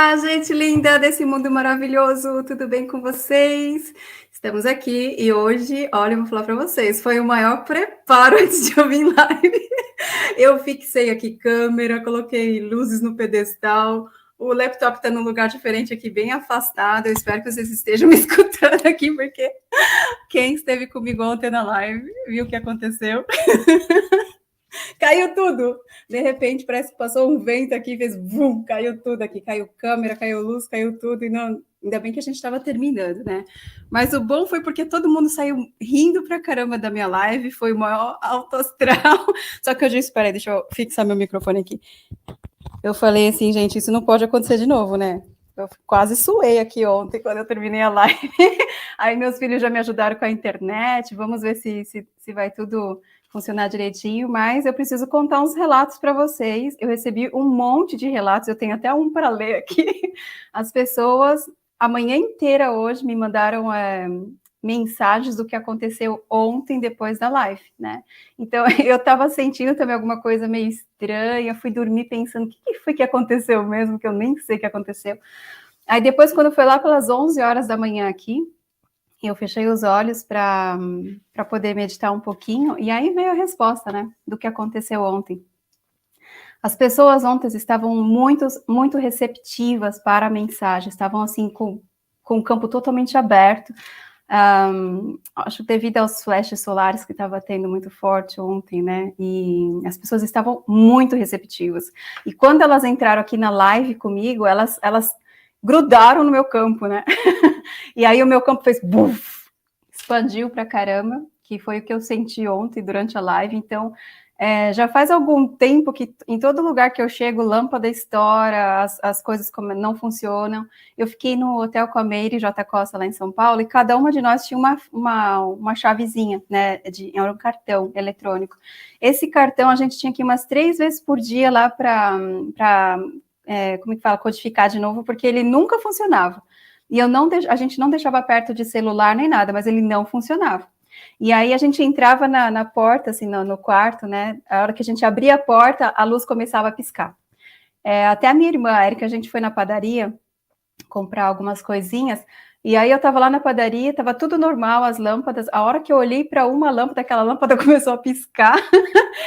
Olá, gente linda desse mundo maravilhoso, tudo bem com vocês? Estamos aqui e hoje, olha, eu vou falar para vocês, foi o maior preparo antes de eu vir live. Eu fixei aqui câmera, coloquei luzes no pedestal, o laptop está num lugar diferente aqui, bem afastado. Eu espero que vocês estejam me escutando aqui, porque quem esteve comigo ontem na live viu o que aconteceu. Caiu tudo. De repente, parece que passou um vento aqui, fez vum, caiu tudo aqui. Caiu câmera, caiu luz, caiu tudo. E não, ainda bem que a gente estava terminando, né? Mas o bom foi porque todo mundo saiu rindo pra caramba da minha live. Foi o maior alto astral. Só que eu disse, peraí, deixa eu fixar meu microfone aqui. Eu falei assim, gente, isso não pode acontecer de novo, né? Eu quase suei aqui ontem, quando eu terminei a live. Aí meus filhos já me ajudaram com a internet. Vamos ver se vai tudo funcionar direitinho, mas eu preciso contar uns relatos para vocês. Eu recebi um monte de relatos, eu tenho até um para ler aqui. As pessoas, a manhã inteira hoje, me mandaram mensagens do que aconteceu ontem, depois da live, né? Então, eu estava sentindo também alguma coisa meio estranha, fui dormir pensando, o que foi que aconteceu mesmo, que eu nem sei o que aconteceu. Aí depois, quando foi lá pelas 11 horas da manhã aqui, eu fechei os olhos para poder meditar um pouquinho, e aí veio a resposta, né, do que aconteceu ontem. As pessoas ontem estavam muito receptivas para a mensagem, estavam assim com o campo totalmente aberto. Acho que devido aos flashes solares que estava tendo muito forte ontem, né, e as pessoas estavam muito receptivas. E quando elas entraram aqui na live comigo, elas grudaram no meu campo, né? E aí o meu campo fez buf, expandiu pra caramba, que foi o que eu senti ontem durante a live. Então, já faz algum tempo que em todo lugar que eu chego, lâmpada estoura, as coisas não funcionam. Eu fiquei no hotel com a Meire J. Costa lá em São Paulo, e cada uma de nós tinha uma chavezinha, né, era um cartão eletrônico. Esse cartão a gente tinha que ir umas 3 vezes por dia lá para como é que fala, codificar de novo, porque ele nunca funcionava. E a gente não deixava perto de celular nem nada, mas ele não funcionava. E aí a gente entrava na porta, assim, no quarto, né? A hora que a gente abria a porta, a luz começava a piscar. Até a minha irmã, a Erika, a gente foi na padaria comprar algumas coisinhas, e aí eu tava lá na padaria, tava tudo normal, as lâmpadas. A hora que eu olhei para uma lâmpada, aquela lâmpada começou a piscar.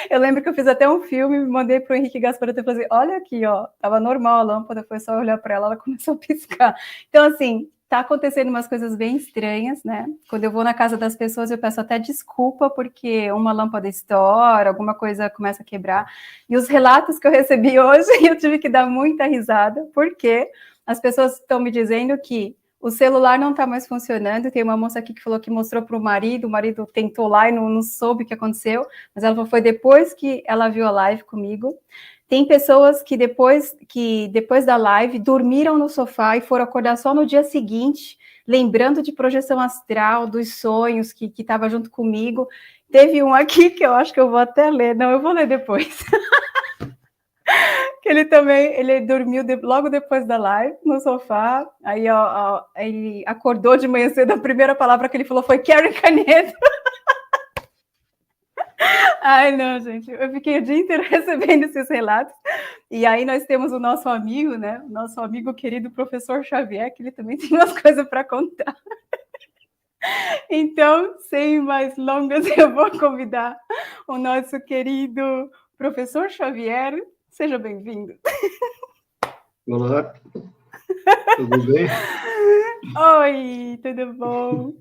Eu lembro que eu fiz até um filme, mandei pro Henrique Gasparetto e falei, olha aqui, ó, tava normal a lâmpada, foi só olhar para ela, ela começou a piscar. Então, assim, tá acontecendo umas coisas bem estranhas, né? Quando eu vou na casa das pessoas, eu peço até desculpa, porque uma lâmpada estoura, alguma coisa começa a quebrar. E os relatos que eu recebi hoje, eu tive que dar muita risada, porque as pessoas estão me dizendo que o celular não está mais funcionando. Tem uma moça aqui que falou que mostrou para o marido tentou lá e não soube o que aconteceu, mas ela falou que foi depois que ela viu a live comigo. Tem pessoas que depois da live dormiram no sofá e foram acordar só no dia seguinte, lembrando de projeção astral, dos sonhos que estava junto comigo. Teve um aqui que eu acho que eu vou até ler, não, eu vou ler depois. Que ele dormiu logo depois da live, no sofá, aí ele acordou de manhã cedo, a primeira palavra que ele falou foi Carrie Canedo. Ai, não, gente, eu fiquei o dia inteiro recebendo esses relatos, e aí nós temos o nosso amigo, né, o nosso amigo querido professor Xavier, que ele também tem umas coisas para contar. Então, sem mais longas, eu vou convidar o nosso querido professor Xavier. Seja bem-vindo. Olá, tudo bem? Oi, tudo bom?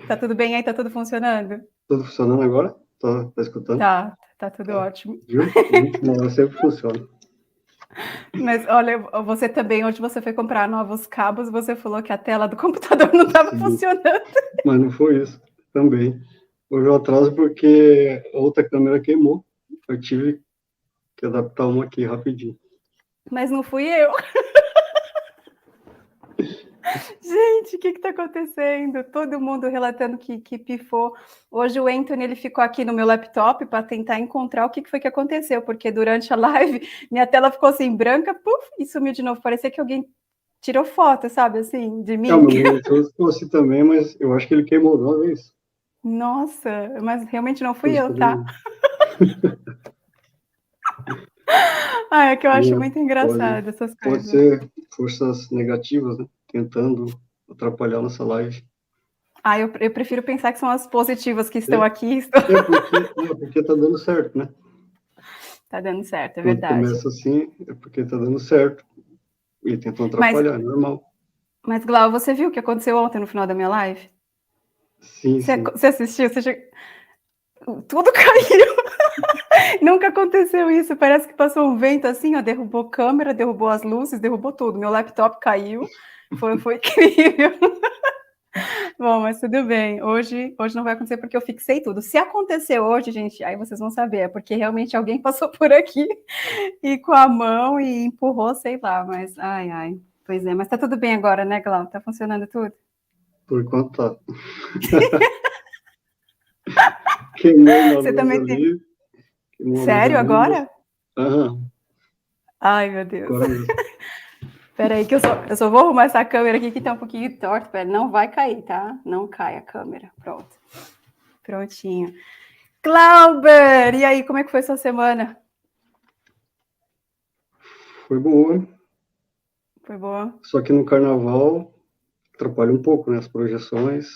Tá tudo bem aí? Tá tudo funcionando? Tudo funcionando agora? Tá escutando? Tá tudo ótimo. Viu? Não, sempre funciona. Mas olha, você também, onde você foi comprar novos cabos, você falou que a tela do computador não estava funcionando. Mas não foi isso, também. Houve um atraso porque a outra câmera queimou. Eu tive que adaptar uma aqui rapidinho. Mas não fui eu. Gente, o que está acontecendo? Todo mundo relatando que pifou. Hoje o Anthony ele ficou aqui no meu laptop para tentar encontrar o que foi que aconteceu, porque durante a live minha tela ficou assim branca, puf, e sumiu de novo. Parecia que alguém tirou foto, sabe, assim, de mim. Não, mas ficou assim também, mas eu acho que ele queimou de uma vez. Nossa, mas realmente não fui eu, tá? É que eu acho muito engraçado essas coisas. forças negativas, né? Tentando atrapalhar nossa live. Eu prefiro pensar que são as positivas que estão É. aqui. Porque tá dando certo, né? Tá dando certo, é Quando verdade. começa assim, é porque tá dando certo. E tentam atrapalhar, é normal. Mas, Glau, você viu o que aconteceu ontem no final da minha live? Sim. Você assistiu? Tudo caiu. Nunca aconteceu isso. Parece que passou um vento assim, ó, derrubou câmera, derrubou as luzes, derrubou tudo. Meu laptop caiu. Foi incrível. Bom, mas tudo bem. Hoje não vai acontecer porque eu fixei tudo. Se acontecer hoje, gente, aí vocês vão saber. É porque realmente alguém passou por aqui e com a mão e empurrou, sei lá. Mas, ai. Pois é, mas tá tudo bem agora, né, Glau? Tá funcionando tudo? Por enquanto tá. Queimou uma Você luz também tem... ali. Queimou a luz Sério, ali, mas... agora? Aham, Ai, meu Deus. agora mesmo. Peraí, que eu só vou arrumar essa câmera aqui que tá um pouquinho torta. Pera, não vai cair, tá? Não cai a câmera. Pronto. Prontinho. Glauber! E aí, como é que foi sua semana? Foi boa. Foi boa? Só que no carnaval atrapalha um pouco, né? As projeções.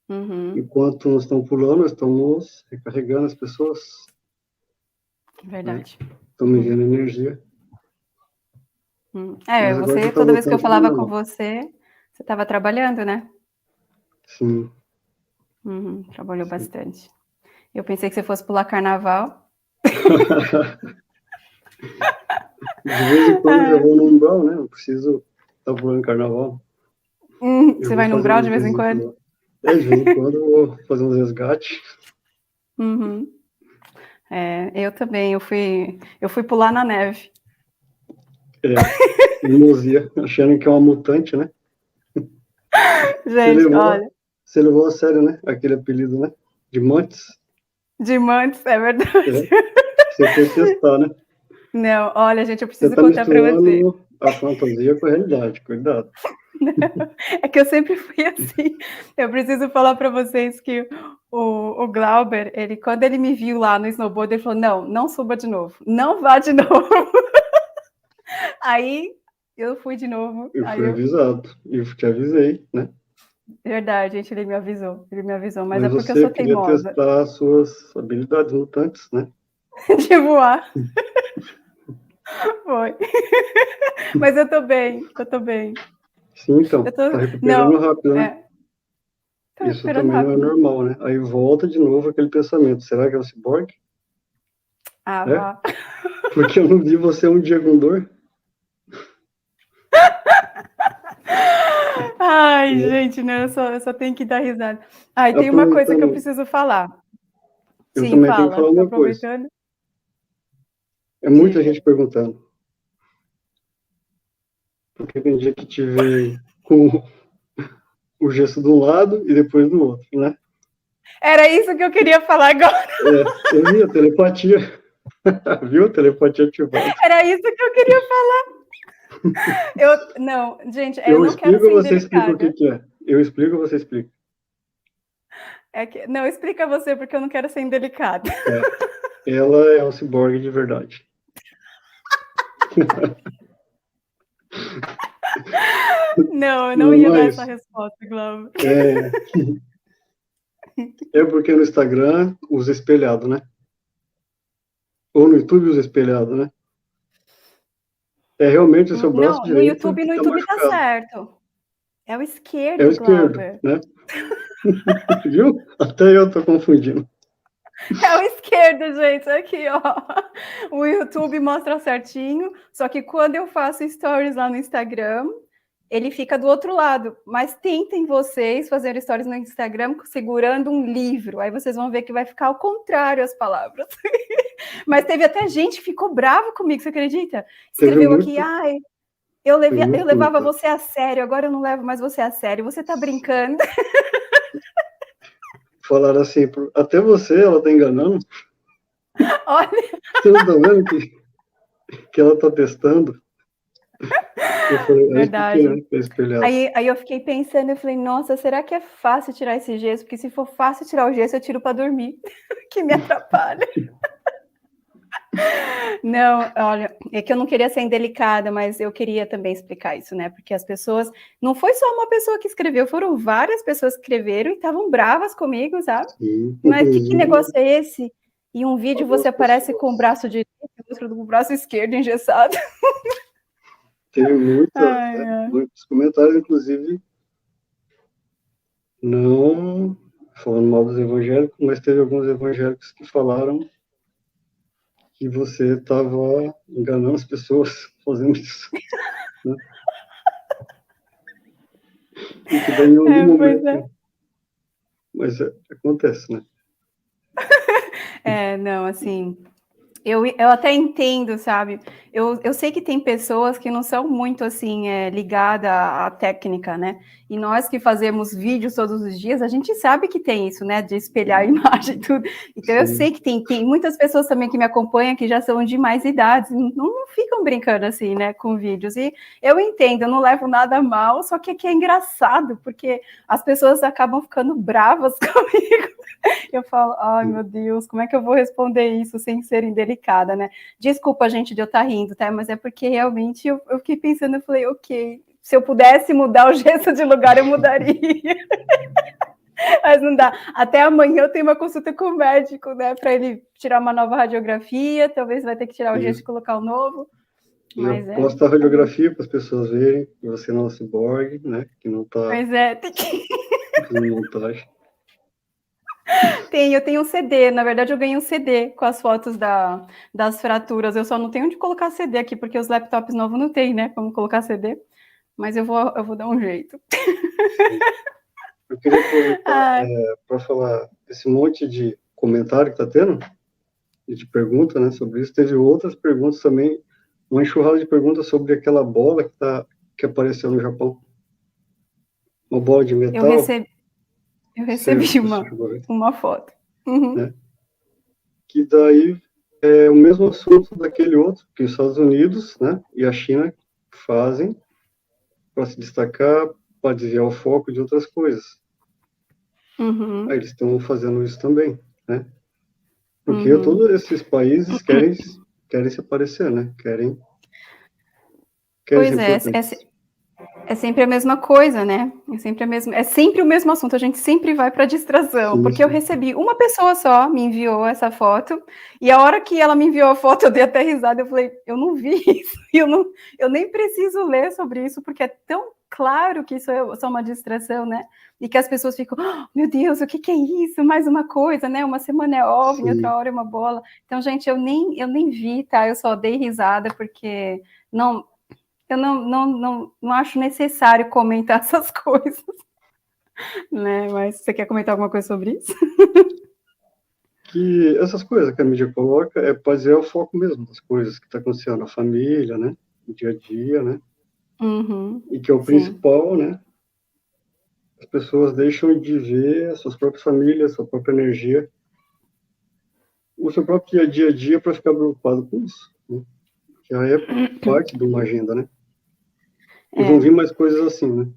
Uhum. Enquanto nós estamos pulando, nós estamos recarregando as pessoas. Verdade. Estamos enviando energia. Mas agora já está Toda vez que eu voltando tudo falava com normal. você estava trabalhando, né? Sim. Uhum, trabalhou bastante. Eu pensei que você fosse pular carnaval. De vez em quando eu já vou no umbral, né? Não preciso estar pulando carnaval. Você vai no umbral de vez em quando? De vez em quando eu vou fazer uns resgates. Uhum. Eu também. Eu fui pular na neve. Mimozia, achando que é uma mutante, né? Gente, olha. Você levou a sério, né? Aquele apelido, né? De Mantis. De Mantis, é verdade. Você quer testar, né? Não, olha, gente, eu preciso Você tá contar para você. misturando a fantasia com a realidade, cuidado. Não, é que eu sempre fui assim. Eu preciso falar para vocês que o Glauber, quando ele me viu lá no snowboard, ele falou: não suba de novo, não vá de novo. Aí eu fui de novo. Eu fui avisado, eu te avisei, né? Verdade, gente, ele me avisou, mas é porque eu você sou queria teimosa. testar as suas habilidades mutantes, né? De voar. Foi. Mas eu tô bem. Sim, então, tá recuperando rápido, né? Tô Isso recuperando também não é rápido. normal, né? Aí volta de novo aquele pensamento, será que é um ciborgue? Vá. Porque eu não vi você um dia com dor. Ai, gente, né? Eu só tenho que dar risada. Tem uma coisa que eu preciso falar. Eu Sim, também tenho que fala. falar Tô uma coisa. aproveitando. É muita gente perguntando. Porque tem dia que te vê com o gesto de um lado e depois do outro, né? Era isso que eu queria falar agora. Eu vi a telepatia. Viu? A telepatia ativada. Era isso que eu queria falar. Não, gente, eu não quero ser Você explica o indelicada. que é. Eu explico, você explica. Não, explica você, porque eu não quero ser indelicada. Ela é um ciborgue de verdade. Não, eu não ia dar essa resposta, Glauber. É porque no Instagram usa espelhado, né? Ou no YouTube usa espelhado, né? É realmente o seu braço Não, no direito YouTube que tá tá machucado. certo. É o esquerdo, É o esquerdo, Glauber. né? Viu? Até eu tô confundindo. É o esquerdo, gente. Aqui, ó. O YouTube mostra certinho, só que quando eu faço stories lá no Instagram, ele fica do outro lado. Mas tentem vocês fazer stories no Instagram segurando um livro. Aí vocês vão ver que vai ficar ao contrário as palavras. Mas teve até gente que ficou bravo comigo, você acredita? Escreveu aqui, eu levava você a sério, agora eu não levo mais você a sério. Você tá brincando? Falaram assim, até você ela tá enganando. Olha. Você não tá vendo que ela tá testando? Eu falei, Verdade. É espelhado. Aí eu fiquei pensando, eu falei, nossa, será que é fácil tirar esse gesso? Porque se for fácil tirar o gesso, eu tiro para dormir, que me atrapalha. Não, olha, é que eu não queria ser indelicada, mas eu queria também explicar isso, né? Porque as pessoas, não foi só uma pessoa que escreveu, foram várias pessoas que escreveram e estavam bravas comigo, sabe? Sim, Mas que inclusive negócio é esse? E um vídeo algumas você aparece com o pessoas. braço direito e outro com o braço esquerdo engessado. Teve Ai, ai. muitos comentários, inclusive, não falando mal dos evangélicos, mas teve alguns evangélicos que falaram que você estava enganando as pessoas fazendo isso, né? E que daí em algum Pois é. momento, mas acontece, né? Não, assim, eu até entendo, sabe? Eu sei que tem pessoas que não são muito assim ligadas à técnica, né? E nós que fazemos vídeos todos os dias, a gente sabe que tem isso, né? De espelhar a imagem e tudo. Então eu sei Sim, que tem muitas pessoas também que me acompanham que já são de mais idades, não ficam brincando assim, né? Com vídeos. E eu entendo, eu não levo nada a mal, só que aqui é engraçado, porque as pessoas acabam ficando bravas comigo. Eu falo, ai sim. meu Deus, como é que eu vou responder isso sem ser indelicada, né? Desculpa, gente, de eu estar rindo, tá? Mas é porque realmente eu fiquei pensando, eu falei, ok, se eu pudesse mudar o gesto de lugar, eu mudaria. Mas não dá. Até amanhã eu tenho uma consulta com o médico, né? Para ele tirar uma nova radiografia, talvez vai ter que tirar o gesso e Isso. colocar o novo. Já Mas posta a radiografia para as pessoas verem que você não é um ciborgue, né? Que não está pois é, tem que... fazendo montagem. eu tenho um CD, na verdade eu ganhei um CD com as fotos das fraturas, eu só não tenho onde colocar CD aqui, porque os laptops novos não tem, né, como colocar CD, mas eu vou dar um jeito. Sim. Eu queria aproveitar Ai, para falar desse monte de comentário que está tendo, e de pergunta, né, sobre isso. Teve outras perguntas também, uma enxurrada de perguntas sobre aquela bola que apareceu no Japão. Uma bola de eu metal, recebi, eu você recebi chegou a ver, uma foto. Uhum. né? Que daí é o mesmo assunto daquele outro, que os Estados Unidos, né, e a China fazem para se destacar, para desviar o foco de outras coisas. Aí Uhum. eles estão fazendo isso também, né? Porque Uhum. todos esses países querem se aparecer, né? Querem ser Pois é, importantes. é sempre a mesma coisa, né? É sempre o mesmo assunto, a gente sempre vai para distração, Sim, porque eu sim. recebi uma pessoa só me enviou essa foto, e a hora que ela me enviou a foto, eu dei até risada, eu falei, eu não vi isso, eu nem preciso ler sobre isso, porque é tão claro que isso é só uma distração, né? E que as pessoas ficam, oh, meu Deus, o que é isso? Mais uma coisa, né? Uma semana é OVNI, outra Sim. hora é uma bola. Então, gente, eu nem vi, tá? Eu só dei risada, porque não, eu não acho necessário comentar essas coisas, né? Mas você quer comentar alguma coisa sobre isso? Que essas coisas que a mídia coloca é para dizer o foco mesmo das coisas que está acontecendo na família, né? No dia a dia, né? Uhum, E que é o sim. principal, né? As pessoas deixam de ver as suas próprias famílias, a sua própria energia, o seu próprio dia a dia para ficar preocupado com isso, né? Já é parte de uma agenda, né? E vão É, vir mais coisas assim, né?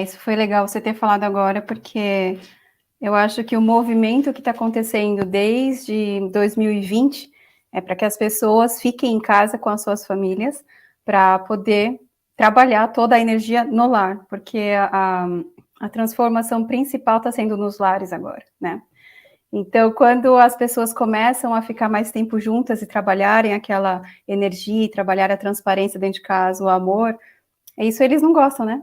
isso foi legal você ter falado agora, porque eu acho que o movimento que está acontecendo desde 2020 é para que as pessoas fiquem em casa com as suas famílias para poder trabalhar toda a energia no lar, porque a transformação principal está sendo nos lares agora, né? Então, quando as pessoas começam a ficar mais tempo juntas e trabalharem aquela energia, trabalhar a transparência dentro de casa, o amor, isso eles não gostam, né?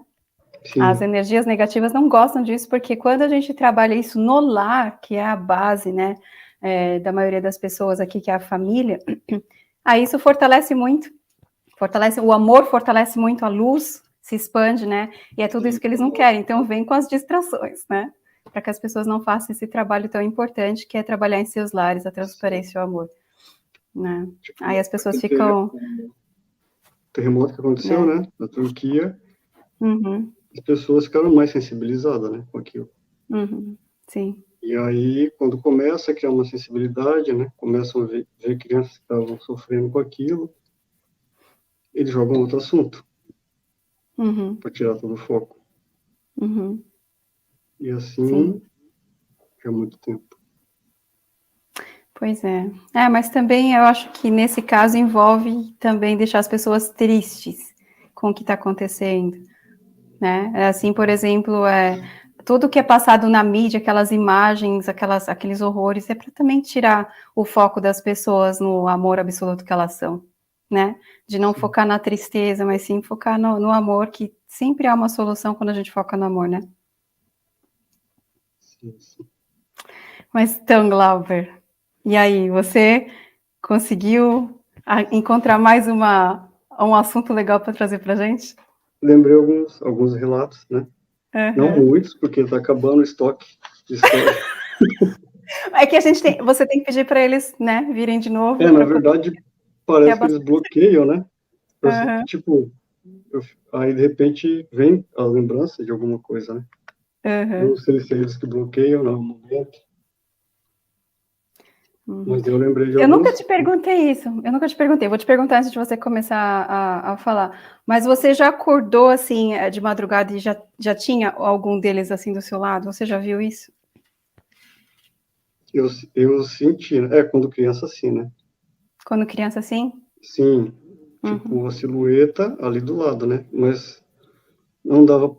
As Sim, energias negativas não gostam disso, porque quando a gente trabalha isso no lar, que é a base, né, da maioria das pessoas aqui, que é a família, aí isso fortalece o amor, fortalece muito a luz, se expande, né? E é tudo isso sim, que eles não querem. Então, vem com as distrações, né? Para que as pessoas não façam esse trabalho tão importante que é trabalhar em seus lares, a sim. transparência e o amor, né? Aí Tipo, as pessoas aquele ficam, terremoto que aconteceu, né? né? Na Turquia, Uhum, as pessoas ficaram mais sensibilizadas, né? Com aquilo. uhum, sim, E aí, quando começa a criar uma sensibilidade, né? Começam a ver crianças que estavam sofrendo com aquilo, eles jogam outro assunto uhum, para tirar todo o foco. uhum, E sim. assim, já há muito tempo. Pois é. Mas também eu acho que nesse caso envolve também deixar as pessoas tristes com o que está acontecendo, né? Assim, por exemplo, tudo que é passado na mídia, aquelas imagens, aqueles horrores, é para também tirar o foco das pessoas no amor absoluto que elas são, né? De não Sim, focar na tristeza, mas sim focar no amor, que sempre há uma solução quando a gente foca no amor, né? sim, sim. Mas então, Glauber, e aí, você conseguiu encontrar mais um assunto legal para trazer para gente? Lembrei alguns relatos, né? Não Uhum. muitos, porque está acabando o estoque de história. É que você tem que pedir para eles, né, virem de novo Na para poder verdade, parece que eles reabastecimento. bloqueiam, né? Uhum. Tipo, aí de repente vem a lembrança de alguma coisa, né? Eu não Uhum. sei se é eles que bloqueiam no momento, Uhum. mas eu lembrei de Eu nunca alguns. te perguntei isso. Eu nunca te perguntei. Vou te perguntar antes de você começar a falar. Mas você já acordou assim de madrugada e já tinha algum deles assim do seu lado? Você já viu isso? Eu senti, né? Quando criança, sim, né? Quando criança assim? Sim, tipo, Uhum. a silhueta ali do lado, né? Mas não dava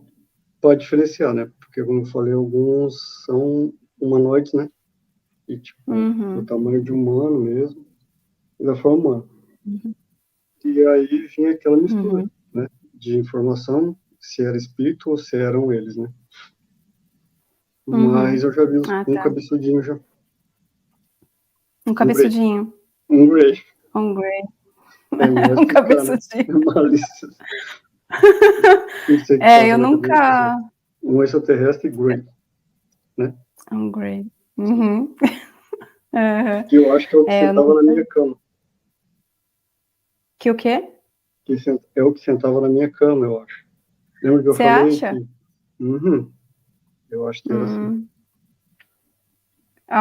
para diferenciar, né? Porque, como eu falei, alguns são humanoides, né? E, tipo, do Uhum. tamanho de humano mesmo, e da forma humana. Uhum. E aí vinha aquela mistura, Uhum. né? De informação, se era espírito ou se eram eles, né? Mas Uhum. eu já vi Ah, um tá. cabeçudinho já, Um um grey, cabeçudinho. um grey, Um grey. melhor Um explicar, né? cabeçudinho. Malícia. Não sei o que passa Eu na cabeça das nunca. pessoas. Um extraterrestre grey, né? Um grey. Sim. Uhum. Uhum. Que eu acho que é o que Eu sentava na nunca. minha cama. Que o quê? É o que sentava na minha cama, eu acho. Lembra que eu Você falei acha? que. Uhum, eu acho que era assim. Hum.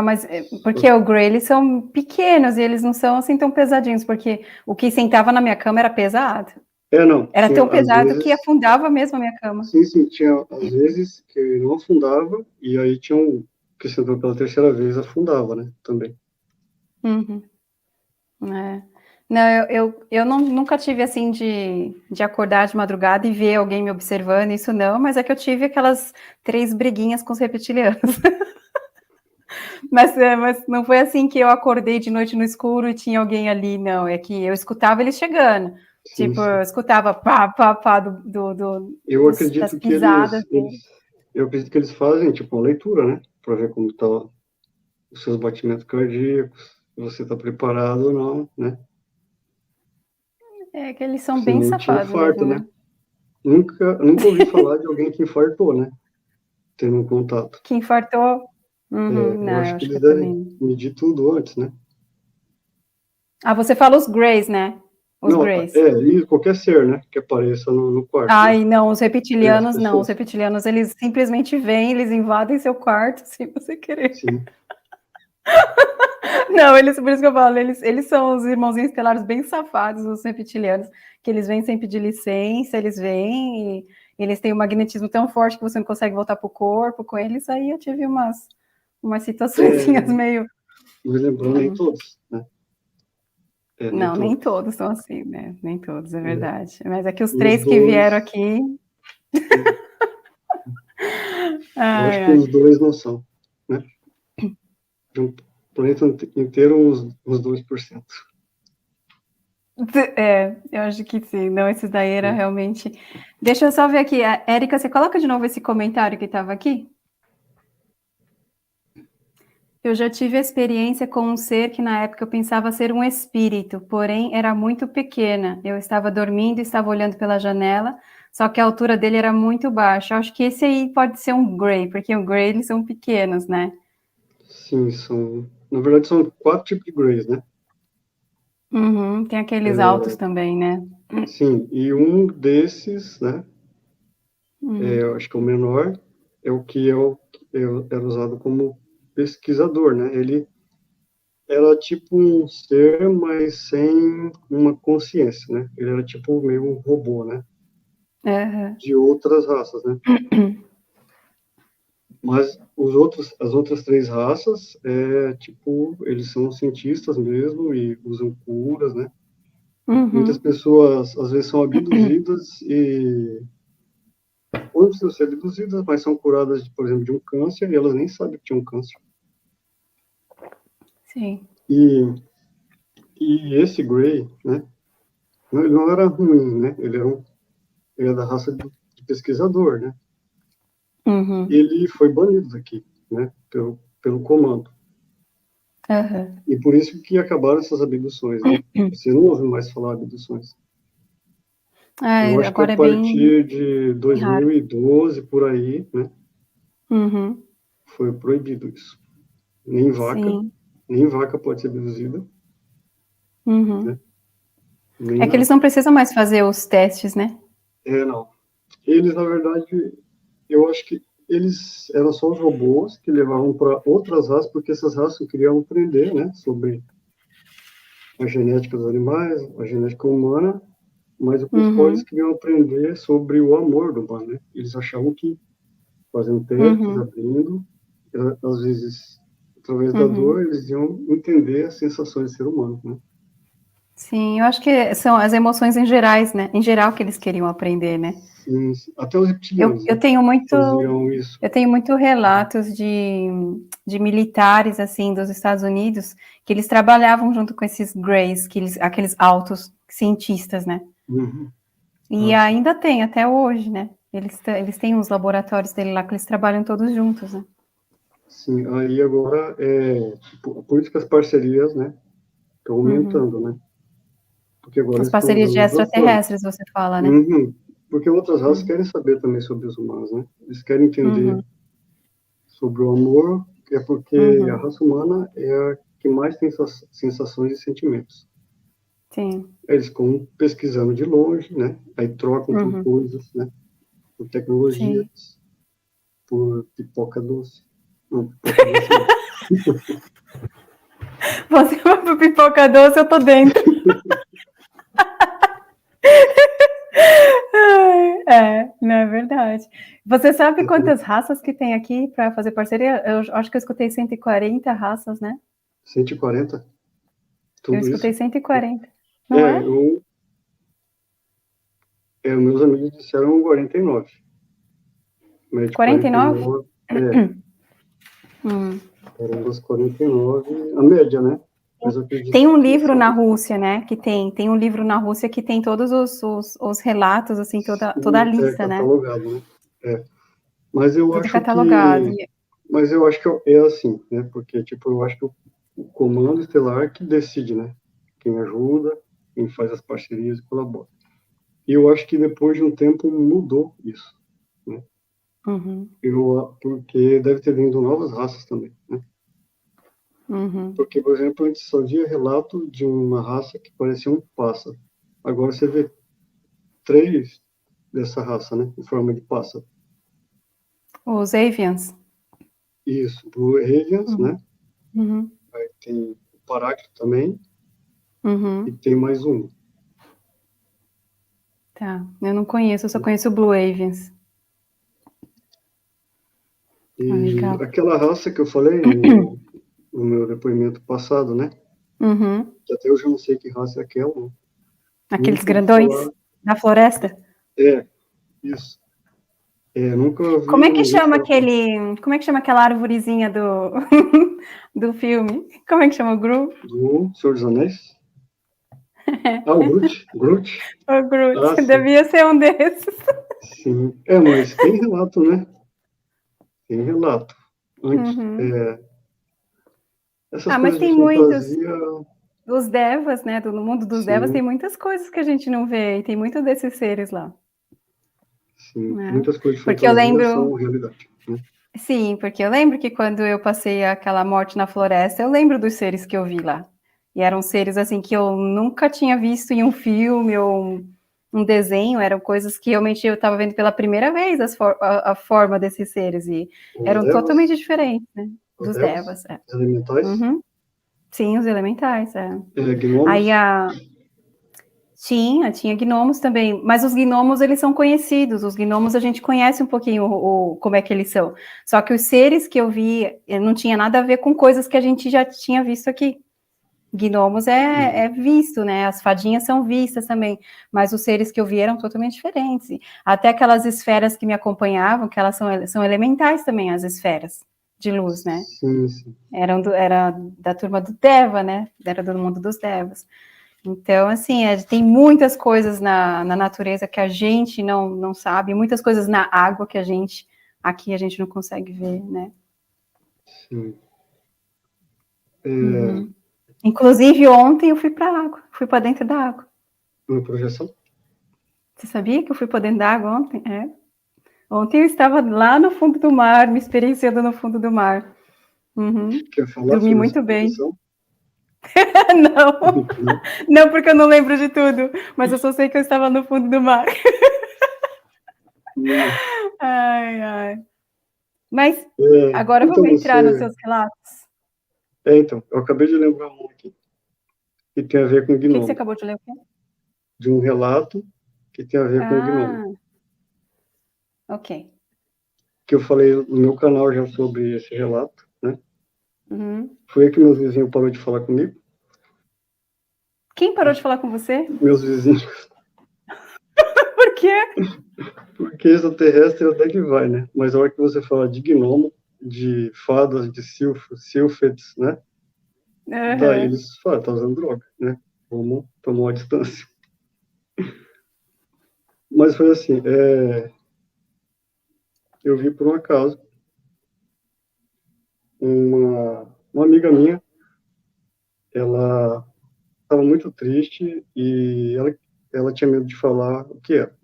Mas porque o Grey, eles são pequenos e eles não são assim tão pesadinhos, porque o que sentava na minha cama era pesado. Não, Era tinha tão às pesado que vezes. afundava mesmo a minha cama. Sim, sim, tinha às vezes que não afundava, e aí tinha um que sentou pela terceira vez afundava, né? Também. Uhum. É. Não, eu nunca tive assim de acordar de madrugada e ver alguém me observando, isso não, mas é que eu tive aquelas 3 briguinhas com os reptilianos. Mas não foi assim que eu acordei de noite no escuro e tinha alguém ali, não. É que eu escutava eles chegando. Sim, Tipo, eu sim. escutava pá, pá, pá Eu das acredito que pisadas dele. eu acredito que eles fazem tipo uma leitura, né? Para ver como tá os seus batimentos cardíacos, se você está preparado ou não, né? É que eles são bem Senão te safados infarta, mesmo, né? né? Nunca ouvi falar de alguém que infartou, né? Tendo um contato. Que infartou? Eu Não, eu acho que acho que eles eu devem também. medir tudo antes, né? Ah, você fala os Greys, né? Os Não, Greys. e qualquer ser, né? Que apareça no quarto, né? Ai, não, os As reptilianos não. Os pessoas. reptilianos, eles simplesmente vêm, eles invadem seu quarto sem você querer. Sim. Não, por isso que eu falo, eles são os irmãozinhos estelares bem safados, os reptilianos, que eles vêm sem pedir licença, eles vêm e eles têm um magnetismo tão forte que você não consegue voltar pro corpo com eles. Aí eu tive umas situações É, meio. me lembrou, nem todos, né? Nem Não, nem todos. todos são assim, né? Nem todos, é É, verdade. Mas é que os os 3 que vieram dois. aqui. Sim. Eu acho Ai, que ai. os dois não são, né? De um planeta inteiro, uns 2%. Eu acho que sim. Não, esses daí era Né? realmente. Deixa eu só ver aqui. Érica, você coloca de novo esse comentário que estava aqui? Eu já tive a experiência com um ser que na época eu pensava ser um espírito, porém era muito pequena. Eu estava dormindo e estava olhando pela janela, só que a altura dele era muito baixa. Eu acho que esse aí pode ser um Grey, porque o Grey eles são pequenos, né? Sim, são. Na verdade, são 4 tipos de Greys, né? Uhum, tem aqueles altos também, né? Sim, e um desses, né? Uhum. Eu acho que é o menor, é o que era usado como pesquisador, né? Ele era tipo um ser, mas sem uma consciência, né? Ele era tipo meio um robô, né? Uhum. De outras raças, né? Mas as outras três raças, tipo, eles são cientistas mesmo e usam curas, né? Muitas Uhum. pessoas, às vezes, são abduzidas e ou não precisam ser abduzidas, mas são curadas, por exemplo, de um câncer e elas nem sabem que tinham câncer. Sim. E, e esse Gray, né? Ele não era ruim, né? Ele era da raça de pesquisador, né? Uhum. Ele foi banido daqui, né? Pelo comando. Aham. E por isso que acabaram essas abduções, né? Você não ouve mais falar abduções. Eu acho que a Agora é bem partir de raro. 2012, por aí, né? Uhum. Foi proibido isso. Nem vaca, Sim. nem vaca pode ser abduzida, Uhum. né? Nem É que eles nada. não precisam mais fazer os testes, né? Não. Eles, na verdade, eu acho que eles eram só os robôs que levavam para outras raças, porque essas raças queriam aprender, né, sobre a genética dos animais, a genética humana, mas o principal eles Uhum. queriam aprender sobre o amor do humano, né? Eles achavam que fazendo testes, Uhum. abrindo, às vezes, através da Uhum. dor, eles iam entender as sensações de ser humano, né? Sim, eu acho que são as emoções em gerais, né? Em geral que eles queriam aprender, né? Sim, até os Eu, reptilianos, eu né? tenho muito, Faziam isso. eu tenho muito relatos de militares assim dos Estados Unidos que eles trabalhavam junto com esses Greys, aqueles altos cientistas, né? Uhum. E Ah, sim. ainda tem até hoje, né? Eles têm os laboratórios dele lá que eles trabalham todos juntos, né? Sim, aí agora tipo, por isso que as parcerias, né, estão Uhum. aumentando, né? Porque agora As eles estão parcerias de usando outras formas. extraterrestres, você fala, né? Uhum. Porque outras raças Uhum. querem saber também sobre os humanos, né? Eles querem entender Uhum. sobre o amor, é porque a Uhum. raça humana é a que mais tem sensações e sentimentos. Sim. Eles ficam pesquisando de longe, né? Aí trocam por Uhum. coisas, né? Por Sim. tecnologias, por pipoca doce. Não, pipoca doce não. Você vai pro pipoca doce, eu tô dentro. Não é verdade. Você sabe quantas raças que tem aqui para fazer parceria? Eu acho que eu escutei 140 raças, né? 140, Eu tudo escutei isso. 140, não É, é? meus amigos disseram 49. Média de 49? 49, Hum. eram das 49, a média, né? Mas eu acredito Tem um que livro são, na Rússia, né? Tem um livro na Rússia que tem todos os relatos, assim, toda a sim, lista, né? catalogado, né? É. Mas eu Tudo acho catalogado. que, mas eu acho que é assim, né? Porque, tipo, eu acho que o comando estelar que decide, né? Quem ajuda, quem faz as parcerias e colabora. E eu acho que depois de um tempo mudou isso, né? Uhum, Porque deve ter vindo novas raças também, né? uhum. Porque, por exemplo, antes só via relato de uma raça que parecia um pássaro. Agora você vê três dessa raça, né? Em forma de pássaro. Os avians. Isso, Blue Aliens, Uhum, né? uhum, Aí tem o Paráclito também, e uhum. tem mais um. Tá, eu não conheço, eu só conheço o Blue Avians. Ah, E legal. aquela raça que eu falei no meu depoimento passado, né? Uhum. Que até hoje eu não sei que raça é aquela, né? Aqueles Nunca ouvi grandões falar. da floresta. É, isso. Nunca Como ouvi é que ninguém chama falar sobre. aquele. Como é que chama aquela arvorezinha do, do filme? Como é que chama o Gru? Do Senhor dos Anéis? Ah, o Groot. Groot. O Groot. Ah, sim. Devia ser um desses. Sim. Mas tem relato, né? Tem relato. Antes, Uhum. essas Ah, mas coisas de tem muitos. fantasia, Os Devas, né? No mundo dos Devas tem sim, muitas coisas que a gente não vê. E tem muitos desses seres lá. sim. Né? Muitas coisas de Porque eu fantasia lembro. são realidade, né? Sim, porque eu lembro que quando eu passei aquela morte na floresta, eu lembro dos seres que eu vi lá. E eram seres assim que eu nunca tinha visto em um filme ou um desenho, eram coisas que realmente eu estava vendo pela primeira vez a forma desses seres e Os eram Devas, totalmente diferentes, né? os Dos Devas, Devas, é. os elementais, Uhum. Sim, os elementais, é. Aí gnomos, Tinha gnomos também, mas os gnomos eles são conhecidos, os gnomos a gente conhece um pouquinho como é que eles são, só que os seres que eu vi não tinha nada a ver com coisas que a gente já tinha visto aqui. Gnomos é visto, né? As fadinhas são vistas também, mas os seres que eu vi eram totalmente diferentes. Até aquelas esferas que me acompanhavam, que elas são elementais também, as esferas de luz, né? Sim, sim. Era da turma do Deva, né? Era do mundo dos Devas. Então, assim, tem muitas coisas na natureza que a gente não sabe, muitas coisas na água que aqui a gente não consegue ver, né? Sim. Uhum. Inclusive, ontem eu fui para água, fui para dentro da água. Uma projeção? Você sabia que eu fui para dentro da água ontem? É. Ontem eu estava lá no fundo do mar, me experienciando no fundo do mar. Uhum. Quer falar Dormi sobre essa muito bem. projeção? Não, Não? não, porque eu não lembro de tudo, mas eu só sei que eu estava no fundo do mar. Hum. Ai, ai. Mas agora Então vamos entrar nos você... seus relatos. Então, eu acabei de lembrar um aqui, que tem a ver com O que você gnomo. acabou de ler? De um relato que tem a ver com gnomo. Ah, ok. Que eu falei no meu canal já sobre esse relato, né? Uhum. Foi aí que meus vizinhos parou de falar comigo. Quem parou de falar com você? Meus vizinhos, Por quê? porque extraterrestre até que vai, né? Mas a hora que você fala de gnomo, de fadas, de silfedes, né? Daí Uhum. eles falam, tá usando droga, né? Vamos tomar uma distância. Mas foi assim, eu vi por um acaso uma amiga minha, ela estava muito triste e ela tinha medo de falar o que era,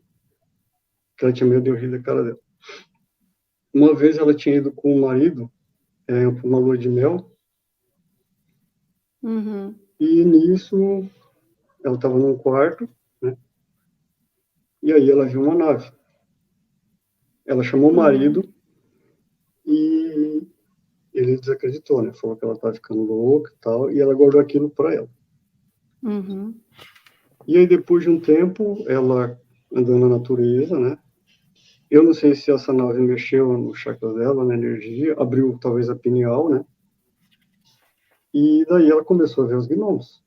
que ela tinha medo de eu rir da cara dela. Uma vez ela tinha ido com o marido para uma lua de mel Uhum. e nisso ela estava num quarto, né? E aí ela viu uma nave. Ela chamou o Uhum. marido e ele desacreditou, né? Falou que ela estava ficando louca e tal, e ela guardou aquilo para ela. Uhum. E aí depois de um tempo, ela andando na natureza, né? Eu não sei se essa nave mexeu no chakra dela, na energia, abriu talvez a pineal, né? E daí ela começou a ver os gnomos,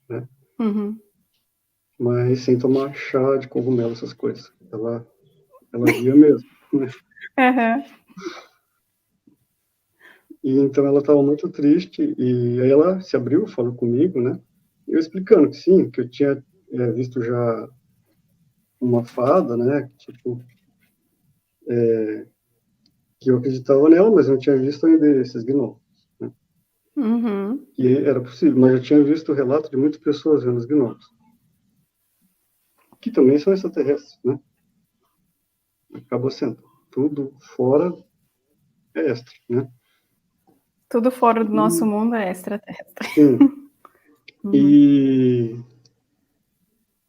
né? Uhum. Mas sem tomar chá de cogumelo, essas coisas. Ela via mesmo, né? Uhum. E então ela estava muito triste e aí ela se abriu, falou comigo, né? Eu explicando que sim, que eu tinha visto já uma fada, né? Tipo, que eu acreditava nela, mas não tinha visto ainda esses gnomos, né? Uhum. Que era possível, mas eu tinha visto o relato de muitas pessoas vendo os gnomos, que também são extraterrestres, né? Acabou sendo tudo fora é extra, né? Tudo fora do nosso E, mundo é extraterrestre. sim, Uhum. e,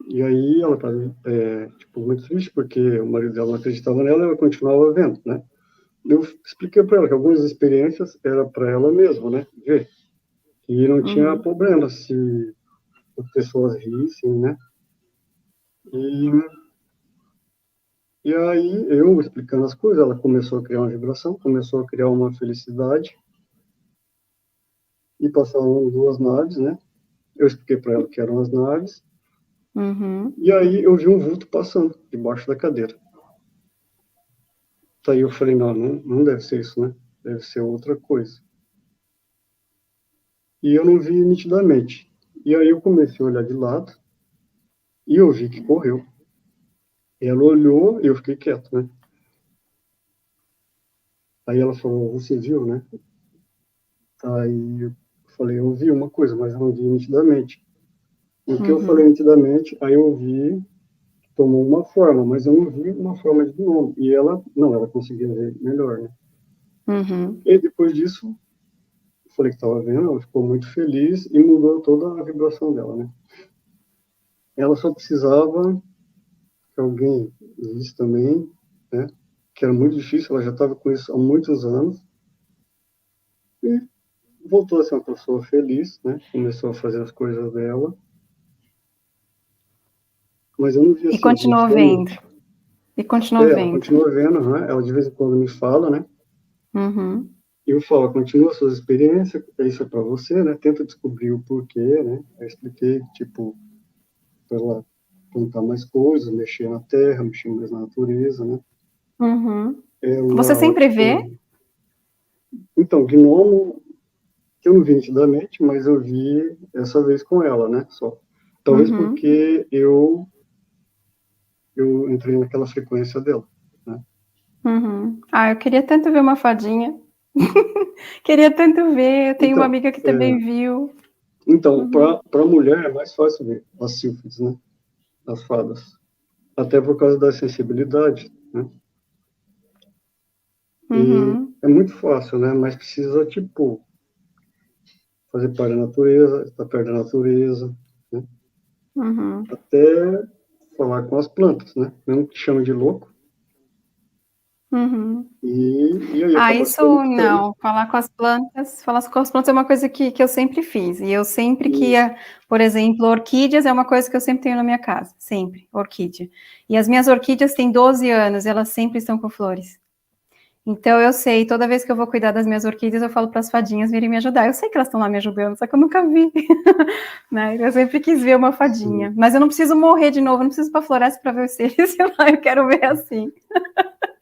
e aí ela estava tipo, muito triste porque o marido dela não acreditava nela e ela continuava vendo, né? Eu expliquei para ela que algumas experiências era para ela mesma, né? Ver. E não tinha Uhum. problema se as pessoas rissem, né? E, e aí eu explicando as coisas, ela começou a criar uma vibração, começou a criar uma felicidade e passaram duas naves, né? Eu expliquei para ela que eram as naves. Uhum. E aí eu vi um vulto passando debaixo da cadeira. Daí eu falei, não deve ser isso, né? Deve ser outra coisa. E eu não vi nitidamente. E aí eu comecei a olhar de lado e eu vi que correu. Ela olhou e eu fiquei quieto, né? Aí ela falou, você viu, né? Aí eu falei, eu vi uma coisa, mas eu não vi nitidamente. O que eu falei Uhum. nitidamente, aí eu vi, tomou uma forma, mas eu não vi uma forma de gnomo. E ela, não, ela conseguia ver melhor, né? Uhum. E depois disso, eu falei que estava vendo, ela ficou muito feliz e mudou toda a vibração dela, né? Ela só precisava que alguém visse também, né? Que era muito difícil, ela já estava com isso há muitos anos. E voltou a ser uma pessoa feliz, né? Começou a fazer as coisas dela. mas eu não vi assim. E continuou vendo. E continuou ela vendo. continua vendo, né? Ela de vez em quando me fala, né? Uhum. E eu falo, continua suas experiências, isso é para você, né? Tenta descobrir o porquê, né? Eu expliquei, tipo, para ela plantar mais coisas, mexer na terra, mexer mais na natureza, né? Uhum. Você Ela, sempre vê? Então, gnomo, eu não vi nitidamente, mas eu vi essa vez com ela, né? Só. Talvez Uhum. porque eu entrei naquela frequência dela, né? Uhum. Ah, eu queria tanto ver uma fadinha. Queria tanto ver. Eu tenho uma Então, amiga que também viu. então Uhum. para mulher é mais fácil ver as sílfides, né? As fadas. Até por causa da sensibilidade, né? E Uhum. é muito fácil, né? Mas precisa, tipo, fazer parte da natureza, estar perto da natureza, né? Uhum. Até falar com as plantas, né? Mesmo que chame de louco. Uhum. E aí Ah, acaba se isso conectando. não. Falar com as plantas é uma coisa que eu sempre fiz. E eu sempre que Isso. ia, por exemplo, orquídeas é uma coisa que eu sempre tenho na minha casa. Sempre, orquídea. E as minhas orquídeas têm 12 anos, elas sempre estão com flores. Então eu sei, toda vez que eu vou cuidar das minhas orquídeas, eu falo para as fadinhas virem me ajudar. Eu sei que elas estão lá me ajudando, só que eu nunca vi. Né? Eu sempre quis ver uma Sim. fadinha. Mas eu não preciso morrer de novo, eu não preciso ir para a floresta para ver os seres, sei lá, eu quero ver assim,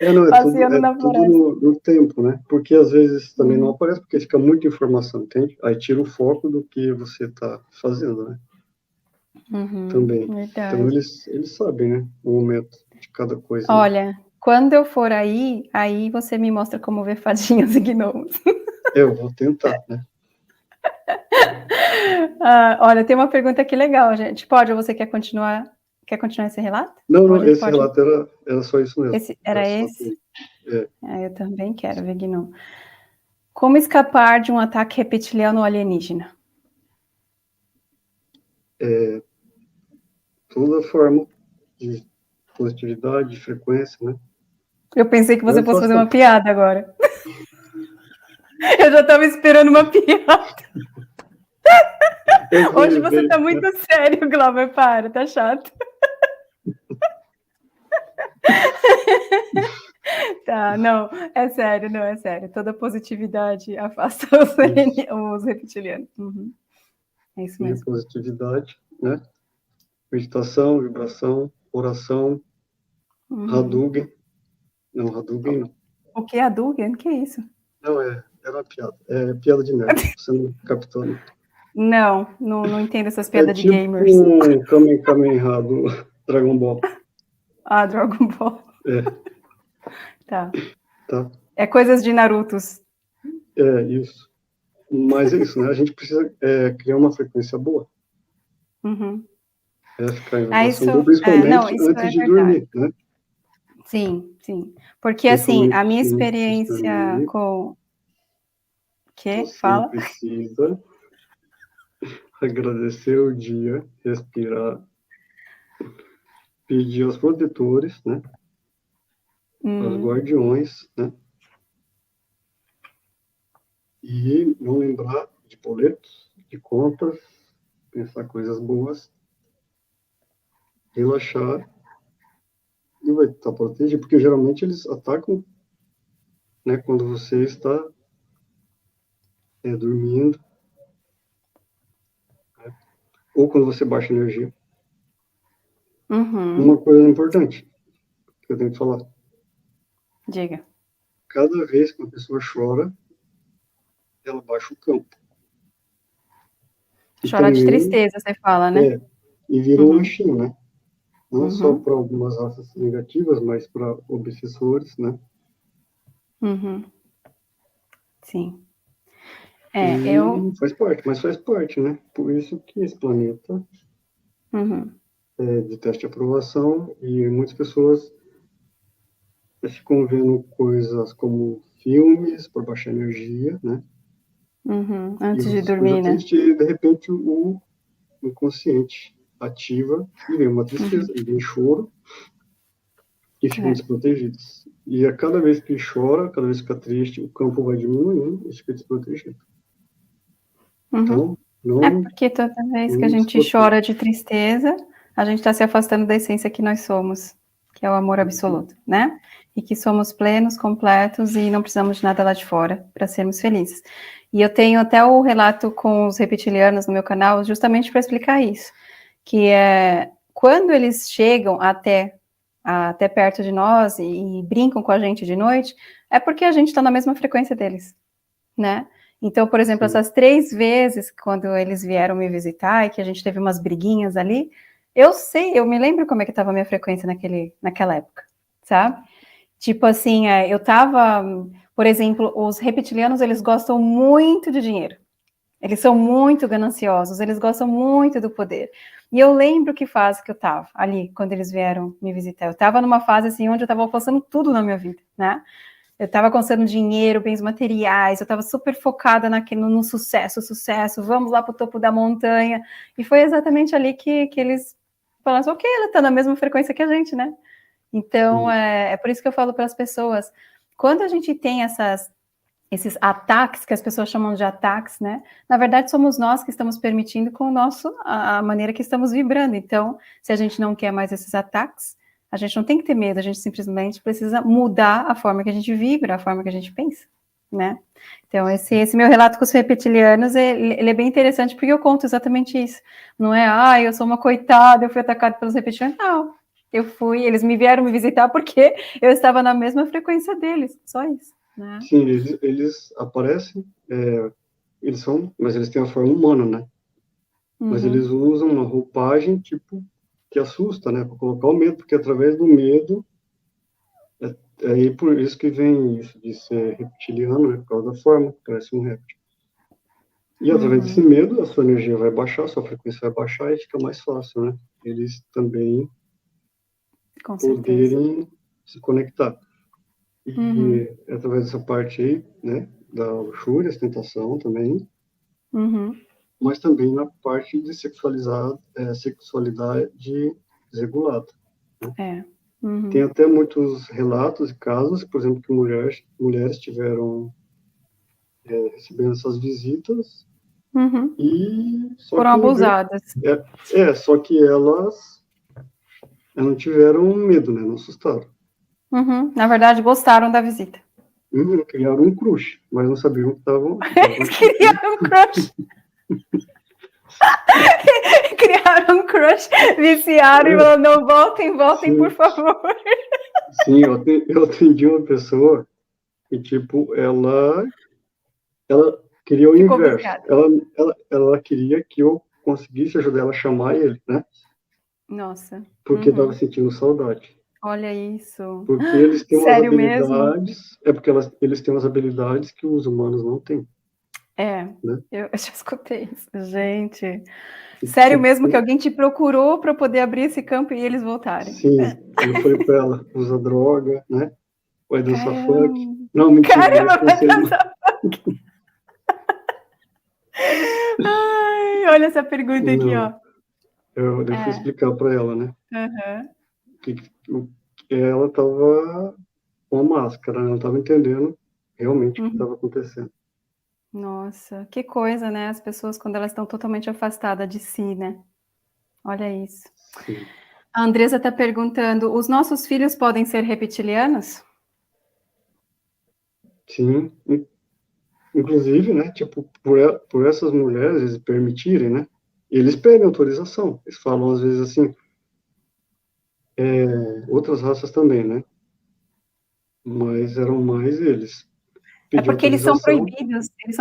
Não, passeando é na tudo floresta. no tempo, né? Porque às vezes também não Uhum. aparece, porque fica muita informação, entende? Aí tira o foco do que você está fazendo, né? Uhum, Também. Então verdade. eles sabem, né? O momento de cada coisa, né? Olha, quando eu for aí você me mostra como ver fadinhas e gnomos. Eu vou tentar, né? Ah, olha, tem uma pergunta aqui legal, gente. Pode ou você quer continuar esse relato? Não, Ou a não, gente esse pode? relato era só isso mesmo. Esse Era era só esse? que, é, Ah, eu também quero ver gnomo. Como escapar de um ataque reptiliano ou alienígena? toda forma de positividade, de frequência, né? Eu pensei que Não você é fosse fazer fácil, uma não. piada agora. Eu já estava esperando uma piada. Hoje você Veio, está né? muito sério, Glauber. Para, tá chato. Tá, não, é sério, não, é sério. Toda positividade afasta Isso. os reptilianos. Uhum, é isso E mesmo. positividade, né? Meditação, vibração, oração, Uhum. Hadouken. Não, Hadouken não. O que é a Dugan? O que é isso? Não, era uma piada. É piada de nerd. Você não captou, não. Não entendo essas É piadas de tipo gamers. um Kamehameha do Dragon Ball. Ah, Dragon Ball. É, Tá. tá? É coisas de Narutos. É isso. Mas é isso, né? A gente precisa criar uma frequência boa. Uhum. Ficar em Ah, vibração boa, principalmente isso antes é de verdade. dormir, né? Sim, sim. Porque, assim, a minha Principalmente antes de experiência dormir, com... Que? você Fala? precisa agradecer o dia, respirar, pedir aos protetores, né? Aos Uhum. guardiões, né? E não lembrar de boletos, de contas, pensar coisas boas, relaxar e vai estar protegido, porque geralmente eles atacam, né? Quando você está dormindo, né? Ou quando você baixa energia. Uma Uhum. coisa importante que eu tenho que falar: Diga. cada vez que uma pessoa chora, ela baixa o campo. E Chorar de também tristeza, você fala, né? e vira um Uhum. lanchinho, né? Não só Uhum. para algumas raças negativas, mas para obsessores, né? Uhum. Sim. É, eu... E faz parte, mas faz parte, né? Por isso que esse planeta Uhum. é de teste de aprovação e muitas pessoas ficam vendo coisas como filmes para baixar energia, né? Uhum. E Antes de outras coisas dormir, né? tristes, e de repente o inconsciente ativa e vem uma Uhum. tristeza, e vem choro e ficam É. desprotegidos. E a cada vez que chora, cada vez que fica triste, o campo vai diminuindo e fica desprotegido. Uhum. Então, É não, porque toda vez que a não gente desproteja. chora de tristeza, a gente está se afastando da essência que nós somos, que é o amor absoluto, né? E que somos plenos, completos e não precisamos de nada lá de fora para sermos felizes. E eu tenho até o relato com os reptilianos no meu canal, justamente para explicar isso, que é quando eles chegam até perto de nós e brincam com a gente de noite, é porque a gente está na mesma frequência deles, né? Então, por exemplo, essas 3 vezes quando eles vieram me visitar e que a gente teve umas briguinhas ali, eu me lembro como é que estava a minha frequência naquela época, sabe? Tipo assim, eu tava, por exemplo, os reptilianos, eles gostam muito de dinheiro. Eles são muito gananciosos, eles gostam muito do poder. E eu lembro que fase que eu tava ali, quando eles vieram me visitar. Eu tava numa fase assim, onde eu tava alcançando tudo na minha vida, né? Eu estava alcançando dinheiro, bens materiais, eu estava super focada no sucesso, vamos lá para o topo da montanha. E foi exatamente ali que eles falaram assim, ok, ela está na mesma frequência que a gente, né? Então, é por isso que eu falo para as pessoas, quando a gente tem esses ataques, que as pessoas chamam de ataques, né? Na verdade, somos nós que estamos permitindo com a maneira que estamos vibrando. Então, se a gente não quer mais esses ataques, a gente não tem que ter medo, a gente simplesmente precisa mudar a forma que a gente vibra, a forma que a gente pensa, né? Então, esse meu relato com os reptilianos, ele é bem interessante, porque eu conto exatamente isso. Não é, eu sou uma coitada, eu fui atacada pelos reptilianos. Não, eles me vieram me visitar porque eu estava na mesma frequência deles, só isso. Né? Sim, eles aparecem, mas eles têm a forma humana, né? Mas eles usam uma roupagem, tipo, que assusta, né? Para colocar o medo, porque através do medo, aí por isso que vem isso de ser reptiliano, né? Por causa da forma, parece um réptil. E através desse medo, a sua energia vai baixar, a sua frequência vai baixar e fica mais fácil, né? Eles também poderem se conectar. E através dessa parte aí, né? Da luxúria, tentação também, mas também na parte de sexualidade desregulada. Né? Tem até muitos relatos e casos, por exemplo, que mulheres tiveram recebendo essas visitas e foram abusadas. Só que elas não tiveram medo, né? Não assustaram. Na verdade, gostaram da visita. Criaram um crush, mas não sabiam que estavam. Eles criaram um crush. Criaram um crush, viciaram e falaram, não, voltem, sim, por favor. Sim, eu atendi uma pessoa que, tipo, ela queria o inverso. Ela queria que eu conseguisse ajudar ela a chamar ele, né? Nossa. Porque estava sentindo saudade. Olha isso. Porque eles têm umas habilidades. Mesmo? Porque eles têm umas habilidades que os humanos não têm. Né? Eu já escutei isso. Gente. Sério mesmo que alguém te procurou para poder abrir esse campo e eles voltarem? Sim, eu falei para ela, usa droga, né? Vai dançar funk. Não, mentira. Caramba, vai dançar funk. Ai, olha essa pergunta aqui, ó. Eu fui explicar para ela, né? Que ela estava com a máscara, né? Ela estava entendendo realmente o que estava acontecendo. Nossa, que coisa, né? As pessoas, quando elas estão totalmente afastadas de si, né? Olha isso. Sim. A Andresa está perguntando, os nossos filhos podem ser reptilianos? Sim. Inclusive, né? Tipo, por essas mulheres eles permitirem, né? Eles pedem autorização. Eles falam, às vezes, assim, outras raças também, né? Mas eram mais eles. Porque eles são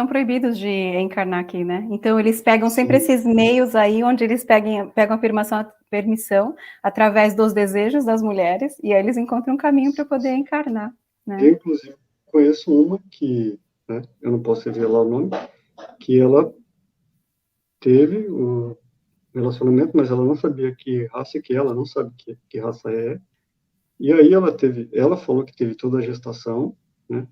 proibidos de encarnar aqui, né? Então eles pegam sempre esses meios aí onde eles pegam a permissão através dos desejos das mulheres e aí eles encontram um caminho para poder encarnar, né? Eu, inclusive, conheço uma que, né, eu não posso revelar o nome, que ela teve um relacionamento, mas ela não sabia que raça que é, ela não sabe que raça é. E aí ela falou que teve toda a gestação, né?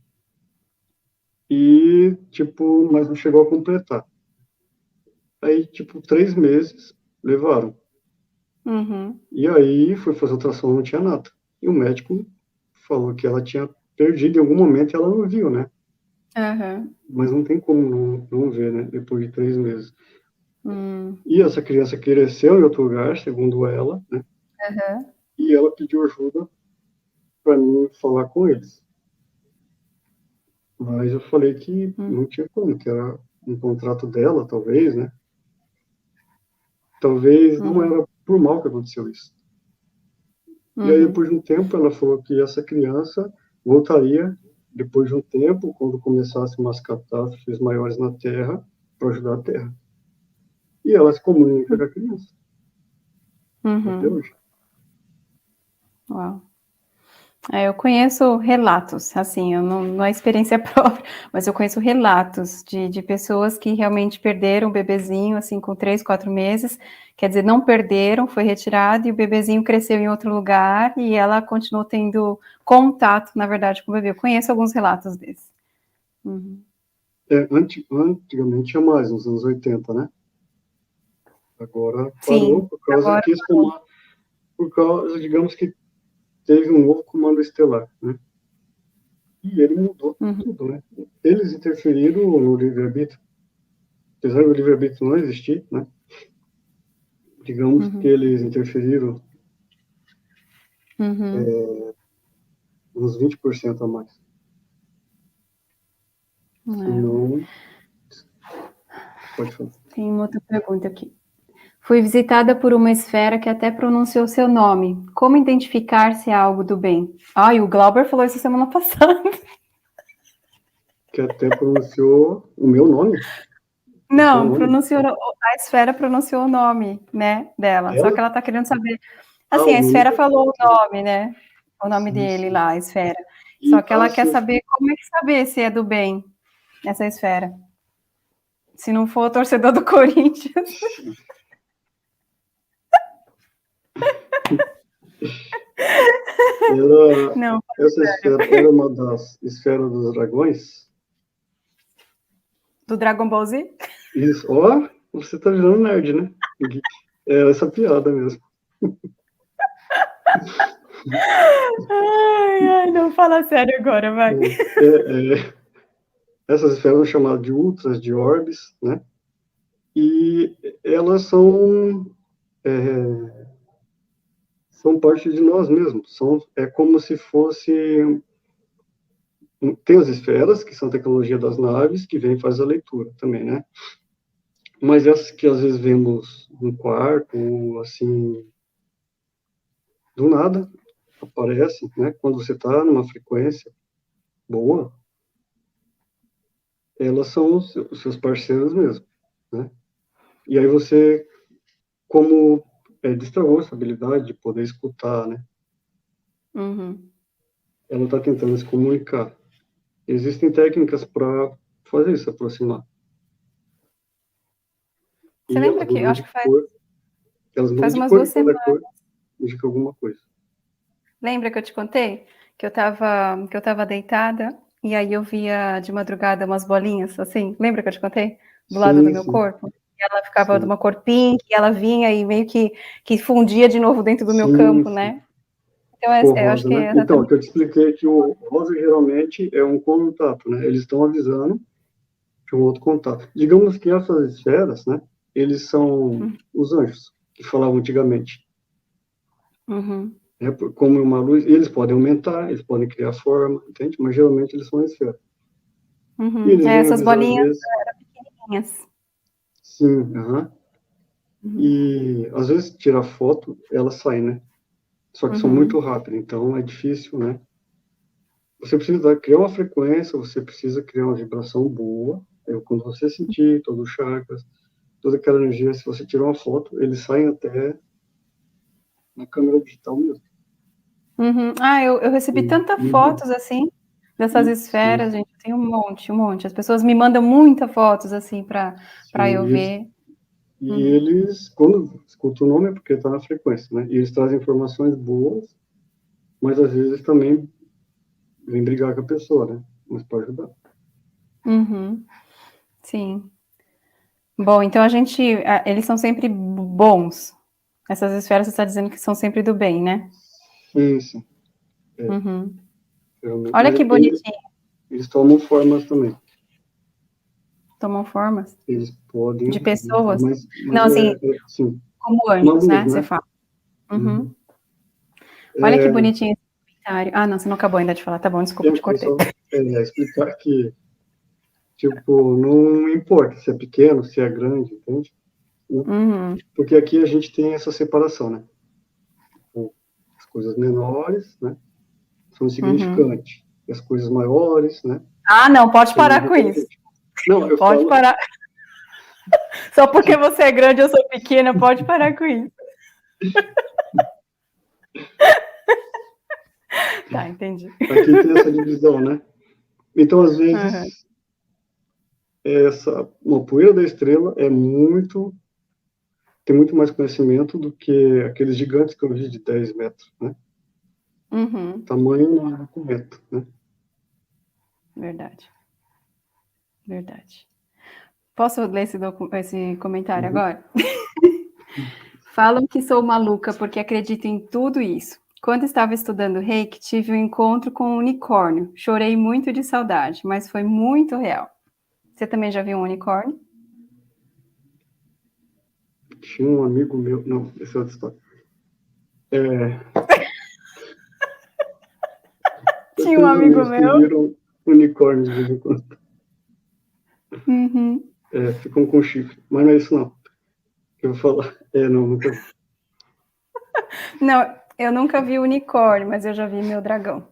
E, tipo, mas não chegou a completar. Aí, tipo, 3 meses levaram. E aí foi fazer ultrassom, não tinha nada. E o médico falou que ela tinha perdido em algum momento e ela não viu, né? Mas não tem como não ver, né? Depois de 3 meses. E essa criança cresceu em outro lugar, segundo ela, né? Uhum. E ela pediu ajuda para mim falar com eles. Mas eu falei que não tinha como, que era um contrato dela, talvez, né? Talvez não era por mal que aconteceu isso. E aí, depois de um tempo, ela falou que essa criança voltaria, depois de um tempo, quando começasse umas catástrofes maiores na Terra, para ajudar a Terra. E ela se comunica com a criança, até hoje. Uau. Eu conheço relatos, assim, eu não é experiência própria, mas eu conheço relatos de pessoas que realmente perderam o bebezinho, assim, com 3, 4 meses, quer dizer, não perderam, foi retirado e o bebezinho cresceu em outro lugar e ela continuou tendo contato, na verdade, com o bebê. Eu conheço alguns relatos desses. Antigamente tinha mais, nos anos 80, né? Agora Sim, parou por causa agora que por causa, digamos que teve um novo comando estelar, né? E ele mudou tudo, né? Eles interferiram no livre-arbítrio, apesar do livre-arbítrio não existir, né? Digamos que eles interferiram uns 20% a mais. Senão, pode falar. Tem uma outra pergunta aqui. Fui visitada por uma esfera que até pronunciou seu nome. Como identificar se é algo do bem? Ai, o Glauber falou isso semana passada. Que até pronunciou o meu nome. O seu Não, nome. pronunciou, a esfera pronunciou o nome, né, dela. Só que Ela? ela tá querendo saber. Ah, Assim, o a nome esfera dela. falou o nome, né? O nome Sim, dele sim. lá, a esfera. Só E que ela quer saber como é que saber se é do bem, essa esfera. Se não for o torcedor do Corinthians. Não, essa sério. esfera era uma das esferas dos dragões. Do Dragon Ball Z? Isso. Ó, você tá virando nerd, né? Geek. É essa piada mesmo. Ai, não fala sério agora, vai. Essas esferas são chamadas de ultras, de orbes, né? E elas são parte de nós mesmos. É como se fosse. Tem as esferas, que são a tecnologia das naves, que vem e faz a leitura também, né? Mas essas que às vezes vemos no quarto, ou assim, do nada, aparecem, né? Quando você está numa frequência boa, elas são os seus parceiros mesmo, né? E aí você, como destravou essa habilidade de poder escutar, né? Ela está tentando se comunicar. Existem técnicas para fazer isso, aproximar. Você E lembra elas que, eu mudam acho de que cor. Elas mudam faz de umas cor e 2 cada semanas. cor indica alguma coisa. Lembra que eu te contei? Que eu tava deitada e aí eu via de madrugada umas bolinhas, assim. Lembra que eu te contei? Do lado do Sim, meu sim, corpo? E ela ficava de sim. uma cor pink, e ela vinha e meio que fundia de novo dentro do meu Sim, campo, sim. né? Então, Cor eu acho rosa, que né? é Então, exatamente. que eu te expliquei que o rosa geralmente é um contato, né? Eles estão avisando de um outro contato. Digamos que essas esferas, né? Eles são os anjos que falavam antigamente. Né? Como uma luz, eles podem aumentar, eles podem criar forma, entende? Mas geralmente eles são esferas. E eles vêm Essas avisar às bolinhas vezes, pequenininhas. sim, aham. E às vezes tirar foto, elas saem, né? Só que são muito rápidas, então é difícil, né? Você precisa criar uma frequência, você precisa criar uma vibração boa. Quando você sentir todos os chakras, toda aquela energia, se você tirar uma foto, eles saem até na câmera digital mesmo. Eu recebi tantas Uhum. fotos assim dessas Isso, esferas, isso. gente. Tem um monte, um monte. As pessoas me mandam muitas fotos assim para Sim, eu ver. e eles, quando escutam o nome, é porque está na frequência, né? E eles trazem informações boas, mas às vezes também vem brigar com a pessoa, né? Mas pode ajudar. Sim. Bom, então eles são sempre bons. Essas esferas você está dizendo que são sempre do bem, né? Sim, sim. Realmente. Olha Mas que bonitinho. eles tomam formas também. tomam formas Eles podem... de pessoas. Mas Não, assim, sim, como uma anjos, luz, né? né? Você fala. Uhum. Olha que É, bonitinho esse comentário. Ah, não, você não acabou ainda de falar. Tá bom, desculpa, te eu cortei. só explicar que, tipo, não importa se é pequeno, se é grande, entende? Uhum, Porque aqui a gente tem essa separação, né? As coisas menores, né, são uhum. insignificantes. E as coisas maiores, né, Ah, não, pode são mais parar com isso. importantes. Não, eu Pode falo... parar. Só porque você é grande, eu sou pequena, pode parar com isso. Tá, entendi. Aqui tem essa divisão, né? Então, às Uhum. vezes, uma poeira da estrela tem muito mais conhecimento do que aqueles gigantes que eu vi de 10 metros, né? Uhum. Tamanho não é documento, né? Verdade. Verdade. Posso ler esse comentário Uhum. agora? Falam que sou maluca porque acredito em tudo isso. Quando estava estudando Reiki, tive um encontro com um unicórnio. Chorei muito de saudade, mas foi muito real. Você também já viu um unicórnio? Tinha um amigo meu... Não, essa é outra história. Eu Tinha um tenho uns amigo amigos que meu. viram unicórnios de vez em quando. Uhum. Ficam com chifre. Mas não é isso, não. Eu vou falar. Não, nunca vi. Não, eu nunca vi unicórnio, mas eu já vi meu dragão.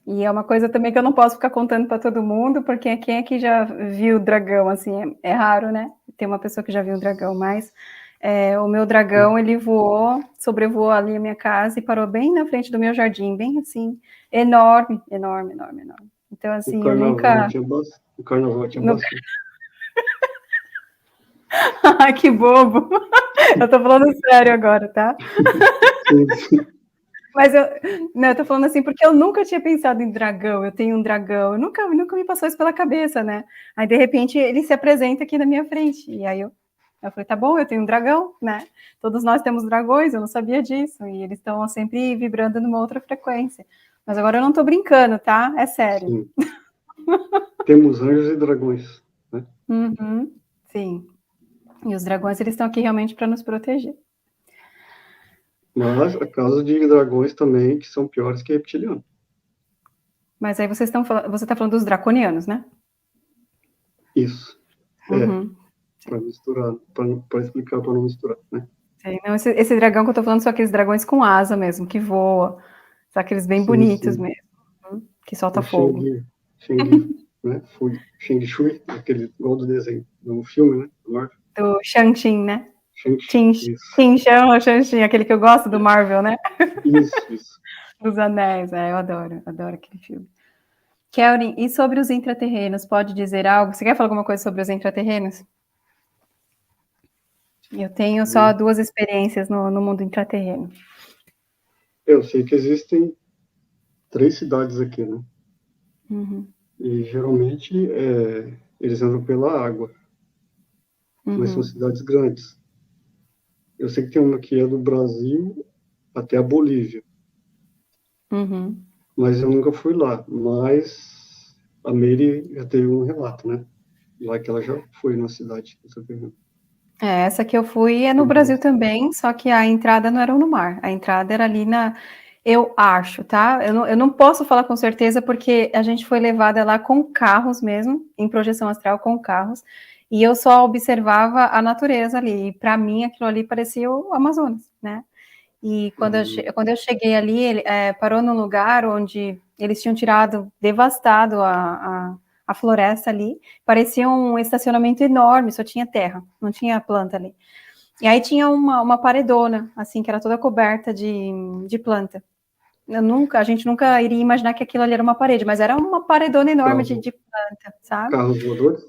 E é uma coisa também que eu não posso ficar contando para todo mundo, porque quem aqui já viu dragão, assim, é raro, né? Tem uma pessoa que já viu dragão, mas o meu dragão, ele voou, sobrevoou ali a minha casa e parou bem na frente do meu jardim, bem assim, enorme, enorme, enorme, enorme. Então, O assim, eu carnaval nunca... tinha bastante. O carnaval tinha bastante. Ai, que bobo! Eu tô falando sério agora, tá? Sim, sim. Mas eu tô falando assim, porque eu nunca tinha pensado em dragão, eu tenho um dragão, nunca me passou isso pela cabeça, né? Aí, de repente, ele se apresenta aqui na minha frente, e aí eu falei, tá bom, eu tenho um dragão, né? Todos nós temos dragões, eu não sabia disso, e eles estão sempre vibrando numa outra frequência. Mas agora eu não tô brincando, tá? É sério. Sim. Temos anjos e dragões, né? Uhum, sim. E os dragões, eles estão aqui realmente para nos proteger. Mas há casos de dragões também que são piores que reptilianos. Mas aí você tá falando dos draconianos, né? Isso. Uhum. Para misturar, para explicar, para não misturar, né? Sim, não, esse dragão que eu tô falando são aqueles dragões com asa mesmo, que voa. São aqueles bem Sim, bonitos sim. mesmo, que solta O fogo. Né? Shang Shui, aquele igual do desenho, do filme, né? Do Marvel. Do Shang-Chi, né? Shang-Chi, Tim isso. Chan ou Shang-Chi, aquele que eu gosto do Marvel, né? Isso. Dos Anéis, eu adoro aquele filme. Kelvin, e sobre os intraterrenos, pode dizer algo? Você quer falar alguma coisa sobre os intraterrenos? Eu tenho só 2 experiências no mundo intraterreno. Eu sei que existem 3 cidades aqui, né? Uhum, E geralmente eles andam pela água, mas são uhum, cidades grandes. Eu sei que tem uma que é do Brasil até a Bolívia, uhum. mas eu nunca fui lá. Mas a Meire já teve um relato, né? Lá que ela já foi na cidade. Essa que eu fui é no Brasil Uhum. também, só que a entrada não era no mar, a entrada era ali eu acho, tá? Eu não posso falar com certeza porque a gente foi levada lá com carros mesmo, em projeção astral com carros, e eu só observava a natureza ali, e para mim aquilo ali parecia o Amazonas, né? E quando eu cheguei ali, ele parou num lugar onde eles tinham devastado a floresta ali, parecia um estacionamento enorme, só tinha terra, não tinha planta ali. E aí tinha uma paredona, assim, que era toda coberta de planta. A gente nunca iria imaginar que aquilo ali era uma parede, mas era uma paredona enorme de planta, sabe? Carros voadores?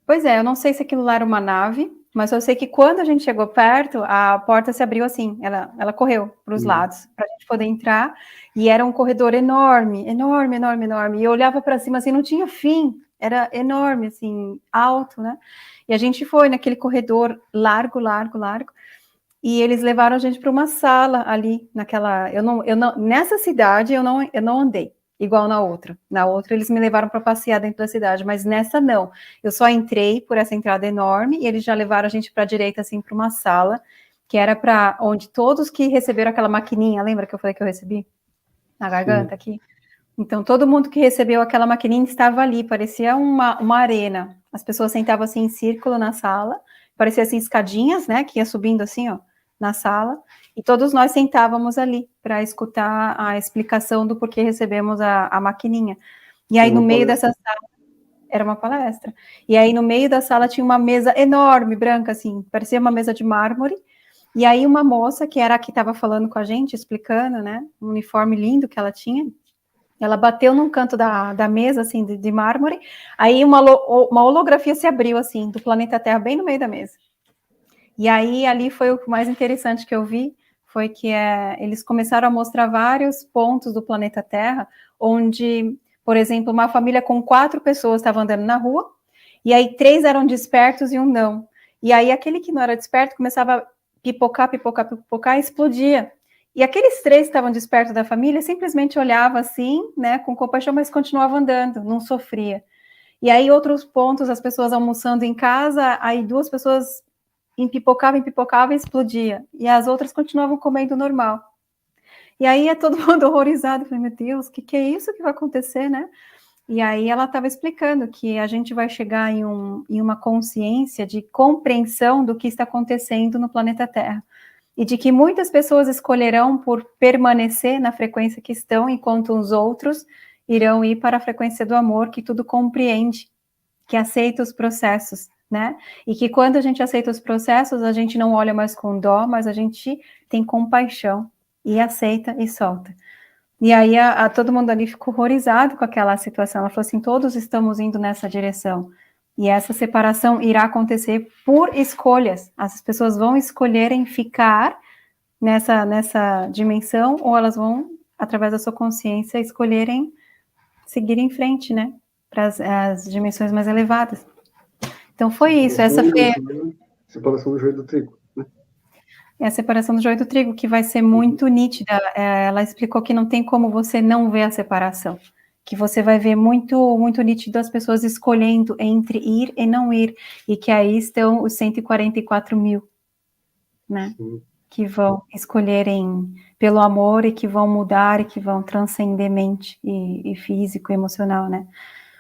Pois é, eu não sei se aquilo lá era uma nave, mas eu sei que quando a gente chegou perto, a porta se abriu assim, ela correu para os Uhum. lados, para a gente poder entrar, e era um corredor enorme, enorme, enorme, enorme, e eu olhava para cima assim, não tinha fim, era enorme, assim, alto, né? E a gente foi naquele corredor largo, largo, largo, e eles levaram a gente para uma sala ali, nessa cidade eu não andei, igual na outra. Na outra, eles me levaram para passear dentro da cidade, mas nessa não. Eu só entrei por essa entrada enorme e eles já levaram a gente para a direita, assim, para uma sala, que era para onde todos que receberam aquela maquininha, lembra que eu falei que eu recebi? Na garganta, aqui? Então, todo mundo que recebeu aquela maquininha estava ali, parecia uma arena. As pessoas sentavam assim em círculo na sala, parecia assim escadinhas, né, que ia subindo assim, ó, na sala, e todos nós sentávamos ali para escutar a explicação do porquê recebemos a maquininha. E aí, no meio dessa sala, era uma palestra, e aí no meio da sala tinha uma mesa enorme, branca, assim, parecia uma mesa de mármore, e aí uma moça, que era a que estava falando com a gente, explicando, né, um uniforme lindo que ela tinha, ela bateu num canto da mesa, assim, de mármore, aí uma holografia se abriu, assim, do planeta Terra, bem no meio da mesa. E aí, ali foi o mais interessante que eu vi, foi que eles começaram a mostrar vários pontos do planeta Terra, onde, por exemplo, uma família com 4 pessoas estava andando na rua, e aí 3 eram despertos e um não. E aí, aquele que não era desperto começava a pipocar, e explodia. E aqueles 3 que estavam despertos da família simplesmente olhavam assim, né, com compaixão, mas continuavam andando, não sofria. E aí, outros pontos, as pessoas almoçando em casa, aí 2 pessoas empipocavam e explodia. E as outras continuavam comendo normal. E aí, todo mundo horrorizado, falei, meu Deus, o que é isso que vai acontecer, né? E aí ela estava explicando que a gente vai chegar em uma consciência de compreensão do que está acontecendo no planeta Terra. E de que muitas pessoas escolherão por permanecer na frequência que estão, enquanto os outros irão ir para a frequência do amor, que tudo compreende, que aceita os processos, né? E que quando a gente aceita os processos, a gente não olha mais com dó, mas a gente tem compaixão e aceita e solta. E aí todo mundo ali ficou horrorizado com aquela situação. Ela falou assim, todos estamos indo nessa direção. E essa separação irá acontecer por escolhas. As pessoas vão escolherem ficar nessa dimensão, ou elas vão, através da sua consciência, escolherem seguir em frente, né? Para as dimensões mais elevadas. Então foi isso. Essa foi separação do joio do trigo. É a separação do joio do trigo, que vai ser muito nítida. Ela explicou que não tem como você não ver a separação, que você vai ver muito, muito nítido as pessoas escolhendo entre ir e não ir, e que aí estão os 144 mil, né? Sim. Que vão escolherem pelo amor e que vão mudar e que vão transcender mente e físico e emocional, né?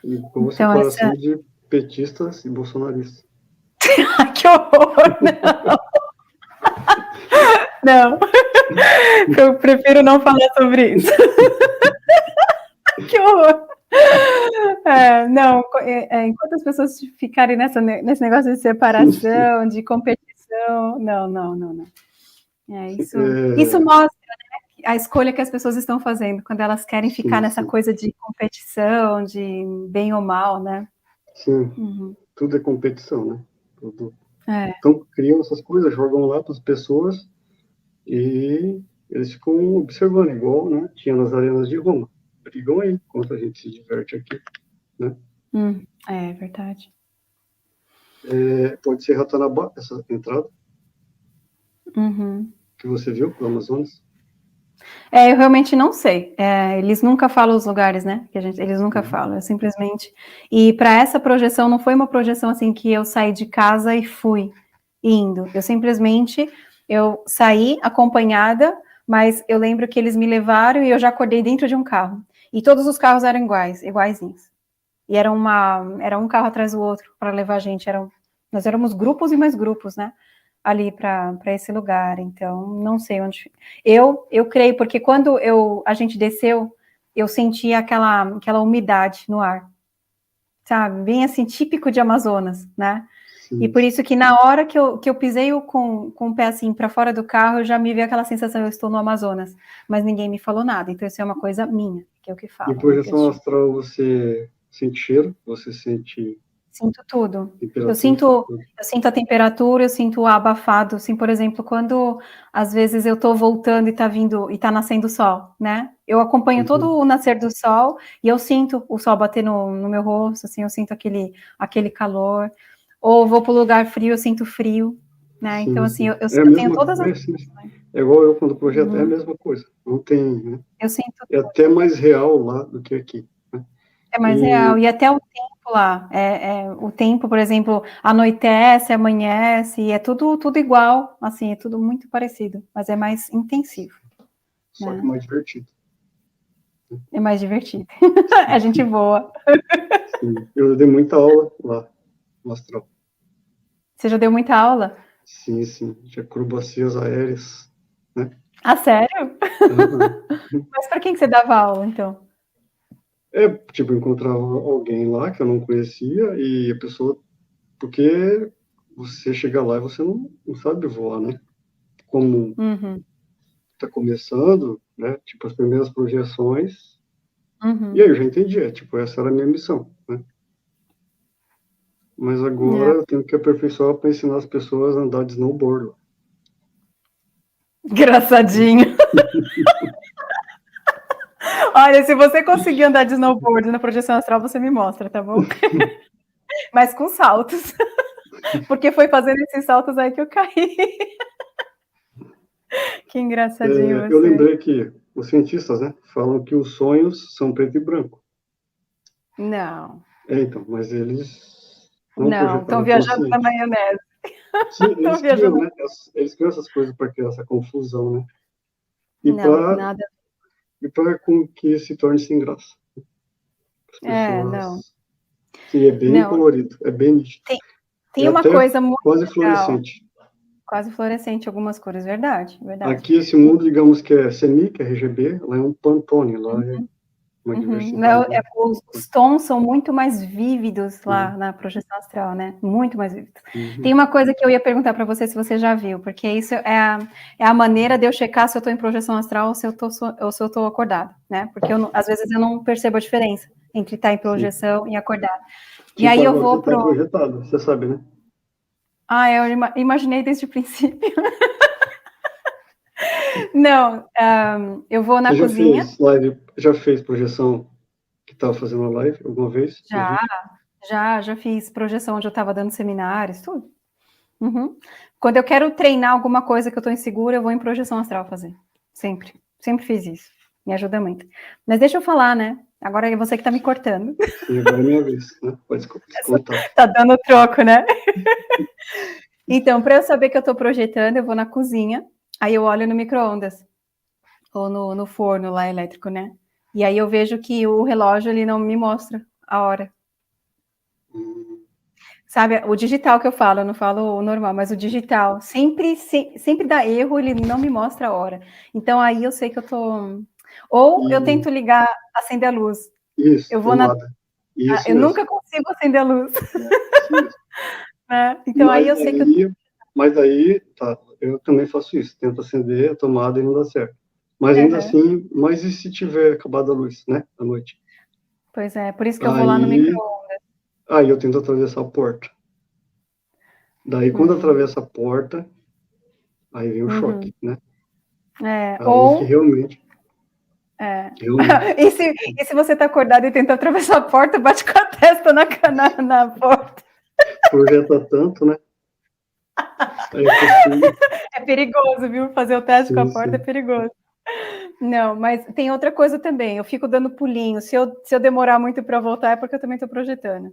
E como então, separação de petistas e bolsonaristas. Que horror! Não! Não, eu prefiro não falar sobre isso. Que horror! Não, enquanto as pessoas ficarem nesse negócio de separação, de competição, não. Isso mostra, né, a escolha que as pessoas estão fazendo, quando elas querem ficar nessa coisa de competição, de bem ou mal, né? Sim, tudo é competição, né? Tudo. Então, criam essas coisas, jogam lá para as pessoas e eles ficam observando, igual, né? Tinha nas arenas de Roma. Brigam aí, enquanto a gente se diverte aqui, né? É verdade. Pode ser Ratanabá, essa entrada que você viu do Amazonas? Eu realmente não sei. Eles nunca falam os lugares, né? Eles nunca falam, eu simplesmente... E para essa projeção, não foi uma projeção assim que eu saí de casa e fui indo. Eu saí acompanhada, mas eu lembro que eles me levaram e eu já acordei dentro de um carro. E todos os carros eram iguaizinhos. E era um carro atrás do outro para levar a gente. Nós éramos grupos e mais grupos, né? Ali para esse lugar. Então, não sei onde... Eu creio, porque quando a gente desceu, eu senti aquela umidade no ar. Sabe? Bem assim, típico de Amazonas, né? Sim. E por isso que na hora que eu pisei com o pé assim para fora do carro, eu já me veio aquela sensação, eu estou no Amazonas, mas ninguém me falou nada, então isso é uma coisa minha, que é o que falo. Em projeção astral, você sente cheiro? Você sente... Sinto tudo. Eu sinto a temperatura, eu sinto o abafado, assim, por exemplo, quando às vezes eu tô voltando e tá nascendo o sol, né? Eu acompanho todo o nascer do sol e eu sinto o sol bater no meu rosto, assim, eu sinto aquele calor. Ou vou para o lugar frio, eu sinto frio, né? Sim, então, assim, eu tenho todas as... É igual eu quando projeto, é a mesma coisa. Não tem, né? Eu sinto, É até mais real lá do que aqui, né? é mais real. E até o tempo lá, o tempo, por exemplo, anoitece, amanhece, e é tudo igual, assim, é tudo muito parecido, mas é mais intensivo, Só né? que mais divertido. É mais divertido. A gente voa. Sim. Eu dei muita aula lá no astral. Você já deu muita aula? Sim, sim. De acrobacias aéreas, né? Ah, sério? Aham. Mas para quem que você dava aula, então? É, tipo, eu encontrava alguém lá que eu não conhecia e a pessoa... Porque você chega lá e você não sabe voar, né? Como Uhum, está começando, né? Tipo, as primeiras projeções. E aí uhum. eu já entendi, tipo, essa era a minha missão, né? Mas agora É. eu tenho que aperfeiçoar para ensinar as pessoas a andar de snowboard. Engraçadinho. Olha, se você conseguir andar de snowboard na projeção astral, você me mostra, tá bom? Mas com saltos. Porque foi fazendo esses saltos aí que eu caí. Que engraçadinho Eu você. lembrei que os cientistas, né, falam que os sonhos são preto e branco. Não, É, então, mas eles não não, estão projetaram viajando na consciente. maionese. Sim, Estão eles criam, viajando. né? Eles criam essas coisas para criar essa confusão, né? E Não, para nada. com que se torne sem graça. As Não, pessoas. Sim, é bem não. colorido, é bem nítido. Tem, É tem uma até coisa muito quase legal. fluorescente. Quase fluorescente, algumas cores, verdade, verdade. Aqui, esse mundo, digamos que é semi, que é RGB, lá é um Pantone, lá é uma Uhum. Não, diversidade. os tons são muito mais vívidos lá Uhum. na projeção astral, né? Muito mais vívidos. Uhum. Tem uma coisa que eu ia perguntar para você se você já viu, porque isso é a maneira de eu checar se eu estou em projeção astral ou se eu estou acordada, né? Porque às vezes eu não percebo a diferença entre estar em Sim. projeção e acordada. E Tipo, aí eu agora você vou está pro. projetado, você sabe, né? Ah, eu imaginei desde o princípio. Não, eu vou na Você já cozinha. fez live, já fez projeção que estava fazendo a live alguma vez? No Já, vídeo? já fiz projeção onde eu estava dando seminários, tudo. Uhum. Quando eu quero treinar alguma coisa que eu estou insegura, eu vou em projeção astral fazer. Sempre. Sempre fiz isso. Me ajuda muito. Mas deixa eu falar, né? Agora é você que está me cortando. Sim, agora é minha vez, né? Pode contar. Tá dando troco, né? Então, para eu saber que eu estou projetando, eu vou na cozinha, aí eu olho no micro-ondas, ou no forno lá elétrico, né? E aí eu vejo que o relógio, ele não me mostra a hora. Sabe, o digital que eu falo, eu não falo o normal, mas o digital sempre dá erro, ele não me mostra a hora. Então aí eu sei que eu tô. Ou eu E tento ligar, acender a luz. isso, Eu vou na. tomada. Isso Eu mesmo. nunca consigo acender a luz, Isso mesmo. né? Então aí Mas eu sei que eu. aí, mas aí, tá, eu também faço isso. Tento acender a tomada e não dá certo. Mas ainda Uhum. assim, mas e se tiver acabado a luz, né? À noite? Pois é, por isso que eu vou lá no micro. Aí, aí eu tento atravessar a porta. Daí, quando Hum. atravessa a porta, aí vem o choque, Uhum. né? É, Aí que ou. realmente, É. realmente, E se você tá acordado e tenta atravessar a porta, bate com a testa na porta. projeta tanto, né? Aí acostuma. É perigoso, viu? Fazer o teste com a Sim, porta é sim. perigoso. Não, mas tem outra coisa também. Eu fico dando pulinho. Se eu demorar muito para voltar, é porque eu também estou projetando.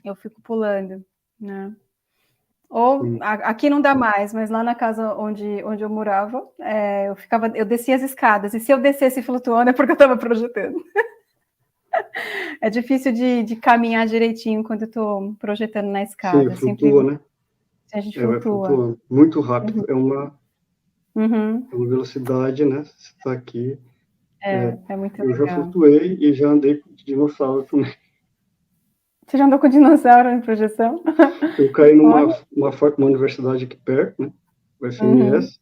Eu fico pulando, né? Ou Sim. aqui não dá mais, mas lá na casa onde eu morava, eu descia as escadas. E se eu descesse flutuando é porque eu estava projetando. É difícil de caminhar direitinho quando eu estou projetando na Sim, escada. Sempre flutua, né? a gente É, vai flutua. flutuando. Muito rápido. Uhum. É Uhum. uma velocidade, né? Você está aqui. É, É muito eu já legal. flutuei e já andei de dinossauro também. Você já andou com dinossauro em projeção? Eu caí numa Olha. uma universidade aqui perto, né? O Uhum. FMS.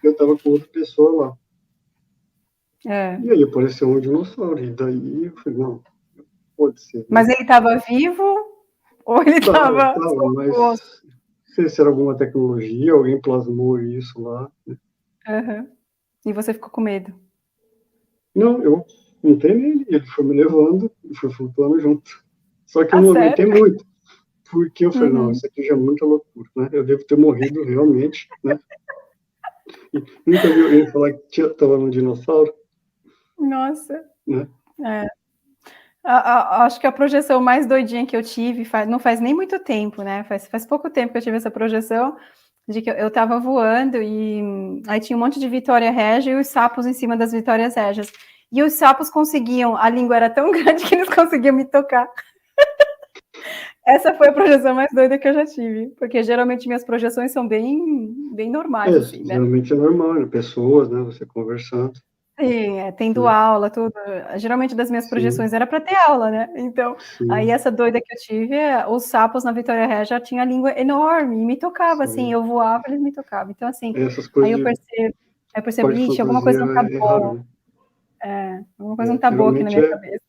Eu estava com outra pessoa lá. É. E aí apareceu um dinossauro. E daí eu falei, não, pode ser, Mas né? ele estava vivo ou ele estava Tava, mas solto? não sei se era alguma tecnologia, alguém plasmou isso lá. Uhum. E você ficou com medo? Não, eu montei nele, ele foi me levando e foi flutuando junto. Só que eu Ah, não sério? aguentei muito, porque eu falei, não, Uhum. isso aqui já é muita loucura, né? Eu devo ter morrido realmente, né? Nunca viu alguém falar que estava num dinossauro? Nossa. Né? É. Acho que a projeção mais doidinha que eu tive não faz nem muito tempo, né? Faz pouco tempo que eu tive essa projeção de que eu tava voando e aí tinha um monte de Vitória Régia e os sapos em cima das Vitórias Régias. E os sapos conseguiam, a língua era tão grande que eles conseguiam me tocar. Essa foi a projeção mais doida que eu já tive, porque geralmente minhas projeções são bem normais, assim, né? Geralmente é normal, né? Pessoas, né? Você conversando. Sim, tendo aula, tudo. Geralmente das minhas projeções era para ter aula, né? Então, aí essa doida que eu tive, os sapos na Vitória Régia tinha a língua enorme e me tocava, assim, eu voava, eles me tocavam. Então, assim, essas aí coisas eu percebo, parte de ixi, alguma coisa fantasia não tá é boa. raro, né? Alguma coisa não tá boa aqui na Geralmente minha é cabeça.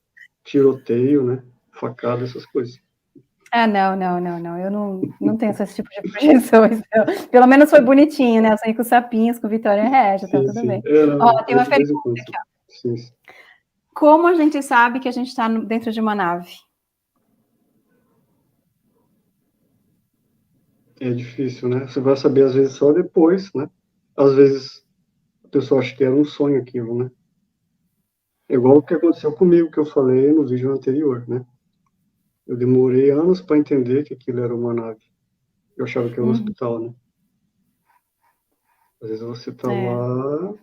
tiroteio, né? Facada, essas coisas. Não. Eu não tenho esse tipo de projeções. Pelo menos foi bonitinho, né? Eu saí com os sapinhos, com Vitória Régia, então tudo bem. Ó, tem uma pergunta aqui, ó. Sim. Como a gente sabe que a gente está dentro de uma nave? É difícil, né? Você vai saber, às vezes, só depois, né? Às vezes, a pessoa acha que era um sonho aquilo, né? É igual o que aconteceu comigo, que eu falei no vídeo anterior, né? Eu demorei anos para entender que aquilo era uma nave. Eu achava que era um hospital, né? Às vezes você tá lá,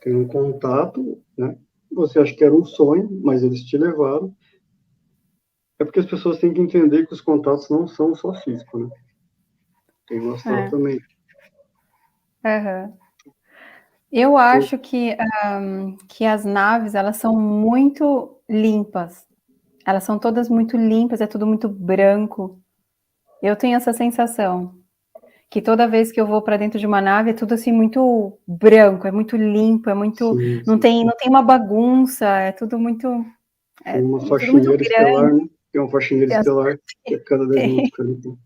tem um contato, né? Você acha que era um sonho, mas eles te levaram. É porque as pessoas têm que entender que os contatos não são só físicos, né? Tem o astral também. Uhum. Eu acho que as naves, elas são muito limpas. Elas são todas muito limpas, é tudo muito branco. Eu tenho essa sensação. Que toda vez que eu vou para dentro de uma nave é tudo assim muito branco, é muito limpo, é muito. Sim. Não tem uma bagunça, é tudo muito. Tem uma tudo muito faxineira estelar, né? Tem uma faxineira estelar que a cada 10 minutos fica limpando.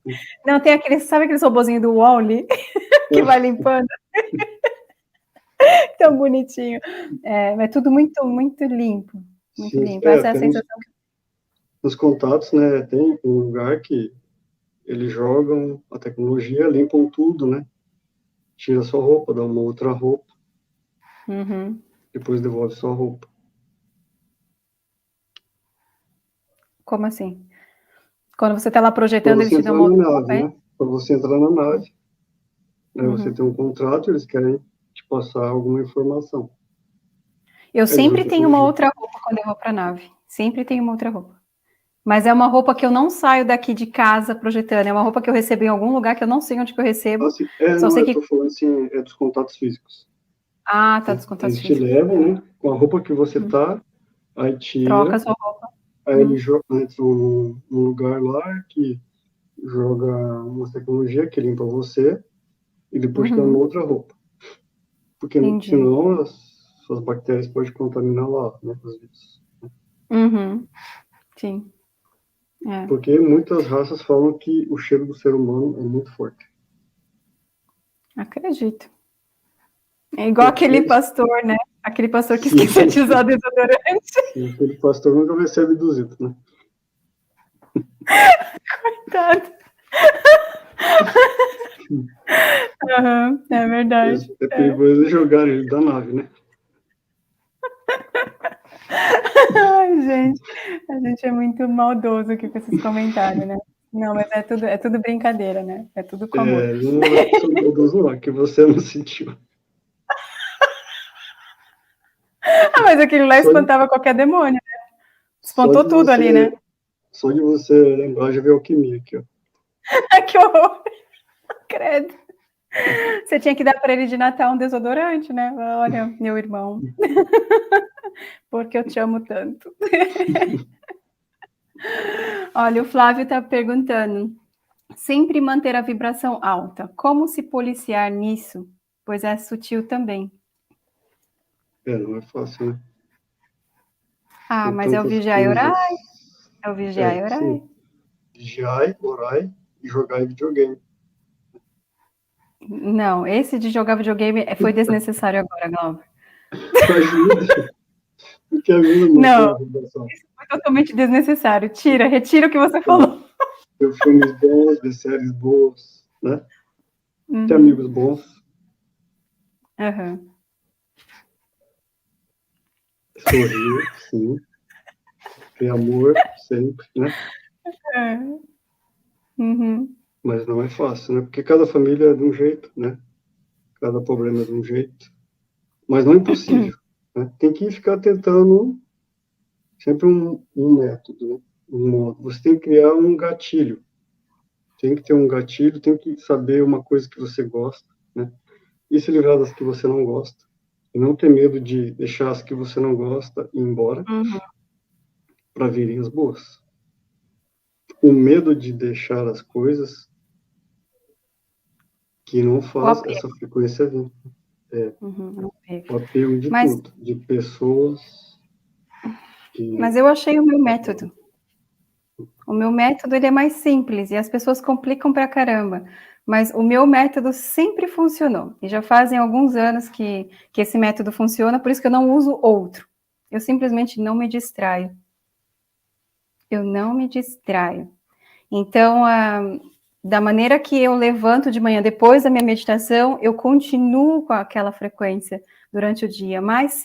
Não, tem aquele, sabe aqueles robozinho do Wall-E que vai limpando? Tão bonitinho. É tudo muito, muito limpo. Muito limpo. Essa é a sensação que. Nos contatos, né? Tem um lugar que eles jogam a tecnologia, limpam tudo, né? Tira sua roupa, dá uma outra roupa. Depois devolve sua roupa. Como assim? Quando você está lá projetando, eles te dão uma outra roupa, né? Para você entrar na nave, né? Você tem um contrato, eles querem te passar alguma informação. Eu sempre tenho uma outra roupa quando eu vou para a nave. Sempre tenho uma outra roupa. Mas é uma roupa que eu não saio daqui de casa projetando. É uma roupa que eu recebo em algum lugar que eu não sei onde que eu recebo. Assim, Só sei que. Eu tô falando assim, é dos contatos físicos. Ah, tá, dos contatos físicos. físicos. Eles te levam, né? Com a roupa que você tá, aí tira. Troca a sua roupa. Aí eles jogam num lugar lá que joga uma tecnologia que limpa você e depois te dá uma outra roupa. Porque senão as suas bactérias podem contaminar lá, né? Os vírus. Sim. Porque muitas raças falam que o cheiro do ser humano é muito forte. Acredito. É igual aquele pastor, né? Aquele pastor que esqueceu de usar desodorante. Sim, aquele pastor nunca recebe 200, né? Coitado. É verdade. É perigoso jogar ele da nave, né? Ai, gente. A gente é muito maldoso aqui com esses comentários, né? Não, mas é tudo brincadeira, né? É tudo com amor. Não é que sou maldoso, não, que você não sentiu. Mas aquele lá espantava qualquer demônio, né? Espantou tudo ali, né? Só de você lembrar, já veio alquimia aqui, ó. Que horror! Credo. Você tinha que dar para ele de Natal um desodorante, né? Olha, meu irmão. Porque eu te amo tanto. Olha, o Flávio está perguntando. Sempre manter a vibração alta. Como se policiar nisso? Pois é sutil também. Não é fácil, né? Ah, mas é o vigiar e orar? É o vigiar e orar? Vigiar, orar e jogar videogame. Não, esse de jogar videogame foi desnecessário agora, Glauber. Ajuda. Porque ajuda não, isso foi totalmente desnecessário. Retira o que você falou. Ver filmes bons, ver séries boas, né? Ter amigos bons. Aham. Sorrir, sim. Ter amor, sempre, né? É. Uhum. Mas não é fácil, né? Porque cada família é de um jeito, né? Cada problema é de um jeito. Mas não é impossível, né? Tem que ficar tentando sempre um método, né? Um modo. Você tem que criar um gatilho. Tem que ter um gatilho, tem que saber uma coisa que você gosta, né? E se livrar das que você não gosta. E não ter medo de deixar as que você não gosta ir embora Uhum. para virem as boas. O medo de deixar as coisas que não O faz apego. essa frequência vir. É, Uhum, o apego. o apego de Mas, tudo, de pessoas mas que... eu achei o meu método. O meu método ele é mais simples e as pessoas complicam pra caramba. Mas o meu método sempre funcionou. E já fazem alguns anos que esse método funciona, por isso que eu não uso outro. Eu simplesmente não me distraio. Eu não me distraio. Então, da maneira que eu levanto de manhã, depois da minha meditação, eu continuo com aquela frequência durante o dia. Mas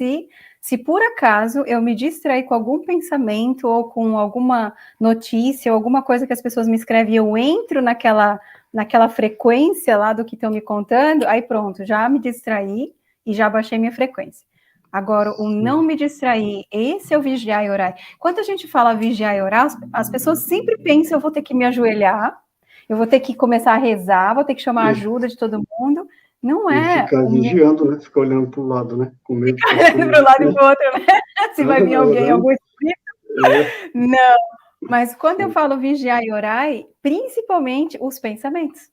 se por acaso eu me distrair com algum pensamento ou com alguma notícia ou alguma coisa que as pessoas me escrevem, eu entro naquela frequência lá do que estão me contando, aí pronto, já me distraí e já baixei minha frequência. Agora, o não me distrair, esse é o vigiar e orar. Quando a gente fala vigiar e orar, as pessoas sempre pensam, eu vou ter que me ajoelhar, eu vou ter que começar a rezar, vou ter que chamar a E, ajuda de todo mundo. Não e é ficar o meu vigiando, né? Ficar olhando para o lado, né? Com medo que para você... um lado e para o outro, né? Se vai vir alguém, orando. algum espírito. É, Não. Mas quando eu sim, falo vigiar e orar, principalmente os pensamentos.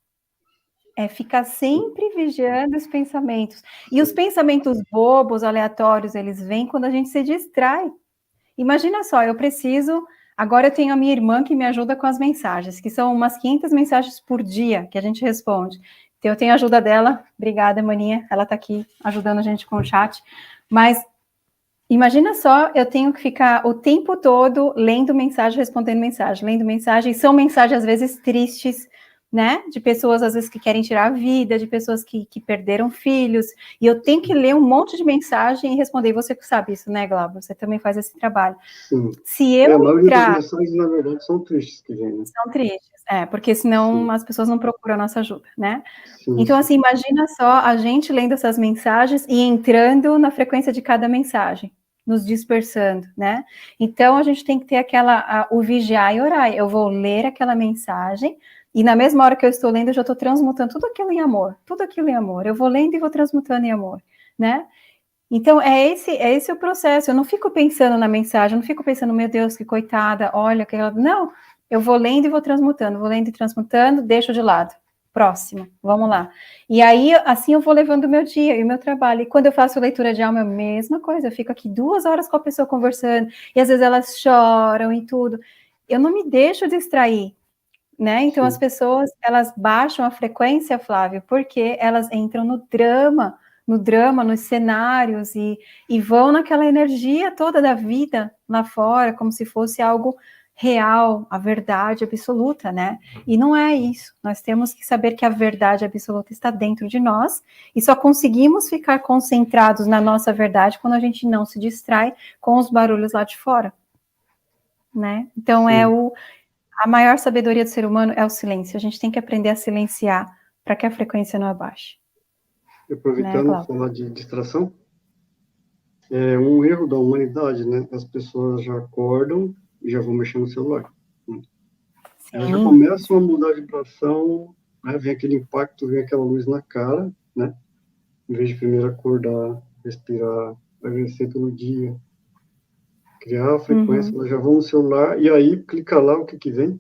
É ficar sim, sempre vigiando os pensamentos. E os sim. pensamentos bobos, aleatórios, eles vêm quando a gente se distrai. Imagina só, eu preciso. Agora eu tenho a minha irmã que me ajuda com as mensagens, que são umas 500 mensagens por dia que a gente responde. Então eu tenho a ajuda dela. Obrigada, maninha. Ela está aqui ajudando a gente com o chat. Mas imagina só, eu tenho que ficar o tempo todo lendo mensagem, respondendo mensagem, lendo mensagem. São mensagens às vezes tristes, né? De pessoas às vezes que querem tirar a vida, de pessoas que perderam filhos. E eu tenho que ler um monte de mensagem e responder. E você que sabe isso, né, Glauber? Você também faz esse trabalho. Sim. Se eu A maioria das entrar, mensagens, na verdade, são tristes que vem, né? são tristes, porque senão Sim, as pessoas não procuram a nossa ajuda, né? sim, Então, sim. assim, imagina só a gente lendo essas mensagens e entrando na frequência de cada mensagem, nos dispersando, né? Então, a gente tem que ter o vigiar e orar. Eu vou ler aquela mensagem e na mesma hora que eu estou lendo, eu já estou transmutando tudo aquilo em amor, tudo aquilo em amor. Eu vou lendo e vou transmutando em amor, né? Então, é esse o processo. Eu não fico pensando na mensagem, eu não fico pensando, meu Deus, que coitada, olha, que ela... Não, eu vou lendo e vou lendo e transmutando, deixo de lado. Próximo, vamos lá. E aí, assim, eu vou levando o meu dia e o meu trabalho. E quando eu faço leitura de alma, é a mesma coisa. Eu fico aqui 2 horas com a pessoa conversando, e às vezes elas choram e tudo. Eu não me deixo distrair, né? Então, as Sim. pessoas, elas baixam a frequência, Flávio, porque elas entram no drama, nos cenários, e vão naquela energia toda da vida lá fora, como se fosse algo real, a verdade absoluta, né? E não é isso. Nós temos que saber que a verdade absoluta está dentro de nós, e só conseguimos ficar concentrados na nossa verdade quando a gente não se distrai com os barulhos lá de fora, né? Então, Sim. a maior sabedoria do ser humano é o silêncio. A gente tem que aprender a silenciar para que a frequência não abaixe. Né, Aproveitando Cláudio? falar de distração, é um erro da humanidade, né? As pessoas já acordam e já vão mexer no celular, né? Elas já Sim. começam a mudar a vibração, né? Vem aquele impacto, vem aquela luz na cara, né? Em vez de primeiro acordar, respirar, agradecer pelo dia, criar a frequência, Uhum. elas já vão no celular e aí clica lá o que que vem?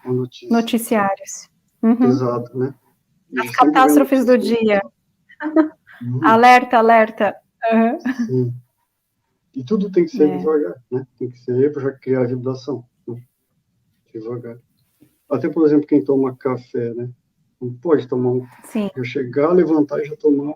A notícia. Noticiários. Uhum. Exato, né? E As sempre vem a catástrofes do notícia. dia. Uhum. Alerta, alerta. Uhum. Sim. E tudo tem que ser É. devagar, né? Tem que ser para já criar a vibração, né? Devagar. Até, por exemplo, quem toma café, né? Não pode tomar Sim. já chegar, levantar e já tomar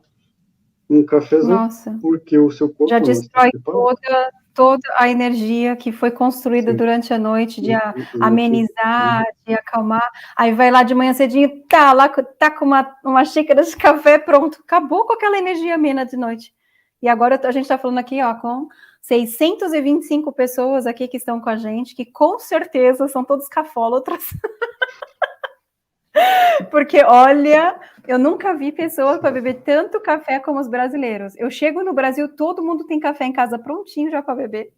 um cafezão, Nossa. porque o seu Já corpo não está destrói preparado. toda. toda a energia que foi construída Sim. durante a noite de Exatamente. amenizar, de acalmar. Aí vai lá de manhã cedinho, tá com uma xícara de café, pronto, acabou com aquela energia amena de noite. E agora a gente está falando aqui, ó, com 625 pessoas aqui que estão com a gente, que com certeza são todos cafólatras. Porque, olha, eu nunca vi pessoas para beber tanto café como os brasileiros. Eu chego no Brasil, todo mundo tem café em casa prontinho já para beber.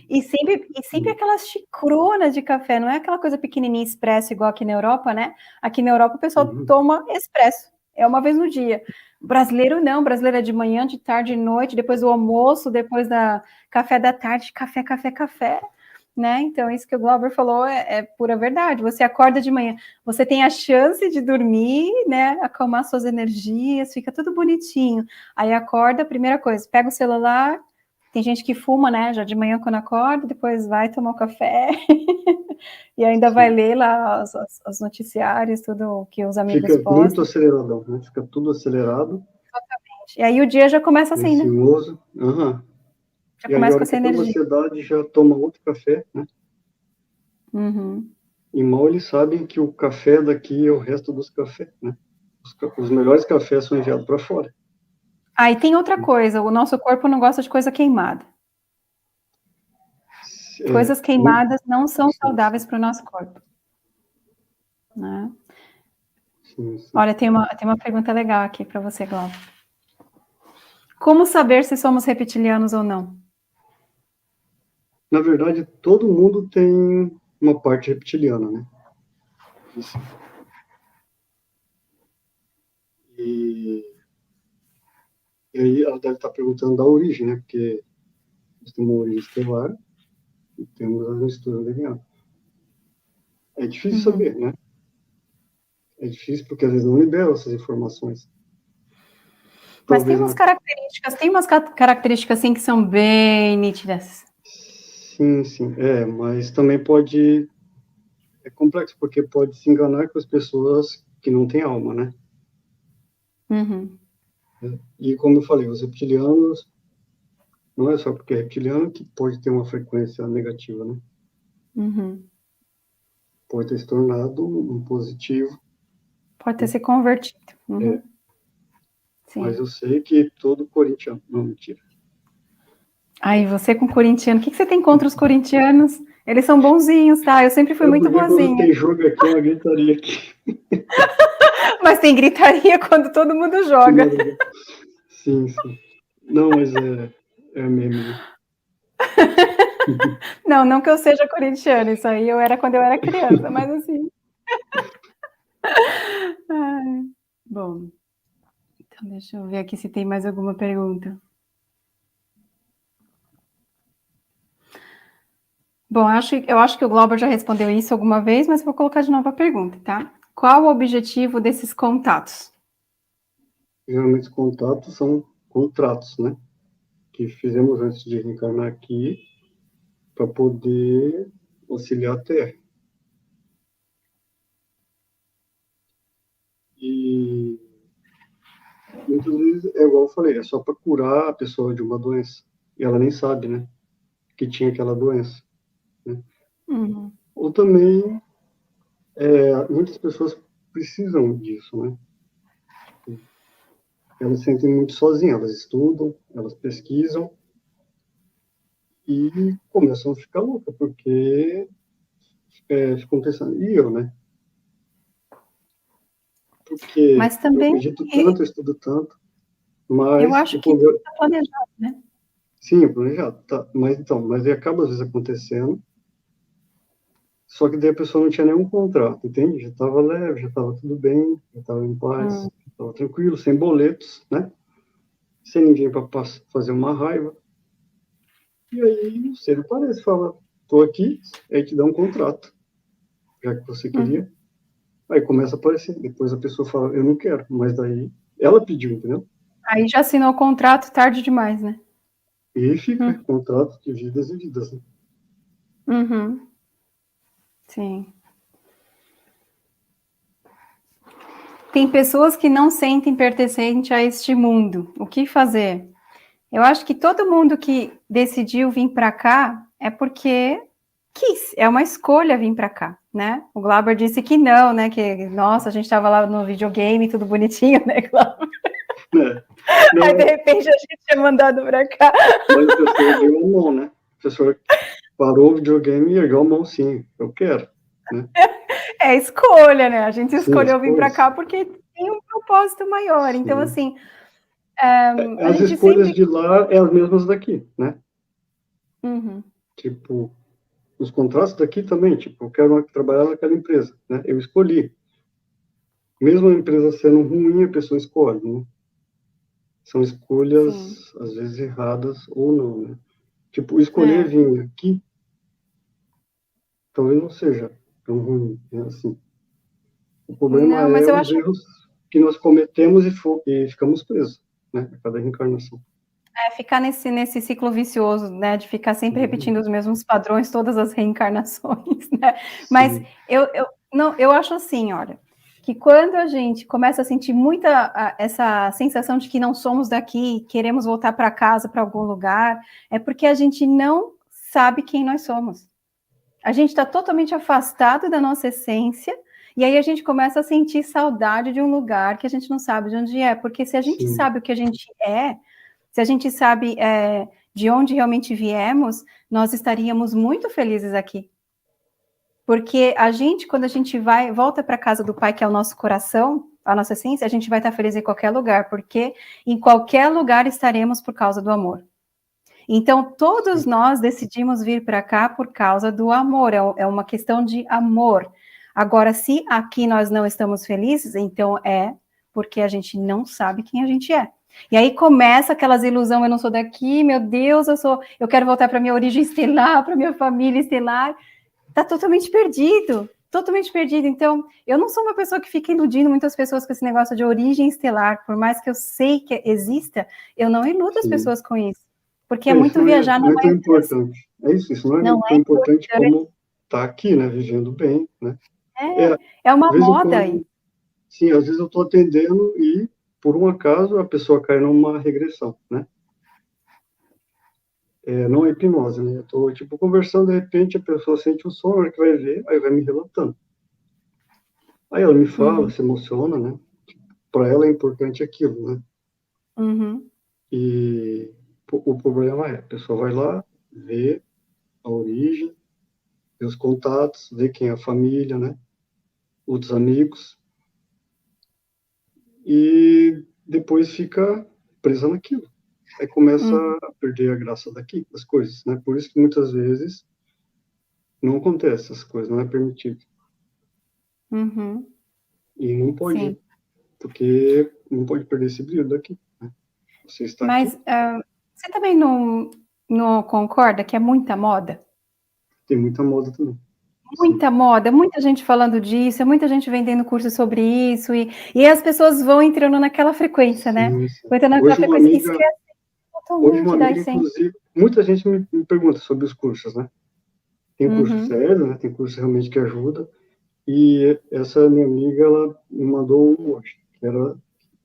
E sempre aquelas xicronas de café, não é aquela coisa pequenininha expresso igual aqui na Europa, né? Aqui na Europa o pessoal toma expresso, é uma vez no dia. Brasileiro não, brasileiro é de manhã, de tarde, de noite, depois do almoço, depois da café da tarde, café, né? Então isso que o Glauber falou é pura verdade. Você acorda de manhã, você tem a chance de dormir, né? Acalmar suas energias, fica tudo bonitinho. Aí acorda, primeira coisa, pega o celular. Tem gente que fuma, né, já de manhã quando acorda, depois vai tomar um café e ainda vai ler lá os noticiários, tudo que os amigos Fica postam. muito aceleradão, né? Fica tudo acelerado. Exatamente. E aí o dia já começa assim, né? Ansioso. Uhum. Já E aí, a começa com hora essa que tem uma energia. ansiedade, já toma outro café, né? Uhum. E mal eles sabem que o café daqui é o resto dos cafés, né? Os melhores cafés são enviados para fora. Aí tem outra coisa, o nosso corpo não gosta de coisa queimada. Coisas queimadas não são saudáveis para o nosso corpo. Né? Sim. Olha, tem uma pergunta legal aqui para você, Glauber. Como saber se somos reptilianos ou não? Na verdade, todo mundo tem uma parte reptiliana, né? Isso. E aí ela deve estar perguntando da origem, né? Porque nós temos uma origem estelar e temos as misturas DNA. É difícil saber, né? É difícil porque às vezes não libera essas informações. Mas tem umas características assim que são bem nítidas. Sim. Mas também pode... É complexo, porque pode se enganar com as pessoas que não têm alma, né? Uhum. E como eu falei, os reptilianos, não é só porque é reptiliano que pode ter uma frequência negativa, né? Uhum. Pode ter se tornado um positivo. Pode ter se convertido. Uhum. Mas eu sei que todo corintiano... Não, mentira. Aí, você com corintiano, o que você tem contra os corintianos? Eles são bonzinhos, tá? Eu sempre fui muito Porque quando boazinha. tem jogo aqui, é uma gritaria aqui. Mas tem gritaria quando todo mundo joga. Sim. Não, mas é meme, né? Não que eu seja corintiana, isso aí eu era quando eu era criança, mas assim... Ai, bom, então deixa eu ver aqui se tem mais alguma pergunta. Bom, eu acho que o Glauber já respondeu isso alguma vez, mas vou colocar de novo a pergunta, tá? Qual o objetivo desses contatos? Geralmente os contatos são contratos, né? Que fizemos antes de reencarnar aqui para poder auxiliar a Terra. E muitas vezes, é igual eu falei, é só para curar a pessoa de uma doença. E ela nem sabe, né? Que tinha aquela doença. Né? Uhum. Ou também, muitas pessoas precisam disso, né? Elas se sentem muito sozinhas, elas estudam, elas pesquisam e começam a ficar loucas, porque ficam pensando, e eu, né? Porque Mas eu também, acredito tanto, eu estudo tanto, eu mas acho que está planejado, né? sim, é planejado, tá, mas aí acaba às vezes acontecendo, só que daí a pessoa não tinha nenhum contrato, entende? Já estava leve, já estava tudo bem, já estava em paz, estava tranquilo, sem boletos, né? Sem ninguém para fazer uma raiva. E aí o ser aparece, fala, tô aqui, aí te dá um contrato, já que você queria. Aí começa a aparecer, depois a pessoa fala, eu não quero, mas daí ela pediu, entendeu? Aí já assinou o contrato tarde demais, né? E fica contrato de vidas e vidas, né? Uhum. Sim. Tem pessoas que não sentem pertencente a este mundo. O que fazer? Eu acho que todo mundo que decidiu vir para cá, é porque quis, é uma escolha vir para cá, né? O Glauber disse que não, né? Que, nossa, a gente estava lá no videogame, tudo bonitinho, né, Glauber? Não, aí, de repente, a gente é mandado para cá. Mas a pessoa ergueu a mão, né? A pessoa parou o videogame e ergueu a mão, sim, eu quero. Né? É escolha, né? A gente escolheu vir para escolhas. cá porque tem um propósito maior. Sim. Então, assim, as gente escolhas sempre... de lá é as mesmas daqui, né? Uhum. Tipo, os contratos daqui também, tipo, eu quero trabalhar naquela empresa, né? Eu escolhi. Mesmo a empresa sendo ruim, a pessoa escolhe, né? São escolhas, Sim. às vezes, erradas ou não, né? Tipo, escolher vir aqui talvez não seja tão ruim, né? Assim. O problema Não, mas é eu os acho erros que nós cometemos e ficamos presos, né? A cada reencarnação. ficar nesse ciclo vicioso, né? De ficar sempre repetindo os mesmos padrões, todas as reencarnações, né? Mas eu acho assim, olha, que quando a gente começa a sentir essa sensação de que não somos daqui, queremos voltar para casa, para algum lugar, é porque a gente não sabe quem nós somos. A gente está totalmente afastado da nossa essência, e aí a gente começa a sentir saudade de um lugar que a gente não sabe de onde é, porque se a gente sabe o que a gente é, se a gente sabe de onde realmente viemos, nós estaríamos muito felizes aqui. Porque a gente, quando a gente volta para a casa do Pai, que é o nosso coração, a nossa essência, a gente vai estar feliz em qualquer lugar, porque em qualquer lugar estaremos por causa do amor. Então, todos nós decidimos vir para cá por causa do amor, é uma questão de amor. Agora, se aqui nós não estamos felizes, então é porque a gente não sabe quem a gente é. E aí começa aquelas ilusões, eu não sou daqui, meu Deus, eu quero voltar para minha origem estelar, para minha família estelar. Está totalmente perdido, totalmente perdido. Então, eu não sou uma pessoa que fica iludindo muitas pessoas com esse negócio de origem estelar, por mais que eu sei que exista, eu não iludo as pessoas com isso. Porque é muito viajar não é tão importante. É isso não é tão importante como estar aqui, né, vivendo bem, né? É uma moda aí. Sim, às vezes eu estou atendendo e, por um acaso, a pessoa cai numa regressão, né? Não é hipnose, né? Eu estou, tipo, conversando, de repente a pessoa sente um sono, a que vai ver, aí vai me relatando. Aí ela me fala, se emociona, né? Para ela é importante aquilo, né? Uhum. E o problema a pessoa vai lá, vê a origem, vê os contatos, vê quem é a família, né? Outros amigos, e depois fica presa naquilo. Aí começa a perder a graça das coisas, né? Por isso que muitas vezes não acontece essas coisas, não é permitido. Uhum. E não pode, Sim. porque não pode perder esse brilho daqui. Né? Você está Mas aqui. Você também não concorda que é muita moda? Tem muita moda também. Muita moda, muita gente falando disso, muita gente vendendo curso sobre isso, e as pessoas vão entrando naquela frequência, né? Vão entrando naquela frequência e esquecem Hoje uma totalmente da amiga, essência. inclusive, muita gente me pergunta sobre os cursos, né? Tem curso sério, né? Tem curso realmente que ajuda. E essa minha amiga, ela me mandou um hoje, que ela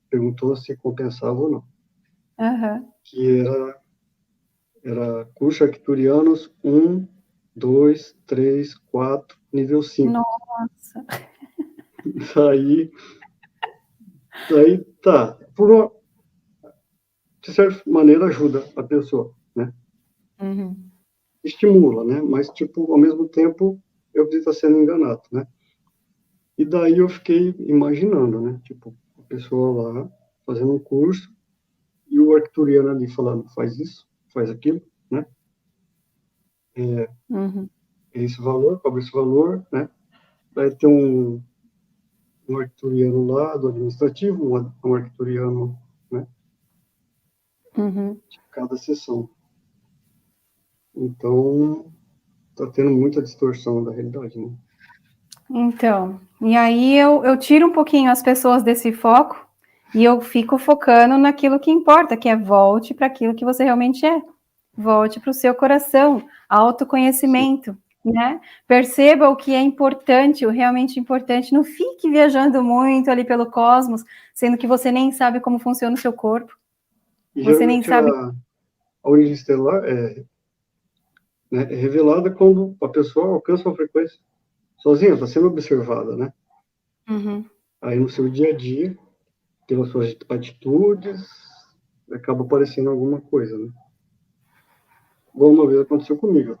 perguntou se compensava ou não. Que era curso Arcturianos 1, 2, 3, 4, nível 5. Nossa! Daí tá. De certa maneira, ajuda a pessoa, né? Estimula, né? Mas, tipo, ao mesmo tempo, eu podia estar sendo enganado, né? E daí eu fiquei imaginando, né? Tipo, a pessoa lá fazendo um curso e o arcturiano ali falando, faz isso, faz aquilo, né? É esse valor, cobra esse valor, né? Vai ter um arcturiano lá do administrativo, um arcturiano, né? De cada sessão. Então, tá tendo muita distorção da realidade, né? Então, e aí eu tiro um pouquinho as pessoas desse foco e eu fico focando naquilo que importa, que é volte para aquilo que você realmente é. Volte para o seu coração, autoconhecimento, né? Perceba o que é importante, o realmente importante. Não fique viajando muito ali pelo cosmos, sendo que você nem sabe como funciona o seu corpo. E Você nem geralmente sabe. a origem estelar é revelada quando a pessoa alcança uma frequência sozinha, está sendo observada, né? Uhum. Aí no seu dia a dia, pelas suas atitudes, acaba aparecendo alguma coisa, né? Igual uma vez aconteceu comigo, eu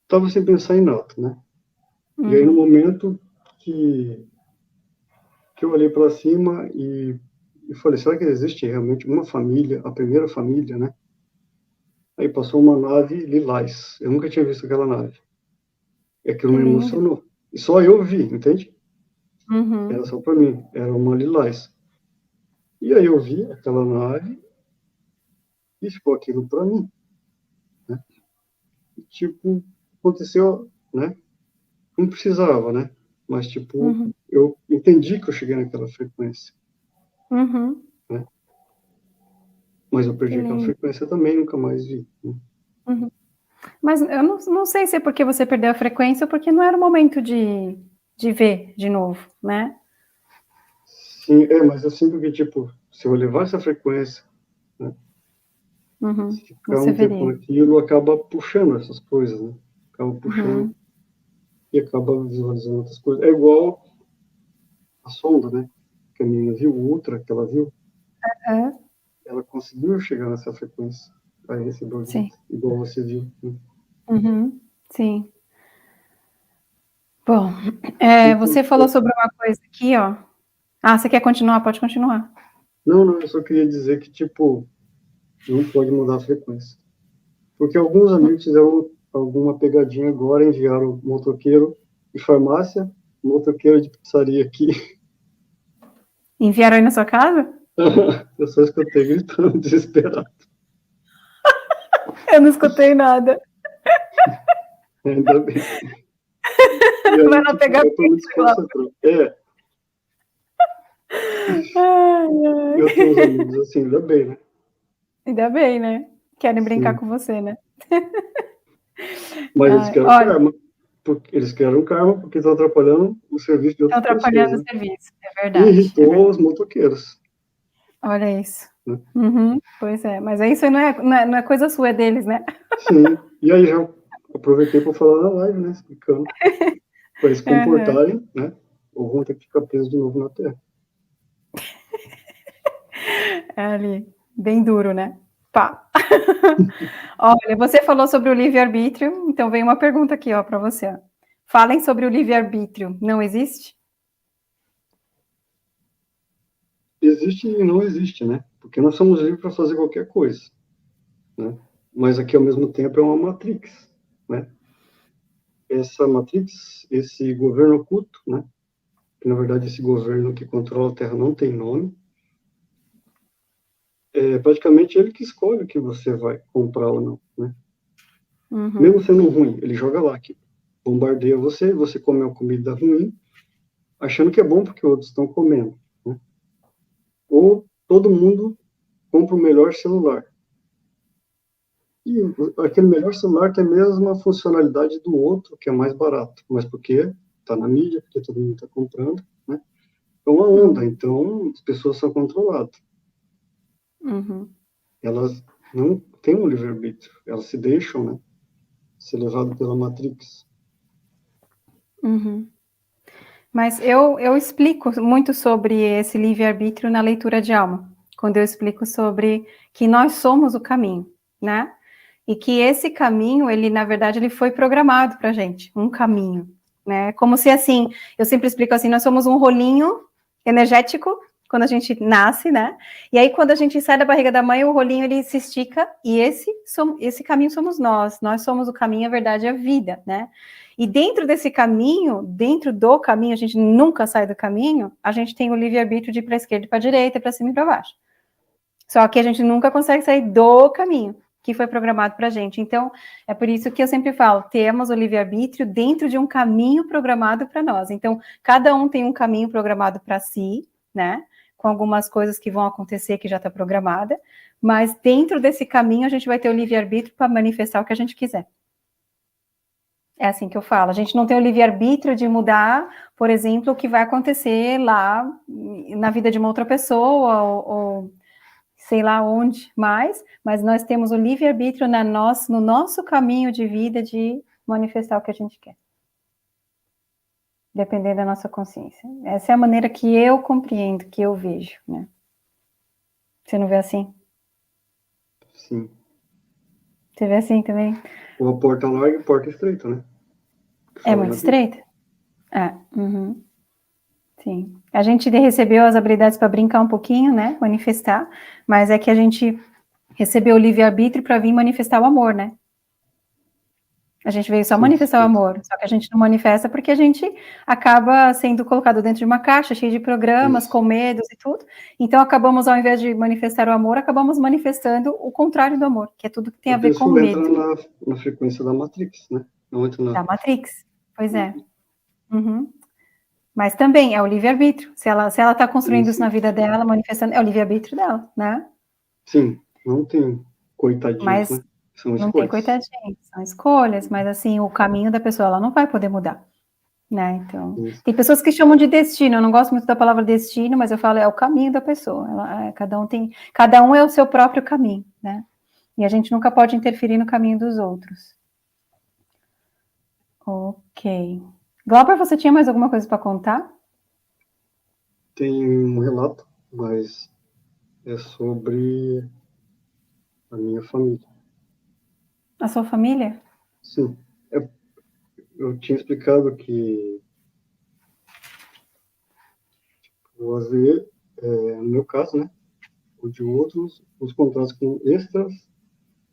tava sem pensar em nada, né? E aí no momento que eu olhei para cima e falei, será que existe realmente uma família, a primeira família, né? Aí passou uma nave lilás. Eu nunca tinha visto aquela nave. E aquilo Que me lindo. emocionou. E só eu vi, entende? Uhum. Era só para mim. Era uma lilás. E aí eu vi aquela nave e ficou aquilo para mim, né? E, tipo, aconteceu, né? Não precisava, né? Mas, tipo, Uhum. eu entendi que eu cheguei naquela frequência, Uhum. né? Mas eu Que perdi aquela lindo. frequência também, nunca mais vi, né? Uhum. Mas eu não sei se é porque você perdeu a frequência ou porque não era o momento de ver de novo, né? Sim, mas eu sinto que, tipo, se eu levar essa frequência, né? Uhum. Se ficar Você um tempo veria. naquilo, acaba puxando essas coisas, né? Acaba puxando Uhum. e acaba visualizando outras coisas. É igual a sonda, né? Que a menina viu, o Ultra, que ela viu, É. ela conseguiu chegar nessa frequência para receber o Sim. guia, igual você viu, né? Uhum. Sim. Bom, você falou sobre uma coisa aqui, ó. Ah, você quer continuar? Pode continuar. Não, eu só queria dizer que, tipo, não pode mudar a frequência. Porque alguns amigos fizeram alguma pegadinha agora, enviaram motoqueiro de farmácia, motoqueiro de pizzaria aqui. Enviaram aí na sua casa? Eu só escutei gritando, desesperado. Eu não escutei nada. Ainda bem. E Vai aí, lá tipo, pegar eu tô me pizza, Glauco. desconcentrando. Ai, Eu tenho uns ai. amigos assim, ainda bem, né? Ainda bem, né? Querem brincar Sim. com você, né? Mas eles Ai, querem olha, karma. Eles querem karma porque estão atrapalhando o serviço de estão outras pessoas, atrapalhando o né? serviço. É E verdade, é irritou verdade. os motoqueiros, Olha isso. né? Uhum, pois é, mas isso não é coisa sua, é deles, né? Sim. E aí já aproveitei para falar na live, né? Explicando. Para eles se Uhum. comportarem, né? Ou vão ter que ficar presos de novo na Terra. É ali, bem duro, né? Pá. Olha, você falou sobre o livre-arbítrio, então vem uma pergunta aqui, ó, para você. Falem sobre o livre-arbítrio. Não existe? Existe e não existe, né? Porque nós somos livres para fazer qualquer coisa, né? Mas aqui, ao mesmo tempo, é uma matrix, né? Essa matrix, esse governo oculto, né? Que, na verdade, esse governo que controla a Terra não tem nome. É praticamente ele que escolhe o que você vai comprar ou não, né? Mesmo Uhum. sendo ruim, ele joga lá, que bombardeia você, você come uma comida ruim, achando que é bom porque outros estão comendo, né? Ou todo mundo compra o melhor celular. E aquele melhor celular tem a mesma funcionalidade do outro, que é mais barato, mas porque está na mídia, porque todo mundo está comprando, né? É uma onda, Uhum. então as pessoas são controladas. Uhum. Elas não têm um livre-arbítrio, elas se deixam, né, ser levadas pela Matrix. Uhum. Mas eu explico muito sobre esse livre-arbítrio na leitura de alma, quando eu explico sobre que nós somos o caminho, né? E que esse caminho, ele, na verdade, ele foi programado pra gente, um caminho, né? Como se, assim, eu sempre explico assim, nós somos um rolinho energético quando a gente nasce, né? E aí, quando a gente sai da barriga da mãe, o rolinho, ele se estica e esse caminho somos nós somos o caminho, a verdade e a vida, né? E dentro desse caminho, dentro do caminho, a gente nunca sai do caminho, a gente tem o livre-arbítrio de ir para a esquerda e para a direita, para cima e para baixo. Só que a gente nunca consegue sair do caminho que foi programado para a gente. Então, é por isso que eu sempre falo, temos o livre-arbítrio dentro de um caminho programado para nós. Então, cada um tem um caminho programado para si, né? Com algumas coisas que vão acontecer que já está programada, mas dentro desse caminho a gente vai ter o livre-arbítrio para manifestar o que a gente quiser. É assim que eu falo. A gente não tem o livre-arbítrio de mudar, por exemplo, o que vai acontecer lá na vida de uma outra pessoa, ou sei lá onde mais, mas nós temos o livre-arbítrio no nosso caminho de vida de manifestar o que a gente quer. Dependendo da nossa consciência. Essa é a maneira que eu compreendo, que eu vejo, né? Você não vê assim? Sim. Você vê assim também? Uma porta larga e porta estreita, né? É muito estreita? Uhum. Sim. A gente recebeu as habilidades para brincar um pouquinho, né? Manifestar, mas é que a gente recebeu o livre-arbítrio para vir manifestar o amor, né? A gente veio só Sim, manifestar o sim. amor, só que a gente não manifesta porque a gente acaba sendo colocado dentro de uma caixa cheia de programas, Isso. com medos e tudo. Então acabamos, ao invés de manifestar o amor, acabamos manifestando o contrário do amor, que é tudo que tem A a ver com pessoa entra medo. na frequência da Matrix, né? Não entra na... Da Matrix. Pois é. Uhum. Mas também é o livre-arbítrio. Se ela está Sim, construindo isso na sim. vida dela, manifestando, é o livre-arbítrio dela, né? Sim, não tem coitadinhos, Mas né? São não tem escolhas. coitadinho, são escolhas, mas assim, o caminho da pessoa, ela não vai poder mudar. Né? Então, Isso. tem pessoas que chamam de destino, eu não gosto muito da palavra destino, mas eu falo é o caminho da pessoa. Cada um é o seu próprio caminho, né? E a gente nunca pode interferir no caminho dos outros. Ok. Glauber, você tinha mais alguma coisa para contar? Tem um relato, mas é sobre a minha família. A sua família? Sim, eu tinha explicado que o AZE, no meu caso, né? O de outros, os contratos com extras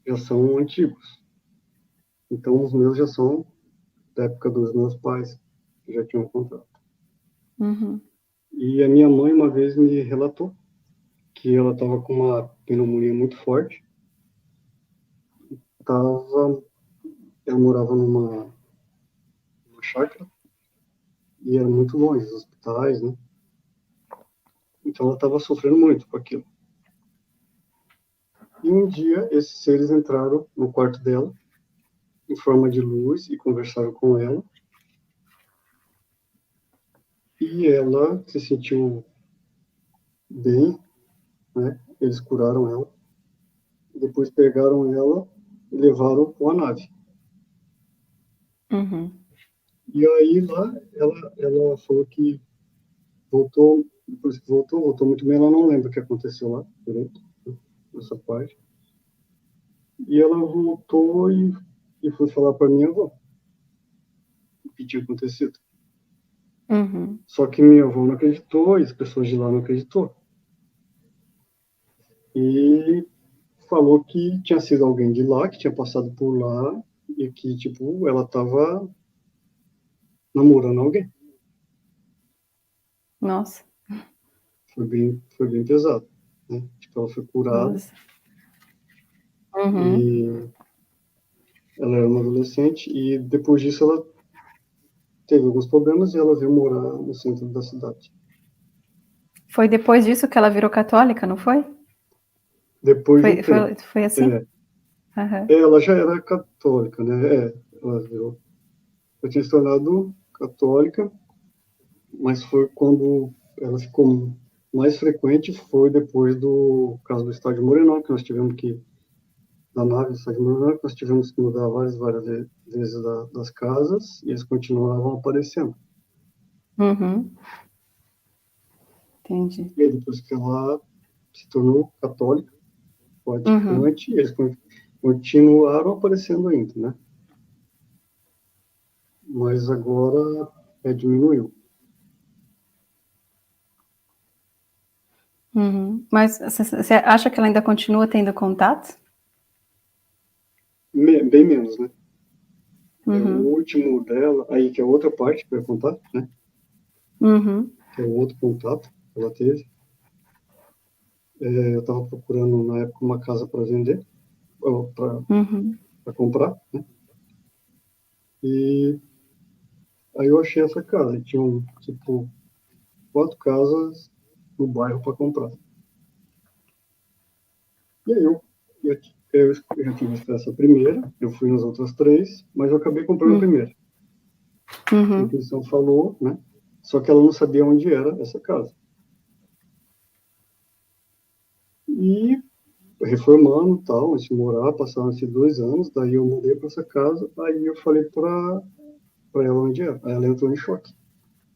já são antigos. Então, os meus já são da época dos meus pais, que já tinham contrato. Uhum. E a minha mãe uma vez me relatou que ela estava com uma pneumonia muito forte. Ela morava numa chácara e era muito longe dos hospitais, né? Então ela estava sofrendo muito com aquilo. E um dia esses seres entraram no quarto dela em forma de luz e conversaram com ela. E ela se sentiu bem, né? Eles curaram ela. Depois pegaram ela e levaram com a nave. Uhum. E aí lá ela falou que voltou, depois que voltou muito bem, ela não lembra o que aconteceu lá, direito, nessa parte. E ela voltou e foi falar para minha avó o que tinha acontecido. Uhum. Só que minha avó não acreditou e as pessoas de lá não acreditou. E falou que tinha sido alguém de lá, que tinha passado por lá e que, tipo, ela estava namorando alguém. Nossa. Foi bem pesado, né? Tipo, ela foi curada Nossa. Uhum. e ela era uma adolescente e depois disso ela teve alguns problemas e ela veio morar no centro da cidade. Foi depois disso que ela virou católica, não foi? Depois de um Foi, tempo. foi, foi assim? É, Uhum. ela já era católica, né? Ela virou. Eu tinha se tornado católica, mas foi quando ela ficou mais frequente, foi depois do caso do estádio Morenão, que nós tivemos que, da nave do estádio Morenão, que nós tivemos que mudar várias vezes das casas, e eles continuavam aparecendo. Uhum. Entendi. E aí, depois que ela se tornou católica, Uhum. praticante, eles continuaram aparecendo ainda, né? Mas agora diminuiu. Uhum. Mas você acha que ela ainda continua tendo contato? Bem menos, né? O Uhum. último dela, aí que é outra parte que eu ia contar, né? Uhum. Que é o outro contato que ela teve. Eu estava procurando, na época, uma casa para vender, Uhum. para comprar, né? E aí eu achei essa casa. E tinham, tipo, 4 casas no bairro para comprar. E aí eu já tinha visto essa primeira, eu fui nas outras 3, mas eu acabei comprando a Uhum. primeira. A Uhum. intuição falou, né? Só que ela não sabia onde era essa casa. E reformando e tal, antes de morar, passaram esses 2 anos, daí eu mudei para essa casa, aí eu falei para ela onde era, aí ela entrou em choque.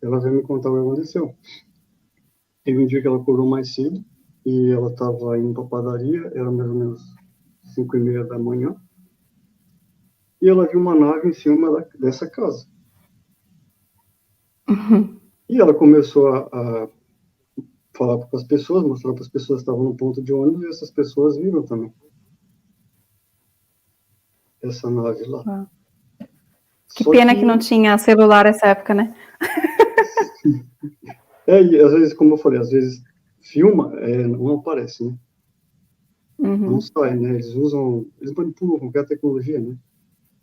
Ela veio me contar o que aconteceu. Teve um dia que ela acordou mais cedo, e ela estava indo para a padaria, era mais ou menos 5:30 da manhã, e ela viu uma nave em cima dessa casa. E ela começou a falar para as pessoas, mostrar para as pessoas que estavam no ponto de ônibus, e essas pessoas viram também essa nave lá. Que Só pena que não tinha celular nessa época, né? E às vezes, como eu falei, às vezes filma, não aparece, né? Não sai, né? Eles manipulam qualquer tecnologia, né?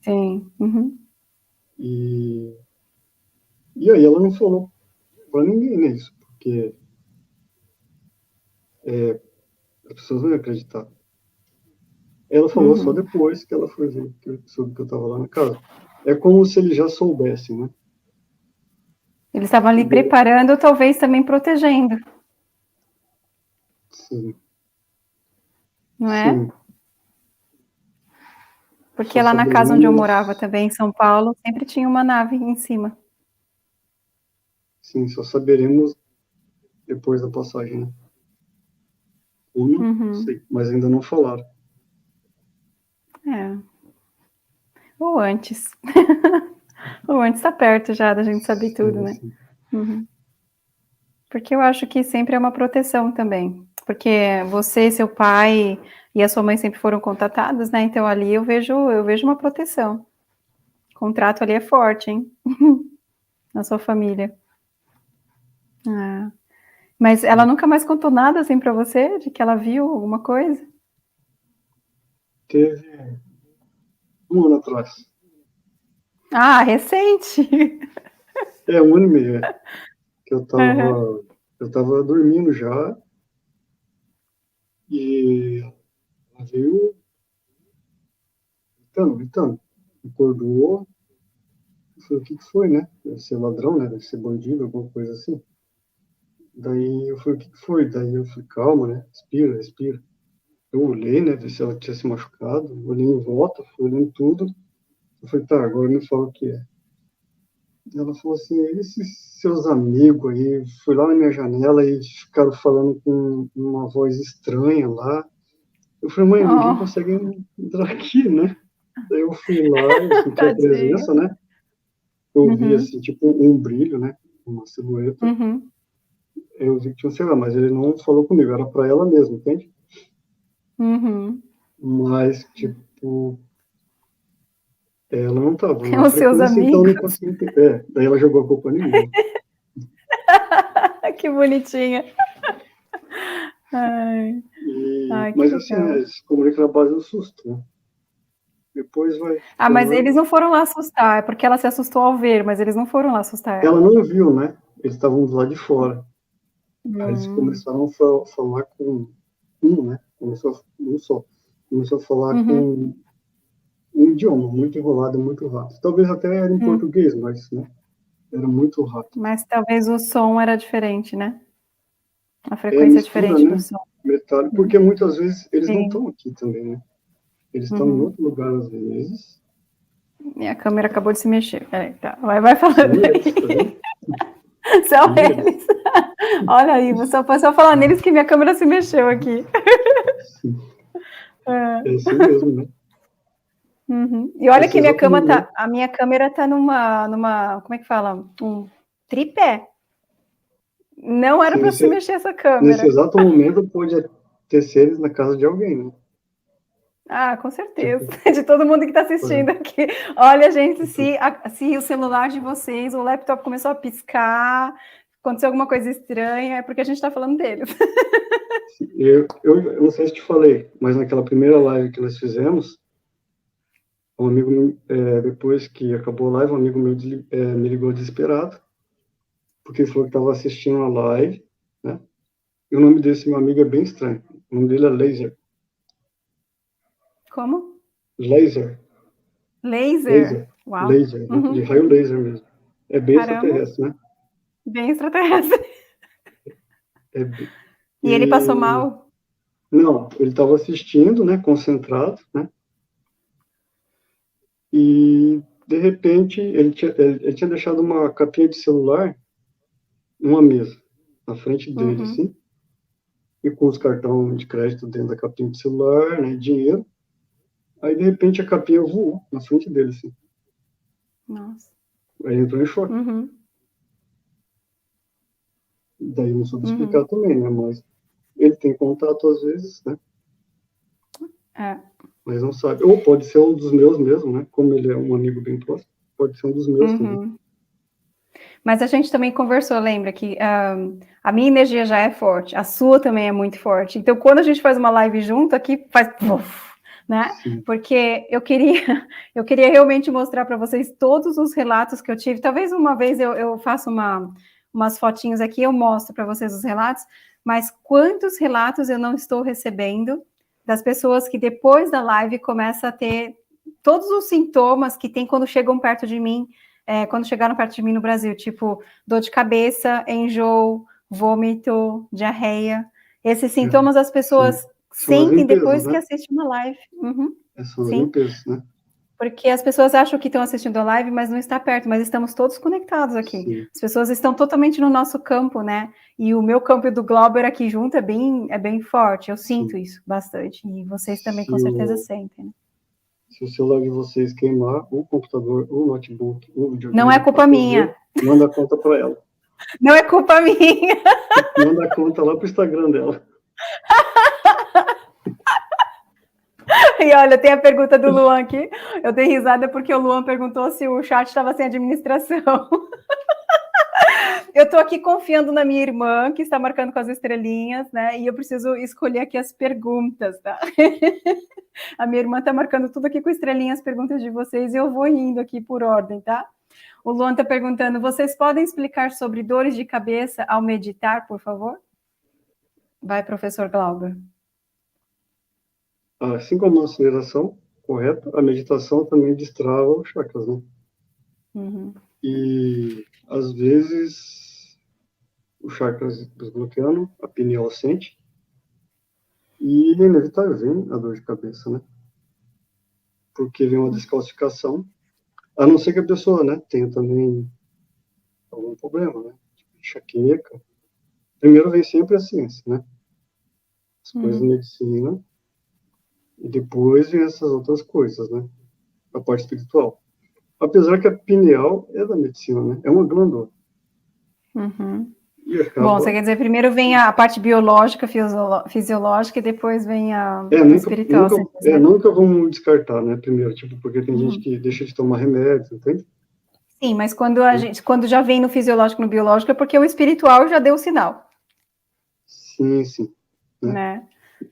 Sim. E aí ela não falou para ninguém, né, isso, porque as pessoas não iam acreditar. Ela falou só depois que ela foi ver que eu soube que eu estava lá na casa. É como se eles já soubessem, né? Eles estavam ali preparando, talvez também protegendo. Sim. Não é? Sim. Porque Só lá na casa onde eu saberemos... morava também, em São Paulo, sempre tinha uma nave em cima. Sim, só saberemos depois da passagem, né? Ou não sei, mas ainda não falaram. Ou antes. Ou antes tá perto já da gente saber tudo, né? Sim. Porque eu acho que sempre é uma proteção também. Porque você, seu pai e a sua mãe sempre foram contatados, né? Então ali eu vejo uma proteção. O contrato ali é forte, hein? Na sua família. Mas ela nunca mais contou nada assim pra você? De que ela viu alguma coisa? Teve 1 ano atrás. Ah, recente! 1 ano e meio, que eu tava dormindo já, e ela veio gritando. Acordou, eu falei, o que foi, né? Deve ser ladrão, né? Deve ser bandido, alguma coisa assim. Daí eu falei, o que foi? Daí eu falei, calma, né? Respira. Eu olhei, né? Ver se ela tinha se machucado. Olhei em volta, fui olhando tudo. Eu falei, tá, agora me fala o que é. Ela falou assim, esses seus amigos aí, fui lá na minha janela e ficaram falando com uma voz estranha lá. Eu falei, mãe, ninguém consegue entrar aqui, né? Daí eu fui lá, eu senti a presença, né? Eu vi, assim, tipo, um brilho, né? Uma silhueta. Eu vi que tinha um celular, mas ele não falou comigo, era pra ela mesma, entende? Mas, tipo, ela não tava numa Os seus frequência, então eu amigos. não consegui entender. Daí ela jogou a culpa em mim. Que bonitinha. Que Mas assim, legal. se comunica na base do susto, né? Depois vai Mas ficando... eles não foram lá assustar, é porque ela se assustou ao ver, mas eles não foram lá assustar Ela ela. não viu, né? Eles estavam do lado de fora. Aí eles começaram a falar com né? Começou a falar com um idioma muito enrolado, muito rápido. Talvez até era em português, mas, né? Era muito rápido. Mas talvez o som era diferente, né? A É frequência é mistura, diferente do né? som. Metálico, porque muitas vezes eles não Sim. estão aqui também, né? Eles estão em outro lugar às vezes. Minha câmera acabou de se mexer. Peraí, tá. Vai falando São eles, tá aí. vendo? São eles. Olha aí, foi só falar neles que minha câmera se mexeu aqui. Sim. É assim mesmo, né? E olha que Exatamente. a minha câmera tá numa, como é que fala? Um tripé. Não era Sim, para se mexer essa nesse câmera. exato momento pode ter seres na casa de alguém, né? Com certeza. Tipo, De todo mundo que está assistindo aqui. Olha, gente, se o celular de vocês, o laptop começou a piscar, aconteceu alguma coisa estranha, é porque a gente está falando deles. eu não sei se te falei, mas naquela primeira live que nós fizemos, um amigo, depois que acabou a live, um amigo meu me ligou desesperado, porque ele falou que estava assistindo a live, né? E o nome desse meu amigo é bem estranho. O nome dele é Laser. Como? Laser. Laser? Uau. Laser, né? De raio laser mesmo. É bem Caramba. extraterrestre, né? Bem extraterrestre. É E ele passou mal? Não, ele estava assistindo, né, concentrado, né, e de repente ele tinha deixado uma capinha de celular numa mesa, na frente dele, Uhum. assim, e com os cartões de crédito dentro da capinha de celular, né, dinheiro. Aí, de repente, a capinha voou na frente dele, assim. Nossa. Aí ele entrou em choque. Uhum. Daí não soube explicar Uhum. também, né, mas ele tem contato às vezes, né, É. mas não sabe. Ou pode ser um dos meus mesmo, né, como ele é um amigo bem próximo, pode ser um dos meus também. Uhum. Mas a gente também conversou, lembra que a minha energia já é forte, a sua também é muito forte. Então, quando a gente faz uma live junto, aqui faz puff, né? Sim. Porque eu queria realmente mostrar para vocês todos os relatos que eu tive. Talvez uma vez eu faça umas fotinhos aqui, eu mostro para vocês os relatos, mas quantos relatos eu não estou recebendo das pessoas que depois da live começam a ter todos os sintomas que tem quando chegam perto de mim, quando chegaram perto de mim no Brasil, tipo dor de cabeça, enjoo, vômito, diarreia. Esses sintomas as pessoas Sim. São as sentem limpezas, depois que né? assistem uma live. Uhum, São as sim, limpezas, né? porque as pessoas acham que estão assistindo a live, mas não está perto, mas estamos todos conectados aqui. Sim. As pessoas estão totalmente no nosso campo, né? E o meu campo e do Glauber aqui junto é bem forte. Eu sinto Sim. isso bastante. E vocês também Se com certeza o, sentem, né? se o celular de vocês queimar, o computador, o notebook, o Não é videogame, a culpa TV, minha. manda a conta para ela. Não é culpa minha. Manda a conta lá pro Instagram dela. E olha, tem a pergunta do Luan aqui. Eu dei risada porque o Luan perguntou se o chat estava sem administração. Eu estou aqui confiando na minha irmã, que está marcando com as estrelinhas, né? E eu preciso escolher aqui as perguntas, tá? A minha irmã está marcando tudo aqui com estrelinhas, as perguntas de vocês, e eu vou indo aqui por ordem, tá? O Luan está perguntando: vocês podem explicar sobre dores de cabeça ao meditar, por favor? Vai, professor Glauber. Assim como a aceleração correta, a meditação também destrava os chakras, né? Uhum. E às vezes os chakras desbloqueando, a pineal sente, e é inevitável vem a dor de cabeça, né? Porque vem uma descalcificação, a não ser que a pessoa, né, tenha também algum problema, né? Tipo, enxaqueca. Primeiro vem sempre a ciência, né? As coisas da medicina, e depois vem essas outras coisas, né? A parte espiritual. Apesar que a pineal é da medicina, né? É uma glândula. Uhum. E Bom, acaba. você quer dizer, primeiro vem a parte biológica, fisiológica, e depois vem a Nunca, espiritual, nunca, você diz, né? nunca vamos descartar, né? Primeiro, tipo, porque tem gente Uhum. que deixa de tomar remédio, entende? Sim, mas quando já vem no fisiológico, no biológico, é porque o espiritual já deu o sinal, Sim, sim, né?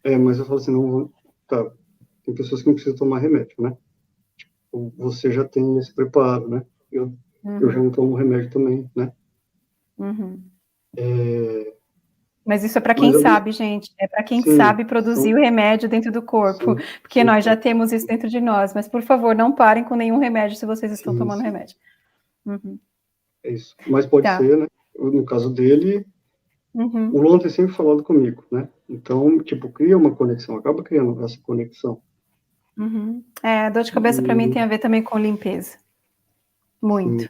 né? Mas eu falo assim, não, tá, tem pessoas que não precisam tomar remédio, né? Você já tem esse preparo, né? Eu já Uhum. não tomo remédio também, né? Uhum. É, Mas isso é para quem mas sabe, gente. É para quem sim, sabe produzir o remédio dentro do corpo, porque sim, nós já temos isso dentro de nós. Mas, por favor, não parem com nenhum remédio se vocês estão sim, tomando sim, remédio. Uhum. é isso. Mas pode Tá. ser, né? No caso dele, o Uhum. Luan tem sempre falado comigo, né? Então, tipo, cria uma conexão, acaba criando essa conexão. Uhum. A dor de cabeça para mim tem E, a ver também com limpeza. Muito. sim,